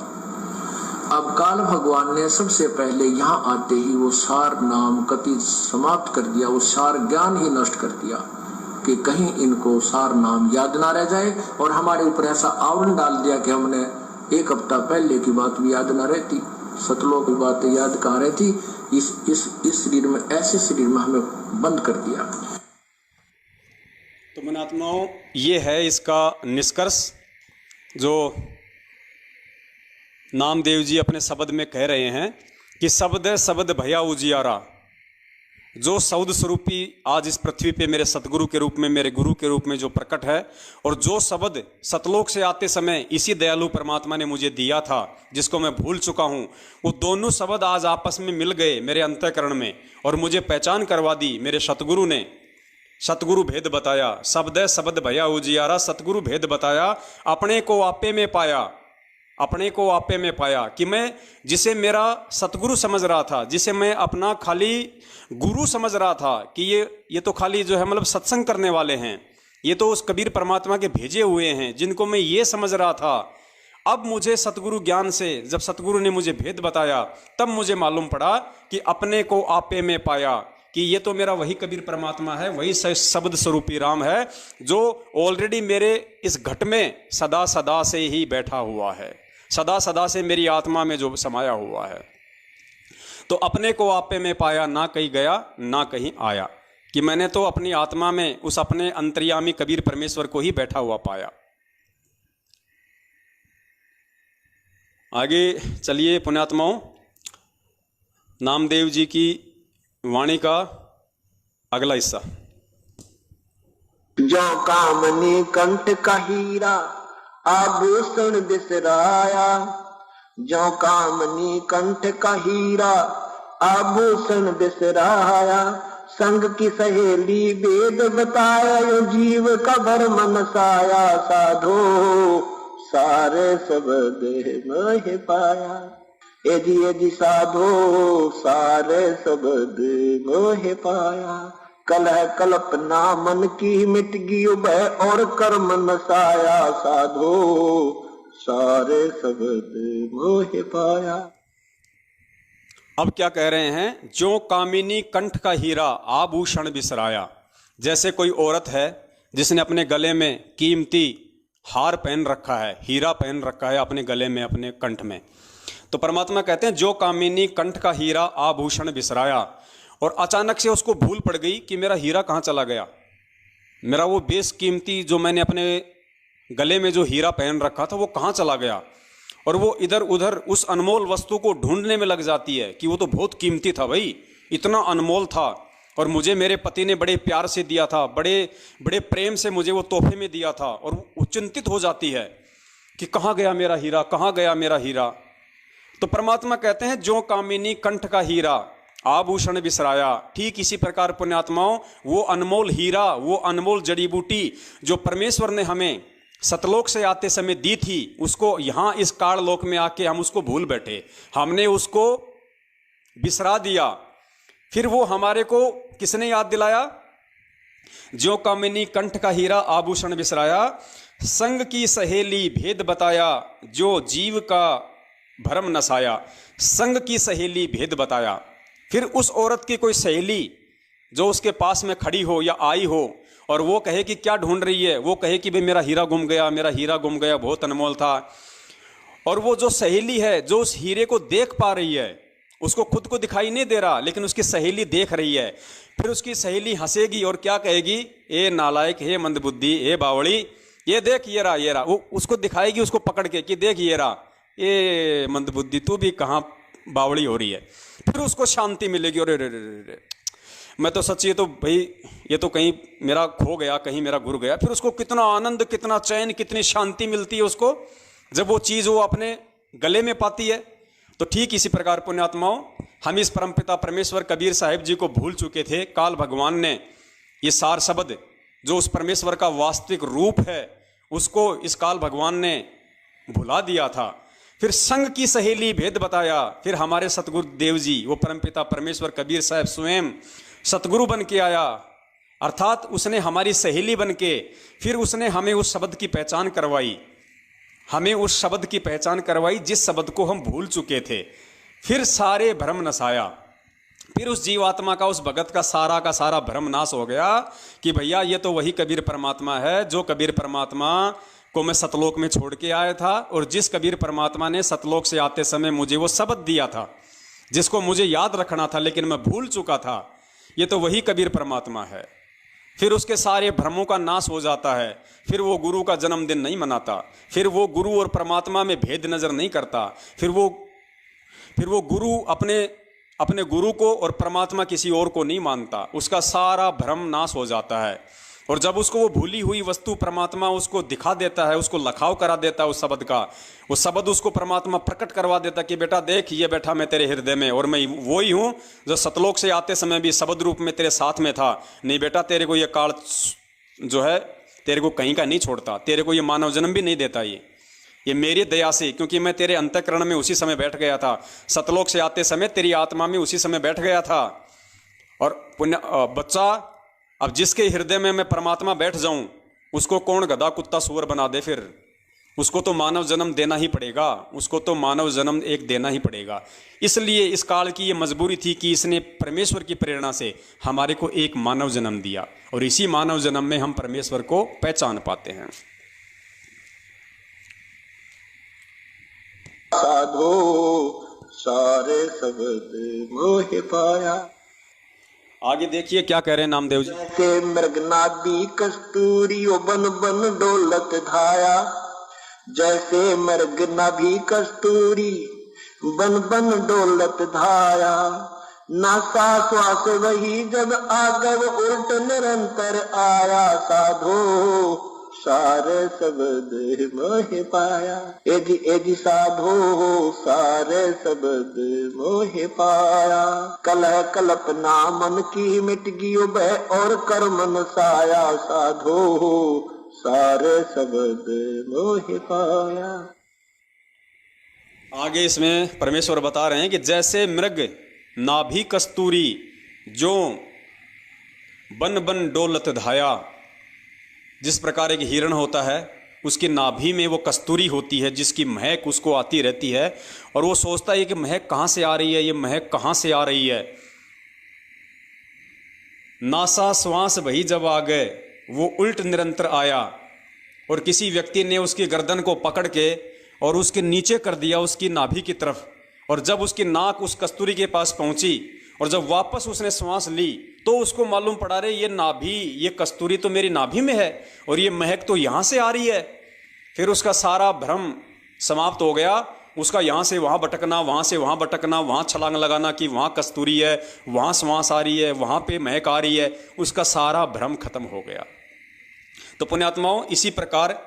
अब काल भगवान ने सबसे पहले यहाँ आते ही वो सार नाम कति समाप्त कर दिया, वो सार ज्ञान ही नष्ट कर दिया कि कहीं इनको सार नाम याद ना रह जाए, और हमारे ऊपर ऐसा आवरण डाल दिया कि हमने 1 हफ्ता पहले की बात भी याद ना रहती, सतलोक की बातें याद कहाँ रहती। इस शरीर में, ऐसे शरीर में हमें बंद कर दिया। तो मनात्माओं, ये है इसका निष्कर्ष जो नामदेव जी अपने शब्द में कह रहे हैं कि शब्द है शब्द भया उजियारा। जो शब्द स्वरूपी आज इस पृथ्वी पे मेरे सतगुरु के रूप में, मेरे गुरु के रूप में जो प्रकट है, और जो शब्द सतलोक से आते समय इसी दयालु परमात्मा ने मुझे दिया था, जिसको मैं भूल चुका हूँ, वो दोनों शब्द आज आपस में मिल गए मेरे अंतःकरण में और मुझे पहचान करवा दी मेरे सतगुरु ने। सतगुरु भेद बताया, शब्द है शब्द भया उजियारा, सतगुरु भेद बताया, अपने को आपे में पाया, अपने को आपे में पाया। कि मैं जिसे मेरा सतगुरु समझ रहा था, जिसे मैं अपना खाली गुरु समझ रहा था कि ये तो खाली जो है मतलब सत्संग करने वाले हैं, ये तो उस कबीर परमात्मा के भेजे हुए हैं, जिनको मैं ये समझ रहा था, अब मुझे सतगुरु ज्ञान से जब सतगुरु ने मुझे भेद बताया, तब मुझे मालूम पड़ा कि अपने को आपे में पाया, कि ये तो मेरा वही कबीर परमात्मा है, वही शब्द स्वरूपी राम है, जो ऑलरेडी मेरे इस घट में सदा सदा से ही बैठा हुआ है, सदा सदा से मेरी आत्मा में जो समाया हुआ है। तो अपने को आपे में पाया, ना कहीं गया ना कहीं आया, कि मैंने तो अपनी आत्मा में उस अपने अंतर्यामी कबीर परमेश्वर को ही बैठा हुआ पाया। आगे चलिए पुण्यात्माओं, नामदेव जी की वाणी का अगला हिस्सा। जो कामनी कंठ का हीरा आभूषण बिसराया, जो कामनी कंठ का हीरा आभूषण बिसराया, संग की सहेली वेद बताया, यो जीव का भरम नसाया, साधो सारे शब्द मोह पाया। ए जी साधो सारे शब्द मोह पाया, कलह कल्पना मन की मिट गई भय और कर्म नसाया, साधो सारे शब्द मोह पाया। अब क्या कह रहे हैं? जो कामिनी कंठ का हीरा आभूषण बिसराया। जैसे कोई औरत है जिसने अपने गले में कीमती हार पहन रखा है, हीरा पहन रखा है अपने गले में, अपने कंठ में, तो परमात्मा कहते हैं जो कामिनी कंठ का हीरा आभूषण बिसराया, और अचानक से उसको भूल पड़ गई कि मेरा हीरा कहाँ चला गया, मेरा वो बेशकीमती जो मैंने अपने गले में जो हीरा पहन रखा था वो कहाँ चला गया। और वो इधर उधर उस अनमोल वस्तु को ढूंढने में लग जाती है कि वो तो बहुत कीमती था भाई, इतना अनमोल था, और मुझे मेरे पति ने बड़े प्यार से दिया था, बड़े बड़े प्रेम से मुझे वो तोहफे में दिया था, और वो चिंतित हो जाती है कि कहाँ गया मेरा हीरा, कहाँ गया मेरा हीरा। तो परमात्मा कहते हैं जो कामिनी कंठ का हीरा आभूषण बिसराया। ठीक इसी प्रकार पुण्यात्माओं, वो अनमोल हीरा, वो अनमोल जड़ी बूटी जो परमेश्वर ने हमें सतलोक से आते समय दी थी, उसको यहाँ इस काल लोक में आके हम उसको भूल बैठे, हमने उसको बिसरा दिया। फिर वो हमारे को किसने याद दिलाया? जो कामिनी कंठ का हीरा आभूषण बिसराया, संग की सहेली भेद बताया, जो जीव का भरम नसाया। संग की सहेली भेद बताया। फिर उस औरत की कोई सहेली जो उसके पास में खड़ी हो या आई हो और वो कहे कि क्या ढूंढ रही है, वो कहे कि भाई मेरा हीरा गुम गया, मेरा हीरा गुम गया, बहुत अनमोल था, और वो जो सहेली है जो उस हीरे को देख पा रही है, उसको खुद को दिखाई नहीं दे रहा लेकिन उसकी सहेली देख रही है, फिर उसकी सहेली हंसेगी और क्या कहेगी? ए नालायक, हे मंदबुद्धि, हे बावड़ी, ये देख ये रहा, ये रहा। वो उसको दिखाएगी, उसको पकड़ के कि देख ये रहा, ए मंदबुद्धि तू भी कहाँ बावड़ी हो रही है। फिर उसको शांति मिलेगी, और मैं तो सच्ची, ये तो भाई ये तो कहीं मेरा खो गया, कहीं मेरा गुर गया। फिर उसको कितना आनंद, कितना चैन, कितनी शांति मिलती है उसको जब वो चीज़ वो अपने गले में पाती है। तो ठीक इसी प्रकार पुण्यात्माओं, हम इस परमपिता परमेश्वर कबीर साहिब जी को भूल चुके थे। काल भगवान ने ये सार शब्द जो उस परमेश्वर का वास्तविक रूप है उसको इस काल भगवान ने भुला दिया था। फिर संग की सहेली भेद बताया। फिर हमारे सतगुरु देव जी, वो परमपिता परमेश्वर कबीर साहब स्वयं सतगुरु बन के आया, अर्थात उसने हमारी सहेली बन के फिर उसने हमें उस शब्द की पहचान करवाई, हमें उस शब्द की पहचान करवाई जिस शब्द को हम भूल चुके थे। फिर सारे भ्रम नसाया। फिर उस जीवात्मा का, उस भगत का सारा भ्रम नाश हो गया कि भैया ये तो वही कबीर परमात्मा है जो कबीर परमात्मा को मैं सतलोक में छोड़ के आया था, और जिस कबीर परमात्मा ने सतलोक से आते समय मुझे वो शब्द दिया था जिसको मुझे याद रखना था लेकिन मैं भूल चुका था, ये तो वही कबीर परमात्मा है। फिर उसके सारे भ्रमों का नाश हो जाता है, फिर वो गुरु का जन्मदिन नहीं मनाता, फिर वो गुरु और परमात्मा में भेद नजर नहीं करता, फिर वो गुरु अपने गुरु को और परमात्मा किसी और को नहीं मानता, उसका सारा भ्रम नाश हो जाता है। और जब उसको वो भूली हुई वस्तु परमात्मा उसको दिखा देता है, उसको लखाव करा देता है उस शब्द का, वो शब्द उसको परमात्मा प्रकट करवा देता कि बेटा देख ये बैठा मैं तेरे हृदय में, और मैं वो ही हूँ जो सतलोक से आते समय भी शब्द रूप में तेरे साथ में था। नहीं बेटा, तेरे को ये काल जो है तेरे को कहीं का नहीं छोड़ता, तेरे को ये मानव जन्म भी नहीं देता, ये मेरी दया से, क्योंकि मैं तेरे अंतःकरण में उसी समय बैठ गया था, सतलोक से आते समय तेरी आत्मा में उसी समय बैठ गया था। और पुण्य बच्चा, अब जिसके हृदय में मैं परमात्मा बैठ जाऊं उसको कौन गधा कुत्ता सुअर बना दे, फिर उसको तो मानव जन्म देना ही पड़ेगा, उसको तो मानव जन्म एक देना ही पड़ेगा। इसलिए इस काल की ये मजबूरी थी कि इसने परमेश्वर की प्रेरणा से हमारे को एक मानव जन्म दिया, और इसी मानव जन्म में हम परमेश्वर को पहचान पाते हैं। साधो सारे शब्द मोह पाया। आगे देखिए क्या कह रहे हैं नामदेव जी। जैसे मृग नाभि कस्तूरी ओ बन बन डोलत धाया, जैसे मृग नाभि कस्तूरी बन बन डोलत धाया, नासा श्वास वही जब आगव उल्ट निरंतर आया, साधो सारे शब्द मोह पाया। एजी साधो सारे शब्द मोह पाया, कलह कल्पना मन की मिट गई भय और कर्म साया, साधो सारे शब्द मोह पाया। आगे इसमें परमेश्वर बता रहे हैं कि जैसे मृग नाभि कस्तूरी जो बन बन डोलत धाया, जिस प्रकार एक हिरण होता है उसकी नाभि में वो कस्तूरी होती है जिसकी महक उसको आती रहती है, और वो सोचता है कि महक कहाँ से आ रही है, ये महक कहाँ से आ रही है। नासा श्वास वही जब आ गए वो उल्ट निरंतर आया, और किसी व्यक्ति ने उसकी गर्दन को पकड़ के और उसके नीचे कर दिया उसकी नाभि की तरफ, और जब उसकी नाक उस कस्तूरी के पास पहुंची और जब वापस उसने श्वास ली तो उसको मालूम पड़ा रहे ये नाभि, ये कस्तूरी तो मेरी नाभि में है और ये महक तो यहाँ से आ रही है। फिर उसका सारा भ्रम समाप्त हो गया, उसका यहाँ से वहाँ भटकना, वहाँ से वहाँ भटकना, वहाँ छलांग लगाना कि वहाँ कस्तूरी है, वहाँ श्वास आ रही है, वहाँ पे महक आ रही है, उसका सारा भ्रम खत्म हो गया। तो पुण्यात्माओं, इसी प्रकार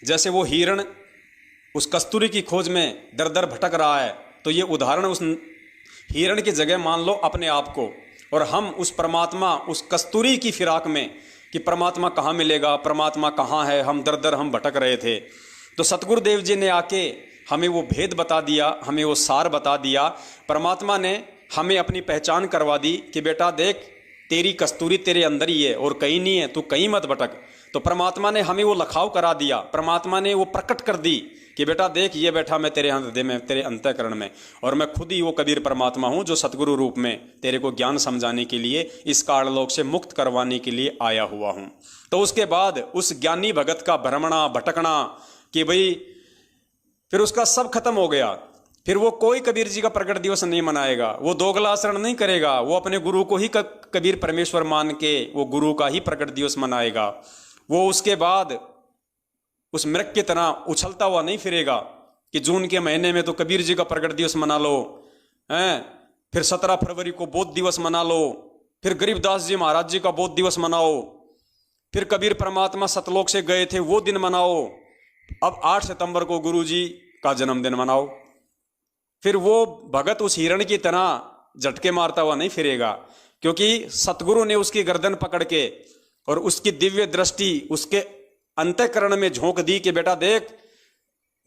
जैसे वो हिरण उस कस्तूरी की खोज में दर दर भटक रहा है, तो ये उदाहरण उस हिरण की जगह मान लो अपने आप को, और हम उस परमात्मा, उस कस्तूरी की फिराक में कि परमात्मा कहाँ मिलेगा, परमात्मा कहाँ है, हम दर दर हम भटक रहे थे। तो सतगुरुदेव जी ने आके हमें वो भेद बता दिया, हमें वो सार बता दिया। परमात्मा ने हमें अपनी पहचान करवा दी कि बेटा देख, तेरी कस्तूरी तेरे अंदर ही है और कहीं नहीं है, तू कहीं मत भटक। तो परमात्मा ने हमें वो लखाव करा दिया, परमात्मा ने वो प्रकट कर दी कि बेटा देख, ये बैठा मैं तेरे हृदय में, तेरे अंतःकरण में, और मैं खुद ही वो कबीर परमात्मा हूँ जो सतगुरु रूप में तेरे को ज्ञान समझाने के लिए, इस काललोक से मुक्त करवाने के लिए आया हुआ हूँ। तो उसके बाद उस ज्ञानी भगत का भ्रमणा भटकना कि भाई फिर उसका सब खत्म हो गया। फिर वो कोई कबीर जी का प्रकट दिवस नहीं मनाएगा, वो दोगला आचरण नहीं करेगा, वो अपने गुरु को ही कबीर परमेश्वर मान के वो गुरु का ही प्रकट दिवस मनाएगा। वो उसके बाद उस मृग की तरह उछलता हुआ नहीं फिरेगा कि जून के महीने में तो कबीर जी का प्रकट दिवस मना लो, हैं, फिर 17 फरवरी को बौद्ध दिवस मना लो, फिर गरीबदास जी महाराज जी का बौद्ध दिवस मनाओ, फिर कबीर परमात्मा सतलोक से गए थे वो दिन मनाओ, अब 8 सितंबर को गुरु जी का जन्मदिन मनाओ। फिर वो भगत उस हिरण की तरह झटके मारता हुआ नहीं फिरेगा, क्योंकि सतगुरु ने उसकी गर्दन पकड़ के और उसकी दिव्य दृष्टि उसके अंतःकरण में झोंक दी कि बेटा देख,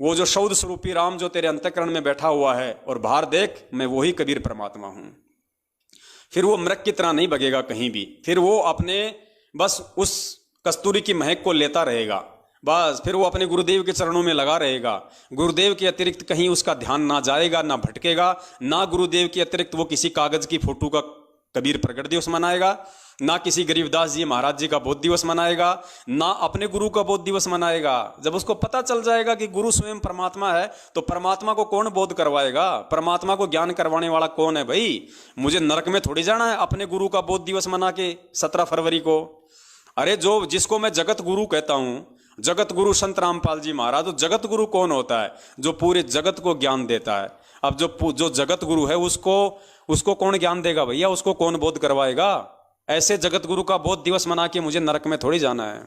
वो जो शौद स्वरूपी राम जो तेरे अंतःकरण में बैठा हुआ है, और बाहर देख, मैं वही कबीर परमात्मा हूं। फिर वो मृग की तरह नहीं भगेगा कहीं भी, फिर वो अपने बस उस कस्तूरी की महक को लेता रहेगा, बस फिर वो अपने गुरुदेव के चरणों में लगा रहेगा। गुरुदेव के अतिरिक्त कहीं उसका ध्यान ना जाएगा, ना भटकेगा, ना गुरुदेव के अतिरिक्त वो किसी कागज की फोटो का कबीर प्रकट दिवस मनाएगा, ना किसी गरीबदास जी महाराज जी का बौद्ध दिवस मनाएगा, ना अपने गुरु का बौद्ध दिवस मनाएगा। जब उसको पता चल जाएगा कि गुरु स्वयं परमात्मा है, तो परमात्मा को कौन बोध करवाएगा, परमात्मा को ज्ञान करवाने वाला कौन है। भाई मुझे नरक में थोड़ी जाना है अपने गुरु का बौद्ध दिवस मना के 17 फरवरी को। अरे जो जिसको मैं जगत गुरु कहता हूं, जगत गुरु संत रामपाल जी महाराज, तो जगत गुरु कौन होता है? जो पूरे जगत को ज्ञान देता है। अब जो जगत गुरु है उसको कौन ज्ञान देगा भैया? उसको कौन बोध करवाएगा? ऐसे जगत गुरु का बोध दिवस मना के मुझे नरक में थोड़ी जाना है।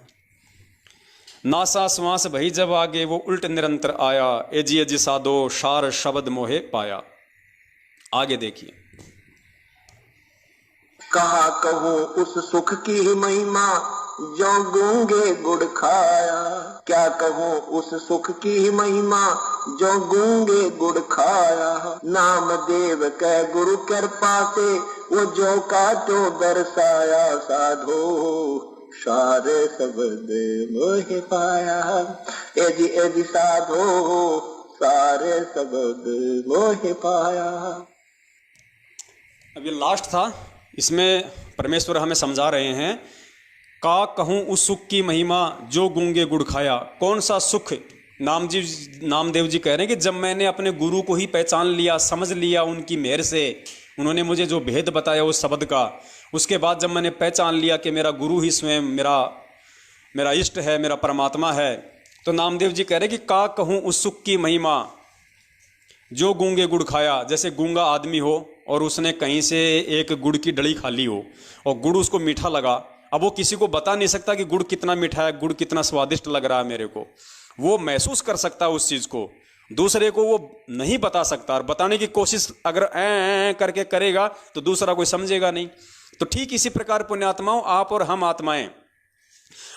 नासा श्वास भई जब आगे वो उल्ट निरंतर आया, एजी एजी साधो शार शब्द मोहे पाया। आगे देखिए, कहा कहूँ उस सुख की महिमा जो गूंगे गुड़ खाया। क्या कहूँ उस सुख की महिमा जो गूंगे गुड़ खाया। नाम देव के गुरु कृपा से वो जो का तो दर्शाया। साधो सारे शब्द मोह पाया। एजी साधो सारे शब्द मोह पाया। अब ये लास्ट था, इसमें परमेश्वर हमें समझा रहे हैं, का कहूँ उस सुख की महिमा जो गूंगे गुड़ खाया। कौन सा सुख? नामदेव जी कह रहे हैं कि जब मैंने अपने गुरु को ही पहचान लिया, समझ लिया उनकी मेहर से, उन्होंने मुझे जो भेद बताया उस शब्द का, उसके बाद जब मैंने पहचान लिया कि मेरा गुरु ही स्वयं मेरा इष्ट है, मेरा परमात्मा है, तो नामदेव जी कह रहे हैं कि का कहूँ उस सुख की महिमा जो गूंगे गुड़ खाया। जैसे गूंगा आदमी हो और उसने कहीं से एक गुड़ की डली खा ली हो और गुड़ उसको मीठा लगा। अब वो किसी को बता नहीं सकता कि गुड़ कितना मीठा है, गुड़ कितना स्वादिष्ट लग रहा है मेरे को। वो महसूस कर सकता है उस चीज को, दूसरे को वो नहीं बता सकता। और बताने की कोशिश अगर ऐ करके करेगा तो दूसरा कोई समझेगा नहीं। तो ठीक इसी प्रकार पुण्यात्माओं, आप और हम आत्माएं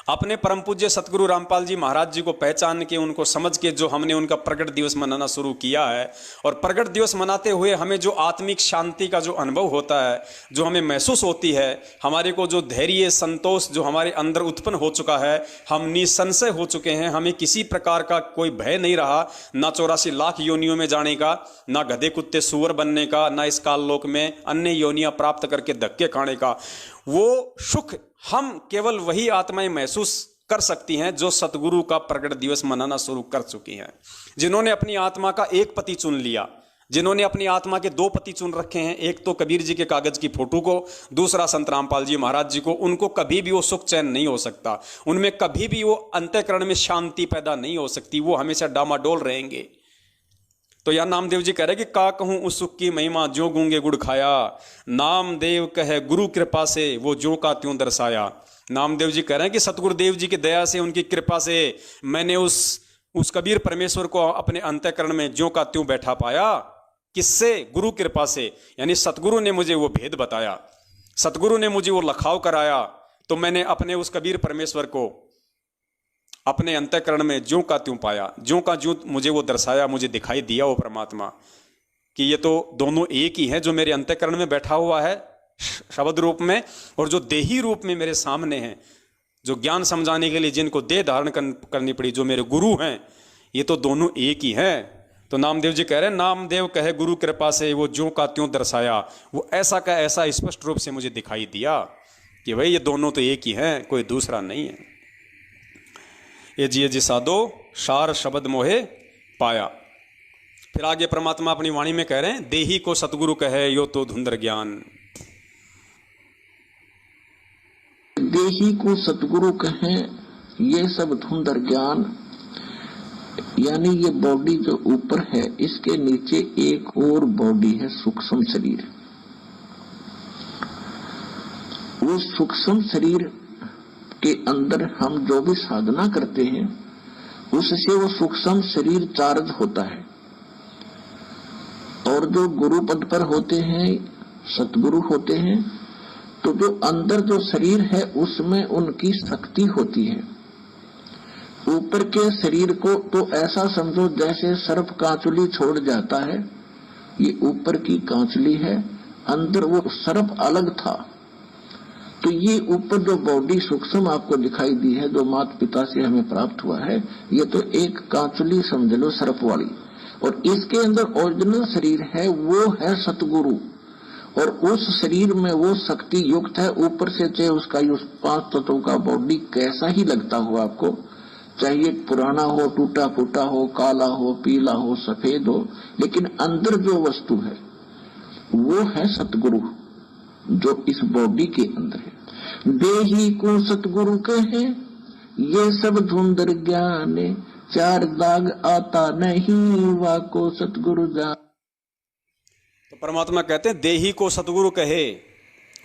अपने परम पूज्य सतगुरु रामपाल जी महाराज जी को पहचान के, उनको समझ के, जो हमने उनका प्रगट दिवस मनाना शुरू किया है, और प्रगट दिवस मनाते हुए हमें जो आत्मिक शांति का जो अनुभव होता है, जो हमें महसूस होती है, हमारे को जो धैर्य संतोष जो हमारे अंदर उत्पन्न हो चुका है, हम निसंशय हो चुके हैं, हमें किसी प्रकार का कोई भय नहीं रहा, ना 84 लाख योनियों में जाने का, ना गधे कुत्ते सुअर बनने का, ना इस काल लोक में अन्य योनियां प्राप्त करके धक्के खाने का। वो सुख हम केवल वही आत्माएं महसूस कर सकती हैं जो सतगुरु का प्रगट दिवस मनाना शुरू कर चुकी हैं, जिन्होंने अपनी आत्मा का एक पति चुन लिया, जिन्होंने अपनी आत्मा के 2 पति चुन रखे हैं, एक तो कबीर जी के कागज की फोटो को, दूसरा संत रामपाल जी महाराज जी को। उनको कभी भी वो सुख चैन नहीं हो सकता, उनमें कभी भी वो अंतःकरण में शांति पैदा नहीं हो सकती, वो हमेशा डामाडोल रहेंगे। तो यह नामदेव जी कह रहे कि का कहूँ उस सुख की महिमा जो गूंगे गुड़ खाया। नामदेव कहे गुरु कृपा से वो जो का त्यों दर्शाया। नामदेव जी कह रहे हैं कि सतगुरुदेव जी की दया से, उनकी कृपा से मैंने उस कबीर परमेश्वर को अपने अंतःकरण में ज्यों का त्यों बैठा पाया। किससे? गुरु कृपा से, यानी सतगुरु ने मुझे वो भेद बताया, सतगुरु ने मुझे वो लखाव कराया, तो मैंने अपने उस कबीर परमेश्वर को अपने अंतःकरण में ज्यों का त्यों पाया, ज्यों का ज्यों मुझे वो दर्शाया, मुझे दिखाई दिया वो परमात्मा कि ये तो दोनों एक ही है, जो मेरे अंतःकरण में बैठा हुआ है शब्द रूप में, और जो देही रूप में मेरे सामने हैं, जो ज्ञान समझाने के लिए जिनको देह धारण करनी पड़ी, जो मेरे गुरु हैं, ये तो दोनों एक ही हैं। तो नामदेव जी कह रहे हैं, नामदेव कहे गुरु कृपा से वो ज्यों का त्यों दर्शाया। वो ऐसा का ऐसा स्पष्ट रूप से मुझे दिखाई दिया कि भाई ये दोनों तो एक ही हैं, कोई दूसरा नहीं है। ये जी साधो सार शब्द मोहे पाया। फिर आगे परमात्मा अपनी वाणी में कह रहे हैं, देही को सतगुरु कहे यो तो धुंधर ज्ञान। देही को सतगुरु कहे ये सब धुंधर ज्ञान, यानी ये बॉडी जो ऊपर है, इसके नीचे एक और बॉडी है, सूक्ष्म शरीर। वो सूक्ष्म शरीर के अंदर हम जो भी साधना करते हैं, उससे वो सूक्ष्म शरीर चार्ज होता है। और जो गुरु पद पर होते हैं, सतगुरु होते हैं, तो जो अंदर जो शरीर है उसमें उनकी शक्ति होती है। ऊपर के शरीर को तो ऐसा समझो जैसे सर्प कांचुली छोड़ जाता है, ये ऊपर की कांचुली है, अंदर वो सर्प अलग था। तो ये ऊपर जो बॉडी सूक्ष्म आपको दिखाई दी है, जो माता पिता से हमें प्राप्त हुआ है, ये तो एक कांचुली समझ लो सर्प वाली, और इसके अंदर ओरिजिनल शरीर है, वो है सतगुरु। और उस शरीर में वो शक्ति युक्त है। ऊपर से चाहे उसका 5 तत्वों का बॉडी कैसा ही लगता हो आपको, चाहिए पुराना हो, टूटा फूटा हो, काला हो, पीला हो, सफेद हो, लेकिन अंदर जो वस्तु है वो है सतगुरु। जो इस बॉडी के अंदर है। देही को सतगुरु कहे ये सब धुंधर ज्ञान, चार दाग आता नहीं वाको सतगुरु जान। तो परमात्मा कहते हैं देही को सतगुरु कहे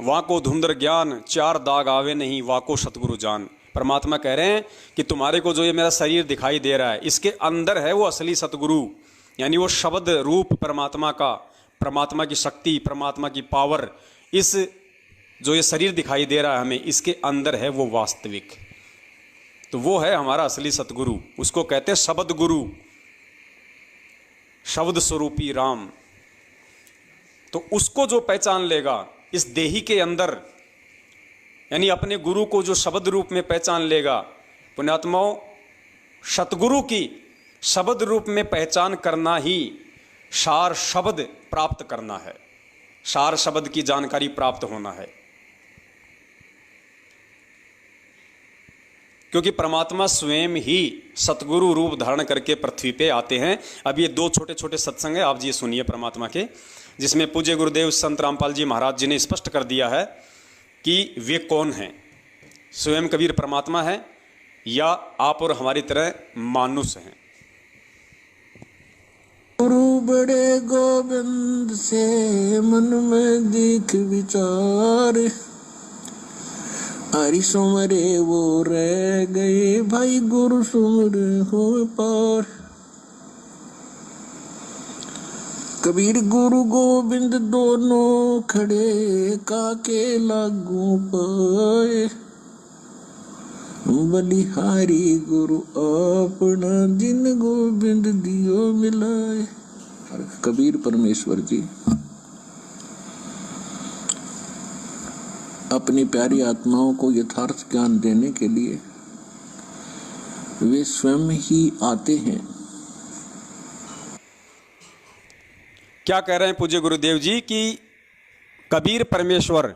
वाको धुंधर ज्ञान, चार दाग आवे नहीं वाको सतगुरु जान। परमात्मा कह रहे हैं कि तुम्हारे को जो ये मेरा शरीर दिखाई दे रहा है इसके अंदर है वो असली सतगुरु, यानी वो शब्द रूप परमात्मा का, परमात्मा की शक्ति, परमात्मा की पावर। इस जो ये शरीर दिखाई दे रहा है हमें, इसके अंदर है वो वास्तविक। तो वो है हमारा असली सतगुरु, उसको कहते हैं शब्द गुरु, शब्द स्वरूपी राम। तो उसको जो पहचान लेगा इस देही के अंदर, यानी अपने गुरु को जो शब्द रूप में पहचान लेगा, पुण्यात्माओं सतगुरु की शब्द रूप में पहचान करना ही सार शब्द प्राप्त करना है, सार शब्द की जानकारी प्राप्त होना है। क्योंकि परमात्मा स्वयं ही सतगुरु रूप धारण करके पृथ्वी पे आते हैं। अब ये दो छोटे छोटे सत्संग है, आप जी सुनिए परमात्मा के, जिसमें पूज्य गुरुदेव संत रामपाल जी महाराज जी ने स्पष्ट कर दिया है कि वे कौन हैं। स्वयं कबीर परमात्मा है या आप और हमारी तरह मानुष हैं। गुरु बड़े गोविंद से मन में दिख विचार, हरि सुमरे वो रह गए भाई गुरु सुमर हो पार। कबीर गुरु गोविंद दोनों खड़े काके लागू पाए, बलिहारी गुरु अपना जिन गोविंद दियो मिलाए। कबीर परमेश्वर जी अपनी प्यारी आत्माओं को यथार्थ ज्ञान देने के लिए वे स्वयं ही आते हैं। क्या कह रहे हैं पूज्य गुरुदेव जी कि कबीर परमेश्वर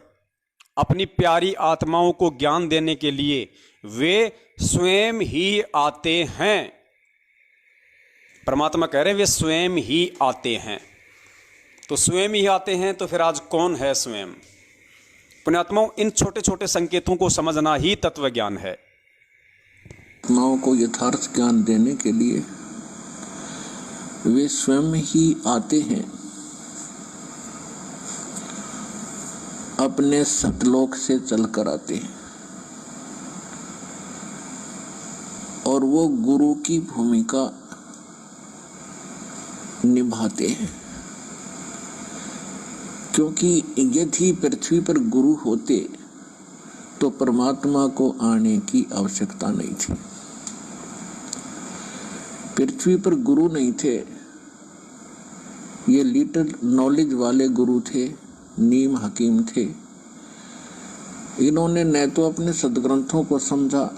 अपनी प्यारी आत्माओं को ज्ञान देने के लिए वे स्वयं ही आते हैं। परमात्मा कह रहे हैं वे स्वयं ही आते हैं। तो स्वयं ही आते हैं तो फिर आज कौन है स्वयं? पुण्यात्माओं, इन छोटे छोटे संकेतों को समझना ही तत्व ज्ञान है। आत्माओं को यथार्थ ज्ञान देने के लिए वे स्वयं ही आते हैं। अपने सतलोक से चलकर आते हैं और वो गुरु की भूमिका निभाते हैं। क्योंकि यदि पृथ्वी पर गुरु होते तो परमात्मा को आने की आवश्यकता नहीं थी। पृथ्वी पर गुरु नहीं थे, ये लिटिल नॉलेज वाले गुरु थे, नीम हकीम थे। इन्होंने न तो अपने सदग्रंथों को समझा,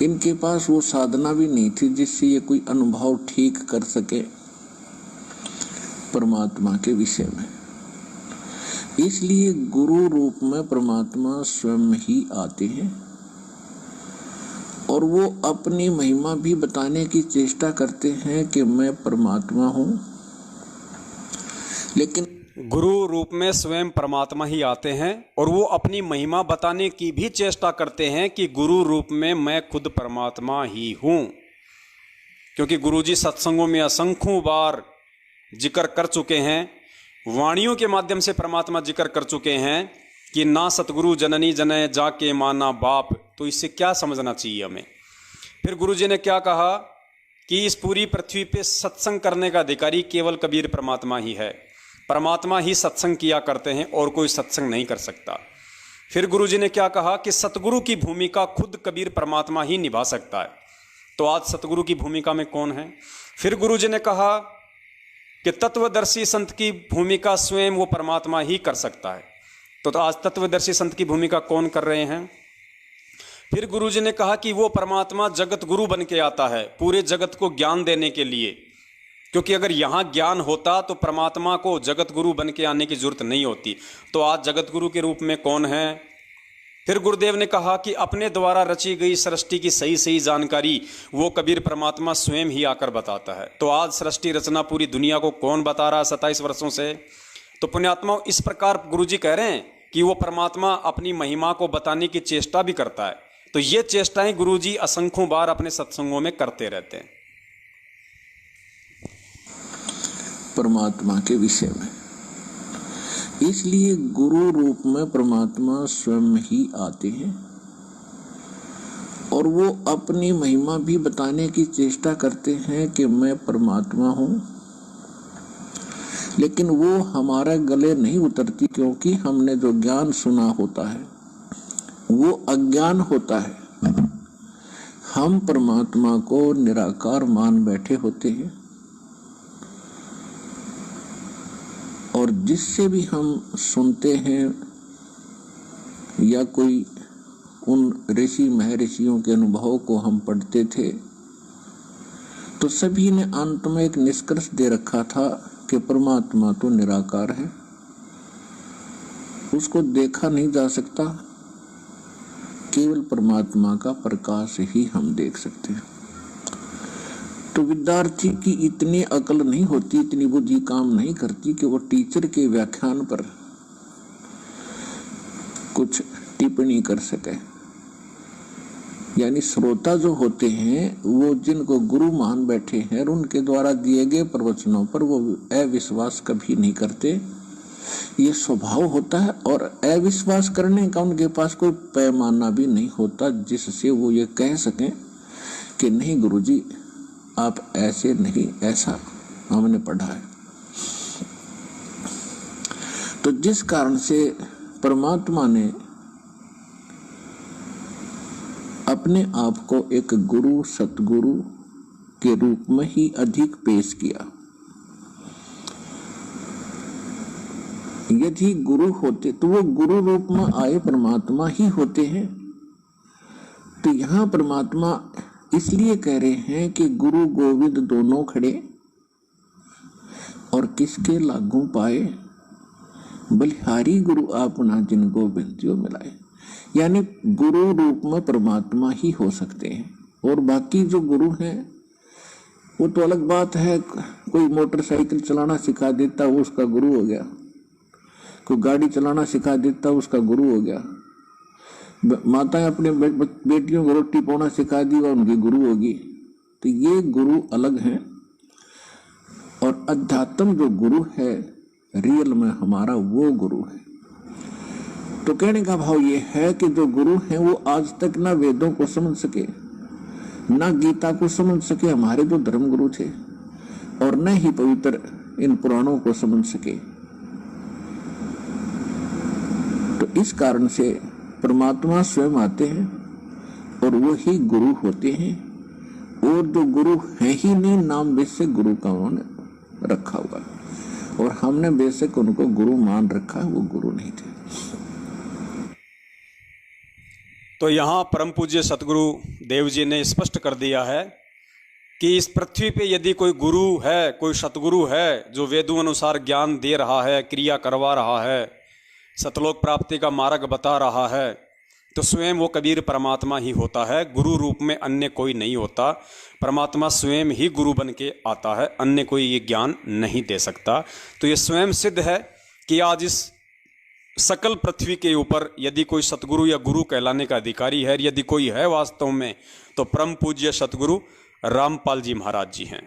इनके पास वो साधना भी नहीं थी जिससे ये कोई अनुभव ठीक कर सके परमात्मा के विषय में। इसलिए गुरु रूप में परमात्मा स्वयं ही आते हैं और वो अपनी महिमा भी बताने की चेष्टा करते हैं कि मैं परमात्मा हूं। लेकिन गुरु रूप में स्वयं परमात्मा ही आते हैं और वो अपनी महिमा बताने की भी चेष्टा करते हैं कि गुरु रूप में मैं खुद परमात्मा ही हूं। क्योंकि गुरुजी सत्संगों में असंख्यों बार जिक्र कर चुके हैं, वाणियों के माध्यम से परमात्मा जिक्र कर चुके हैं कि ना सतगुरु जननी जने जाके माना बाप। तो इससे क्या समझना चाहिए हमें? फिर गुरुजी ने क्या कहा कि इस पूरी पृथ्वी पे सत्संग करने का अधिकारी केवल कबीर परमात्मा ही है। परमात्मा ही सत्संग किया करते हैं और कोई सत्संग नहीं कर सकता। फिर गुरुजी ने क्या कहा कि सतगुरु की भूमिका खुद कबीर परमात्मा ही निभा सकता है। तो आज सतगुरु की भूमिका में कौन है? फिर गुरुजी ने कहा कि तत्वदर्शी संत की भूमिका स्वयं वो परमात्मा ही कर सकता है। तो आज तत्वदर्शी संत की भूमिका कौन कर रहे हैं? फिर गुरुजी ने कहा कि वो परमात्मा जगत गुरु बन के आता है पूरे जगत को ज्ञान देने के लिए। क्योंकि अगर यहाँ ज्ञान होता तो परमात्मा को जगत गुरु बन के आने की जरूरत नहीं होती। तो आज जगत गुरु के रूप में कौन है? फिर गुरुदेव ने कहा कि अपने द्वारा रची गई सृष्टि की सही सही जानकारी वो कबीर परमात्मा स्वयं ही आकर बताता है। तो आज सृष्टि रचना पूरी दुनिया को कौन बता रहा है 27 वर्षों से? तो पुण्यात्माओं, इस प्रकार गुरुजी कह रहे हैं कि वो परमात्मा अपनी महिमा को बताने की चेष्टा भी करता है। तो ये चेष्टाएं गुरुजी असंख्यों बार अपने सत्संगों में करते रहते हैं परमात्मा के विषय में। इसलिए गुरु रूप में परमात्मा स्वयं ही आते हैं और वो अपनी महिमा भी बताने की चेष्टा करते हैं कि मैं परमात्मा हूं, लेकिन वो हमारे गले नहीं उतरती, क्योंकि हमने जो ज्ञान सुना होता है वो अज्ञान होता है। हम परमात्मा को निराकार मान बैठे होते हैं और जिससे भी हम सुनते हैं या कोई उन ऋषि महर्षियों के अनुभवों को हम पढ़ते थे, तो सभी ने अंत में एक निष्कर्ष दे रखा था कि परमात्मा तो निराकार है, उसको देखा नहीं जा सकता, केवल परमात्मा का प्रकाश ही हम देख सकते हैं। तो विद्यार्थी की इतनी अकल नहीं होती, इतनी बुद्धि काम नहीं करती कि वो टीचर के व्याख्यान पर कुछ टिप्पणी कर सके। यानी श्रोता जो होते हैं वो जिनको गुरु मान बैठे हैं और उनके द्वारा दिए गए प्रवचनों पर वो अविश्वास कभी नहीं करते, ये स्वभाव होता है। और अविश्वास करने का उनके पास कोई पैमाना भी नहीं होता जिससे वो ये कह सकें कि नहीं गुरुजी आप ऐसे नहीं, ऐसा हमने पढ़ा है। तो जिस कारण से परमात्मा ने अपने आप को एक गुरु सतगुरु के रूप में ही अधिक पेश किया। यदि गुरु होते तो वो गुरु रूप में आए परमात्मा ही होते हैं। तो यहाँ परमात्मा इसलिए कह रहे हैं कि गुरु गोविंद दोनों खड़े और किसके लागू पाए, बलिहारी गुरु आपना जिन गोविंदियों मिलाए। यानी गुरु रूप में परमात्मा ही हो सकते हैं और बाकी जो गुरु हैं वो तो अलग बात है। कोई मोटरसाइकिल चलाना सिखा देता वो उसका गुरु हो गया, कोई गाड़ी चलाना सिखा देता उसका गुरु हो गया, माताएं अपने बेटियों को रोटी पाना सिखा दी और उनकी गुरु होगी। तो ये गुरु अलग हैं और अध्यात्म जो गुरु है रियल में हमारा वो गुरु है। तो कहने का भाव ये है कि जो गुरु हैं वो आज तक ना वेदों को समझ सके, ना गीता को समझ सके, हमारे जो धर्म गुरु थे, और न ही पवित्र इन पुराणों को समझ सके। तो इस कारण से परमात्मा स्वयं आते हैं और वो ही गुरु होते हैं। और जो गुरु है ही नहीं, नाम बेशक गुरु का उन्होंने रखा हुआ और हमने बेशक उनको गुरु मान रखा, वो गुरु नहीं थे। तो यहाँ परम पूज्य सतगुरु देव जी ने स्पष्ट कर दिया है कि इस पृथ्वी पे यदि कोई गुरु है, कोई सतगुरु है जो वेदों अनुसार ज्ञान दे रहा है, क्रिया करवा रहा है, सतलोक प्राप्ति का मार्ग बता रहा है, तो स्वयं वो कबीर परमात्मा ही होता है। गुरु रूप में अन्य कोई नहीं होता। परमात्मा स्वयं ही गुरु बन के आता है, अन्य कोई ये ज्ञान नहीं दे सकता। तो ये स्वयं सिद्ध है कि आज इस सकल पृथ्वी के ऊपर यदि कोई सतगुरु या गुरु कहलाने का अधिकारी है, यदि कोई है वास्तव में, तो परम पूज्य सतगुरु रामपाल जी महाराज जी हैं।